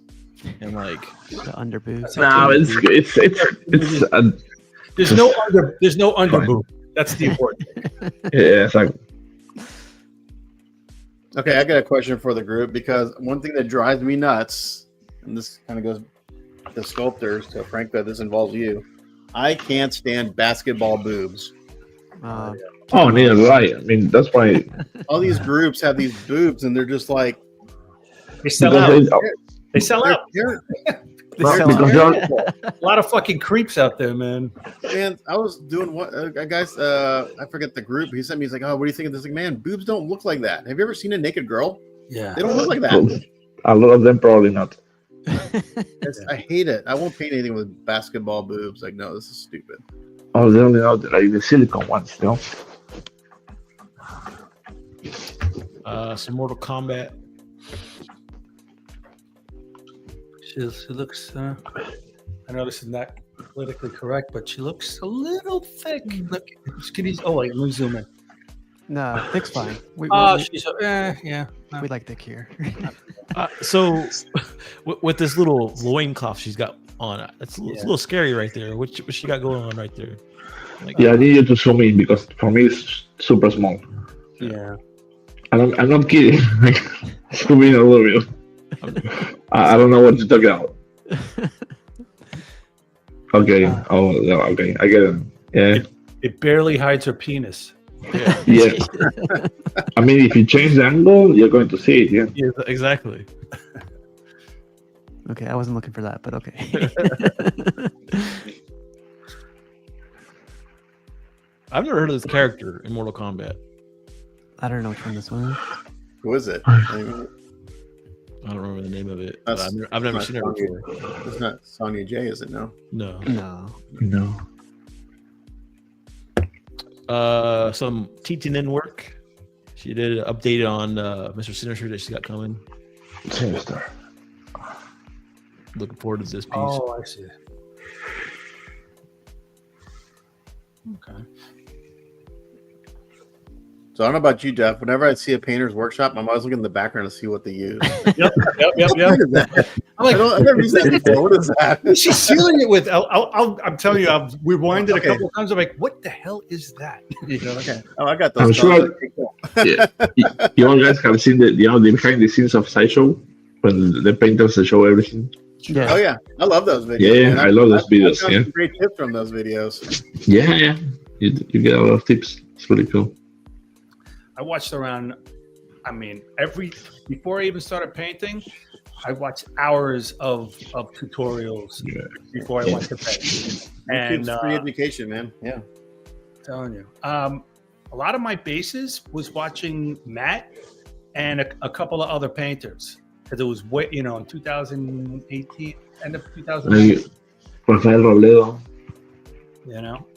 and like The underboob. No, it's There's no underboob. That's the important thing. yeah, it's like Okay, I got a question for the group, because one thing that drives me nuts, and this kind of goes to sculptors, so Franco, this involves you. I can't stand basketball boobs. oh, neither do I. I mean, that's why. All these groups have these boobs, and they're just like They sell out. Because They sell out. they're- because they're, A lot of fucking creeps out there, man. man, I was doing what guys, I forget the group. He sent me, he's like, oh, what do you think of this? Like, man, boobs don't look like that. Have you ever seen a naked girl? Yeah. They don't look like that. a lot of them probably not. I hate it. I won't paint anything with basketball boobs. Like, no, this is stupid. Oh, they only know like the silicone ones, you know. some Mortal Kombat. She looks. I know this is not politically correct, but she looks a little thick. Look, oh wait, let me zoom in. No, thick's fine. We She's yeah. we like thick here. So, with this little loincloth she's got on, it's a little scary right there. What she got going on right there? Like, Yeah, I need you to zoom in because for me it's super small. Yeah. I'm not kidding. Zoom in a little bit. I don't know what you're talking about. Okay. Oh, no, okay. I get it. Yeah. It barely hides her penis. Yeah. I mean, if you change the angle, you're going to see it. Yeah. Yeah, exactly. Okay, I wasn't looking for that, but okay. I've never heard of this character in Mortal Kombat. I don't know which one this one is. Who is it? I don't remember the name of it. But I've never seen her before. It's not Sonya J, is it? No. No. No. Some TTN work. She did an update on Mr. Sinister that she's got coming. Sinister. Looking forward to this piece. Oh, I see. Okay. So I don't know about you, Jeff. Whenever I see a painter's workshop, I'm always looking in the background to see what they use. Yep. What is that? I'm like, I've never used that before. What is that? What's she sealing it with? I'm telling you, I've rewinded a couple of times. I'm like, what the hell is that? You know? Okay. Oh, I got those. I'm sure. Yeah. You all guys have seen the behind the scenes of SciShow when the painters show everything. Yeah. Oh yeah, I love those videos. Yeah, man. I love those videos. I've got Yeah. some great tips from those videos. Yeah. You get a lot of tips. It's really cool. I watched around, before I even started painting, I watched hours of tutorials before I went to bed. And YouTube's free education, man. Yeah. I'm telling you. A lot of my bases was watching Matt and a couple of other painters. Because it was in 2018, end of 2018. Rafael Roledo.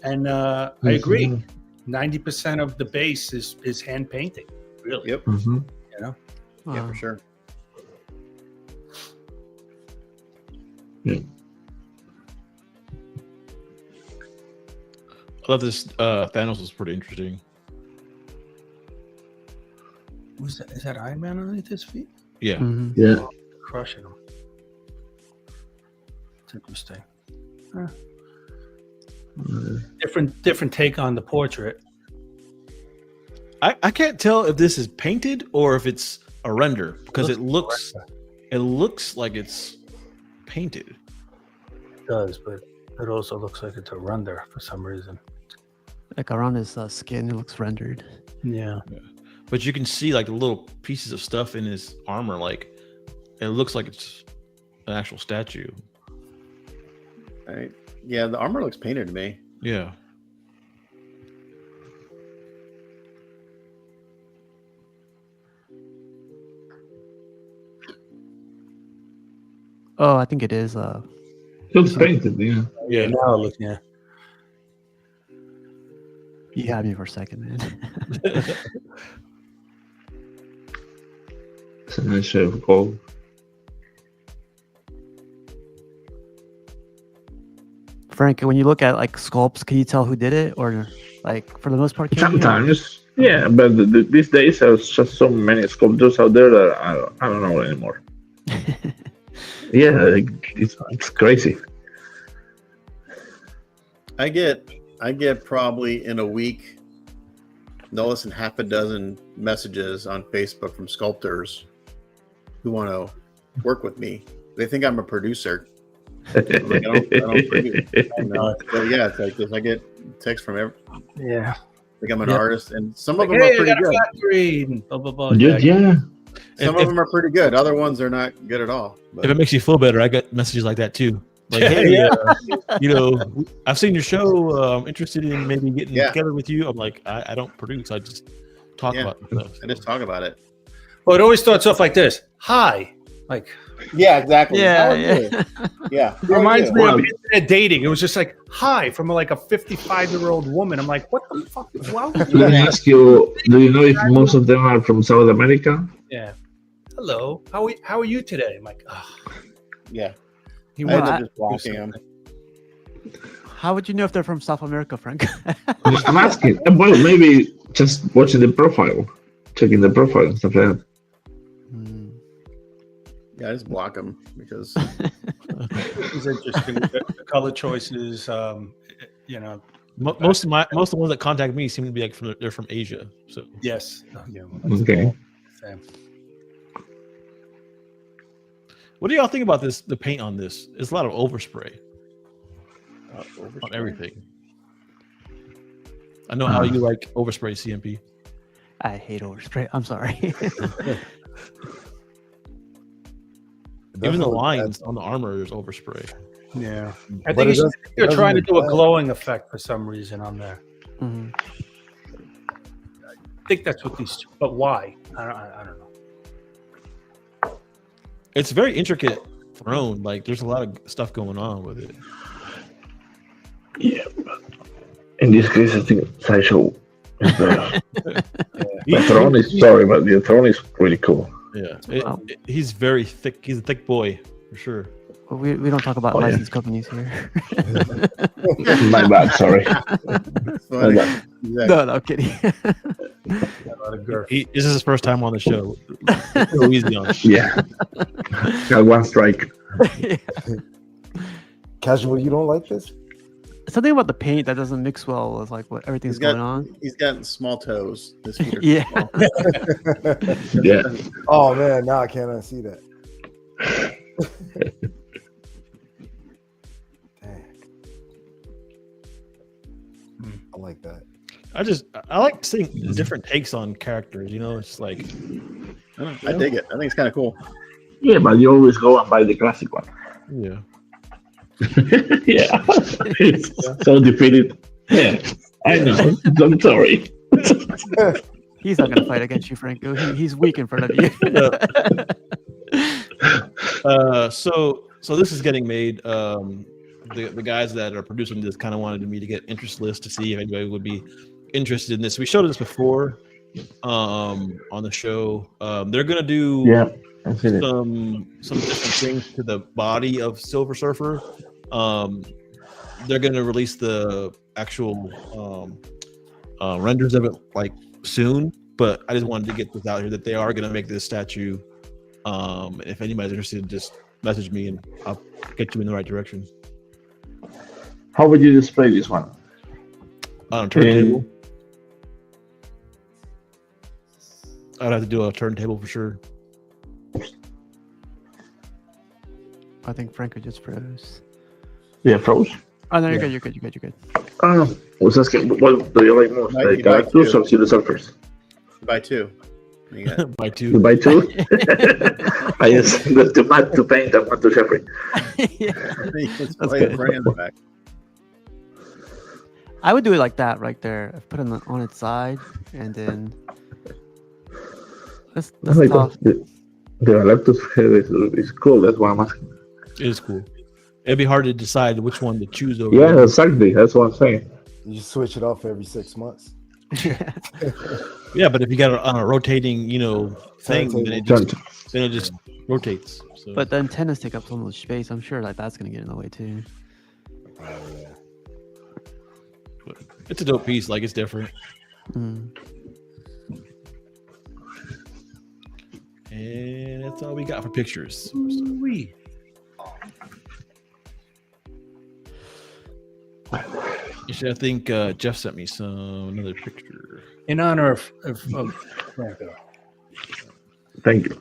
And I agree. 90% of the base is hand painting, really. Yep. Mm-hmm. Yeah, for sure. Yeah. I love this. Thanos was pretty interesting. Who's that? Is that Iron Man underneath his feet? Yeah. Mhm. Yeah. Crushing him. It's interesting. Different take on the portrait. I can't tell if this is painted or if it's a render because it looks like it's painted. It does, but it also looks like it's a render for some reason. Like around his skin, it looks rendered. Yeah. But you can see like the little pieces of stuff in his armor, like it looks like it's an actual statue. Right. Yeah, the armor looks painted to me. Yeah. Oh, I think it is. Looks painted, yeah. Yeah. Now it looks, yeah. You had me for a second, man. It's a nice shade of gold. Frank, when you look at like sculpts, can you tell who did it, or like for the most part? Can you? Sometimes, yeah, but these days there's just so many sculptors out there that I don't know anymore. Yeah, it's crazy. I get probably in a week no less than half a dozen messages on Facebook from sculptors who want to work with me. They think I'm a producer. Like, I don't produce. But yeah, it's like this. I get texts from Yeah. like I'm an Yep. artist, and some of Like, them hey, are I pretty got a good. factory and blah blah blah. Yeah. Some of them are pretty good. Other ones are not good at all. If But it makes you feel better, I got messages like that too. Like, hey, I've seen your show. I'm interested in maybe getting together with you. I'm like, I don't produce. I just talk about stuff. I just talk about it. Well, it always starts off like this. Hi. Like, Yeah, exactly. Yeah, How are you? Yeah. it reminds me Wow. of internet dating. It was just like, hi, from like a 55-year-old woman. I'm like, what the fuck? Wow. Let me ask you, do you know if most of them are from South America? Yeah. Hello. How are you today? I'm like, oh. Yeah. He I ended wanted up I- just blocking him. How would you know if they're from South America, Frank? I'm asking. Well, maybe just watching the profile, checking the profile and stuff like that. Hmm. Yeah, I just block him because It's interesting. The color choices, you know. Most of the ones that contact me seem to be like they're from Asia. So Yes. Yeah. Well, that's Okay. same. what do y'all think about this? The paint on this? It's a lot of overspray on everything. I know how you like overspray, CMP. I hate overspray. I'm sorry. Even the Doesn't look lines on the armor is overspray. Yeah. I But think it does- they're doesn't trying to look do a bad. glowing effect for some reason on there. Mhm. I think that's what these. But why? I don't know. It's very intricate throne. Like there's a lot of stuff going on with it. Yeah, but in this case, I think Sideshow is better. The throne is sorry, but the throne is really cool. Yeah, Wow. he's very thick. He's a thick boy for sure. Well, we don't talk about Oh, yeah. licensed companies here. My bad, sorry. It's My funny. bad. Exactly. No, no, I'm kidding. A lot of girth. This is his first time on the show. Go easy on him. Yeah, got one strike. Casual, you don't like this? Something about the paint that doesn't mix well with like what everything's He's got- going on. He's got small toes. His feet are Yeah. small. Yeah, Oh man, now I can't unsee that. Dang. I like that. I like seeing different takes on characters. You know, it's like I dig it. I think it's kind of cool. yeah, but you always go and buy the classic one. yeah. Yeah, it's so defeated. Yeah, I know. I'm sorry. He's not gonna fight against you, Franco. He's weak in front of you. So this is getting made. The guys that are producing this kind of wanted me to get interest list to see if anybody would be interested in this. We showed this before on the show. They're gonna do Yeah, I've seen it. some different things to the body of Silver Surfer. They're gonna release the actual renders of it like soon, but I just wanted to get this out here that they are gonna make this statue. If anybody's interested, just message me and I'll get you in the right direction. How would you display this one? On a turntable. I'd have to do a turntable for sure. I think Franco just froze. Yeah, froze. Oh no, you're good. You're good. You're good. You're good. I was asking, what do you like most? Might The be like Galactus you. or Silver Surfers? Buy two. You got- By You two. buy two? I just there's too much to paint and one to separate. Yeah. Let's That's play the good. brand back. I would do it like that right there. Put it on its side, and then let's Oh my talk. God, the Galactus head is cool. That's why I'm asking. It is cool. It'd be hard to decide which one to choose over. Yeah, the other. exactly. That's what I'm saying. You switch it off every 6 months. Yeah, but if you got it on a rotating, thing, then it Turn. just rotates. So. But the antennas take up so much space. I'm sure like that's gonna get in the way too. Oh yeah. It's a dope piece. Like it's different. Mm. And that's all we got for pictures. Ooh-wee. Actually, I think Jeff sent me another picture. In honor of Franco. Thank you.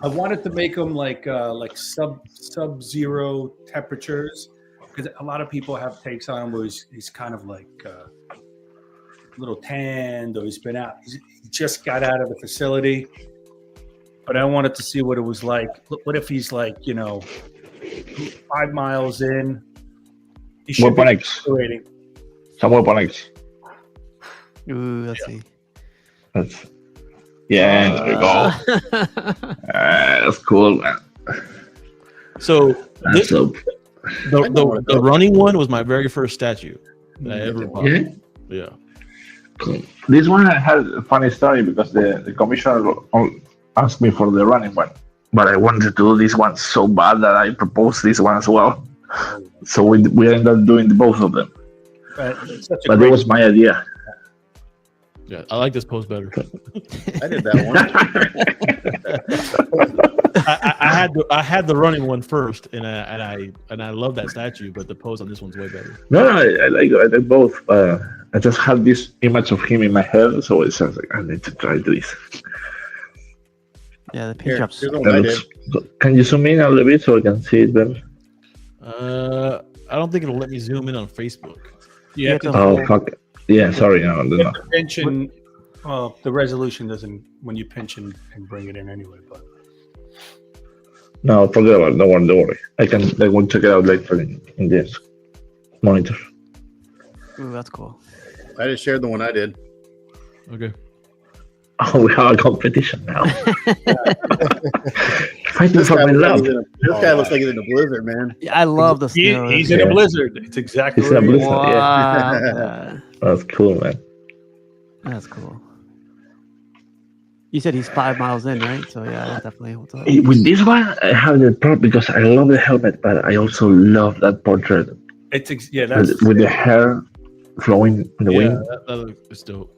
I wanted to make them like sub-zero temperatures because a lot of people have takes on him where he's kind of like a little tanned or he's been out. He just got out of the facility, but I wanted to see what it was like. What if he's like 5 miles in? He should Weapon be X. waiting. Some Weapon X. Ooh, let's see. That's, yeah, there we go. That's cool, man. So That's dope. the running one was my very first statue that I ever bought. Yeah. Yeah. Cool. This one had a funny story because the commissioner asked me for the running one. but I wanted to do this one so bad that I proposed this one as well. So we ended up doing both of them. It's such a But great it was my idea. Yeah, I like this pose better. I did that one. I had the running one first, and I love that statue, but the pose on this one's way better. No, I like both. I just had this image of him in my head, so it sounds like I need to try this. Yeah, the paint Here, drops. here's the one I did. Can you zoom in a little bit so I can see it better? I don't think it'll let me zoom in on Facebook. You have to Oh fuck! Yeah, sorry, no, no. pinch and the resolution doesn't when you pinch and bring it in anyway. But No, forget about it. Don't worry. I will check it out later in this monitor. Ooh, that's cool. I just shared the one I did. Okay. Oh, we have a competition now. Fighting for my love. This guy looks like he's in a blizzard, man. Yeah, I love the snow. he's in a blizzard. It's exactly He's in a right. blizzard. Wow. That's cool, man. That's cool. You said he's 5 miles in, right? So yeah, that's definitely what's up. With this one, I have the problem because I love the helmet, but I also love that portrait That's with the hair flowing in the wind. That looks dope.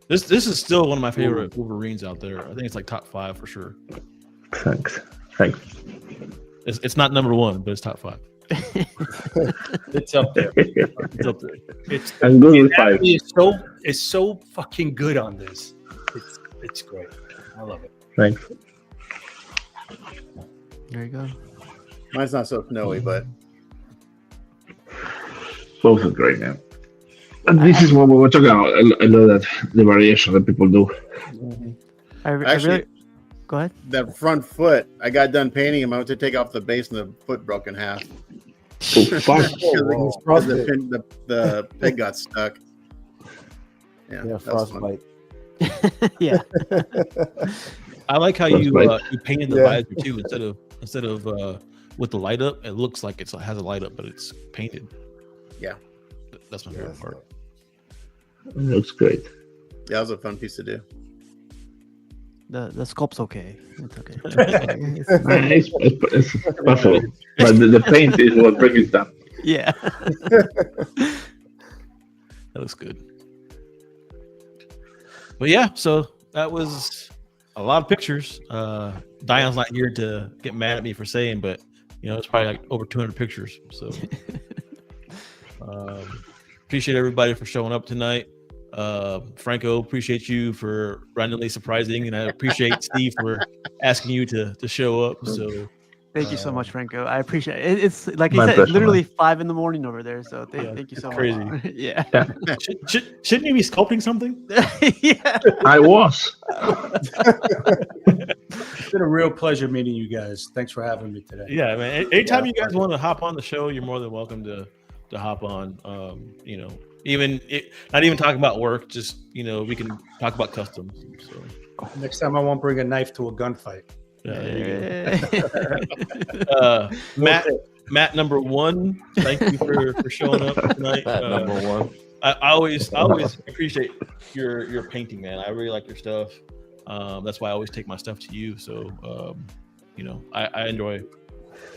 This is still one of my favorite Wolverines out there. I think it's like top 5 for sure. Thanks. It's not number 1, but it's top 5. it's up there. It's up there. It's I'm good the with 5. anatomy is so fucking good on this. It's great. I love it. Thanks. There you go. Mine's not so snowy, but Both are great, man. And this is what we were talking about. I love that the variation that people do. I actually, really, go ahead. that front foot, I got done painting him. I went to take off the base and the foot broke in half. Oh, fuck. Because the pig got stuck. Yeah, Yeah, that was fun. frostbite. Yeah. I like how you painted the Yeah. visor too instead of with the light up. It looks like it has a light up, but it's painted. Yeah. That's my favorite part. It looks great. Yeah, that was a fun piece to do. The sculpt's okay. It's okay. It's possible. But the paint is what brings it down. Yeah. That looks good. But yeah, so that was a lot of pictures. Dion's not here to get mad at me for saying, but it's probably like over 200 pictures. So appreciate everybody for showing up tonight. Franco, appreciate you for randomly surprising, and I appreciate Steve for asking you to show up. So Thank you so much, Franco. I appreciate it. It's like you My said, it's pleasure, literally 5 a.m. over there. So thank you so crazy. much. Yeah. shouldn't you be sculpting something? Yeah. I was. It's been a real pleasure meeting you guys. Thanks for having me today. Yeah, man. Anytime you guys want to hop on the show, you're more than welcome to hop on. Not even talking about work, just we can talk about customs. So Next time I won't bring a knife to a gunfight. there you go. Matt number 1, thank you for showing up tonight. Number 1. I always appreciate your painting, man. I really like your stuff. That's why I always take my stuff to you. So I enjoy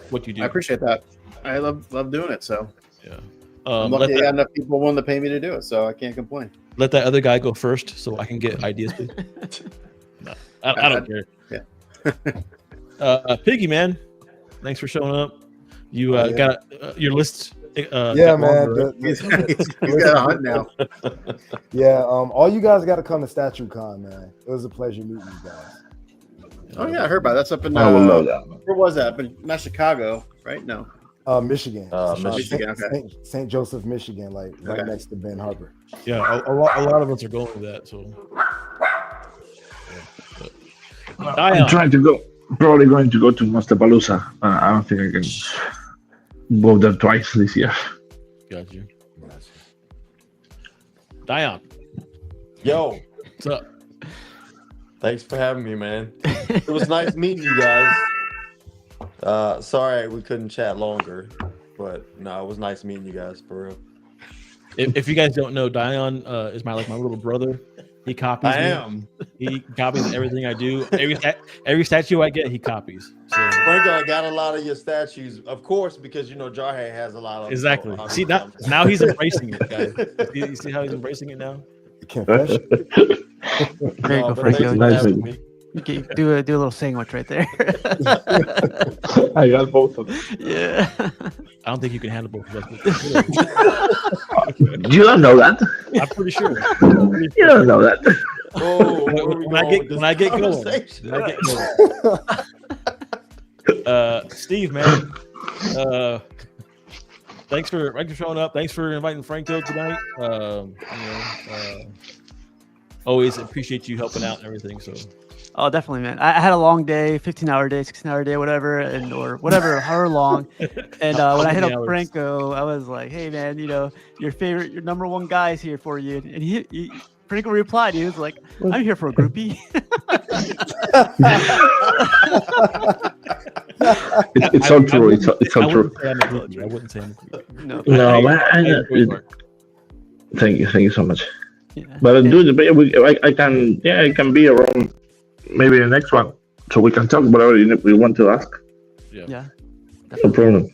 what you do. I appreciate that. I love doing it. So Yeah. I'm lucky I got enough people willing to pay me to do it, so I can't complain. Let that other guy go first, so I can get ideas, please. No, I don't care. Yeah. Piggy, man, thanks for showing up. You got your list. Yeah, got man. longer, right? He's got a hunt now. Yeah, all you guys got to come to StatueCon, man. It was a pleasure meeting you guys. Oh yeah, I heard about it. That's up in. I would love that. Where was that? But not Chicago, right? No. Michigan. Michigan, okay. St. Joseph, Michigan, like right Okay. next to Ben Harbor. Yeah, a lot of us are going to that. So I'm trying to go. Probably going to go to Monsterpalooza. I don't think I can go there twice this year. got you. Dion, Yo, what's up? thanks for having me, man. It was nice meeting you guys. Sorry we couldn't chat longer, but no, it was nice meeting you guys for real. If you guys don't know, Dion is my little brother. He copies. I me. am. He copies everything I do. Every statue I get, he copies. So, Franco, I got a lot of your statues, of course, because Jarhead has a lot of them, exactly. so See now he's embracing it, guys. You see how he's embracing it now? Confession. There you go, but thanks Franco. for Nice having video. me. You can do a little sandwich right there. I got both of them. Yeah. I don't think you can handle both of us. You don't know that. I'm pretty sure. You don't know that. Oh, where we When I going get with this when I get going, conversation? when I get going. Steve, man, thanks for showing up. Thanks for inviting Franco tonight. Always appreciate you helping out and everything. So Oh, definitely, man. I had a long day, 15-hour day, 16-hour day, whatever, or whatever, however long. And when I hit up hours? Franco, I was like, "Hey, man, your number one guy is here for you." And he Franco replied, he was like, "I'm here for a groupie." It's all true. It's all true. I wouldn't say I'm a groupie. No, No, man. I enjoy Mark. Thank you so much. yeah. But dude, I can be around maybe the next one, so we can talk whatever we want to ask. Yeah. No problem.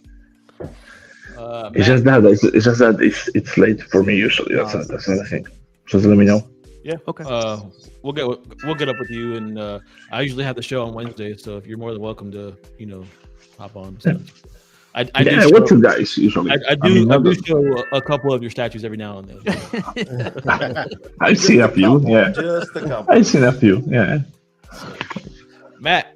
It's Matt, just that it's late for me usually. That's not the thing. Just let me know. yeah. Okay. We'll get up with you, and I usually have the show on Wednesday, so if you're more than welcome to hop on. So. I do What you guys usually? I do show a couple of your statues every now and then. I've seen a few. Yeah, Just a couple. I've seen a few. Yeah. Matt,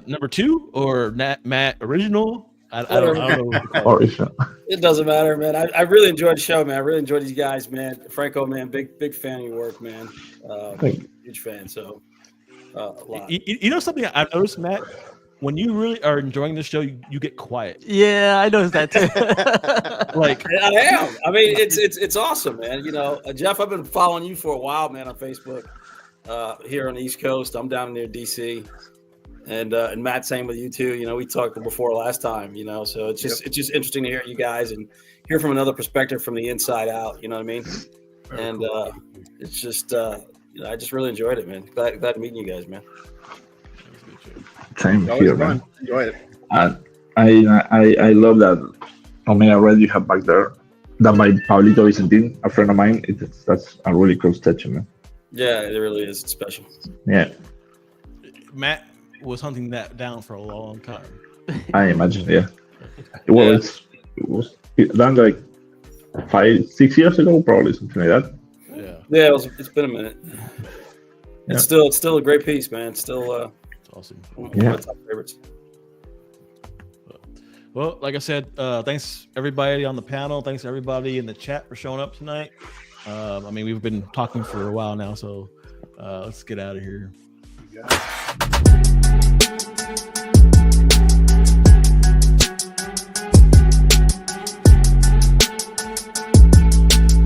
number 2 or Matt original? I don't know. What to call it. Original. It doesn't matter, man. I really enjoyed the show, man. I really enjoyed these guys, man. Franco, man, big fan of your work, man. Thank you. Huge fan. So, a lot. You know something I've noticed, Matt? When you really are enjoying the show, you get quiet. Yeah, I noticed that too. Like I am. I mean, it's awesome, man. Jeff, I've been following you for a while, man, on Facebook. Here on the East Coast, I'm down near DC, and Matt, same with you too. We talked before last time. So it's just interesting to hear you guys and hear from another perspective from the inside out. You know what I mean? And it's just I just really enjoyed it, man. Glad to meet you guys, man. Same Always here, fun. man. Enjoy it. And I love that. I mean, I read you have back there that by Pablito Vicentin, a friend of mine. That's a really cool statue, man. Yeah, it really is. It's special. Yeah, Matt was hunting that down for a long time. I imagine. Yeah. Well, Yeah. it was done like 5-6 years ago, probably something like that. Yeah, Yeah, it's been a minute. Yeah. It's still a great piece, man. It's still it's awesome. one Yeah. of my top favorites. Well, like I said, thanks everybody on the panel. Thanks everybody in the chat for showing up tonight. I mean, we've been talking for a while now, so let's get out of here. You got it.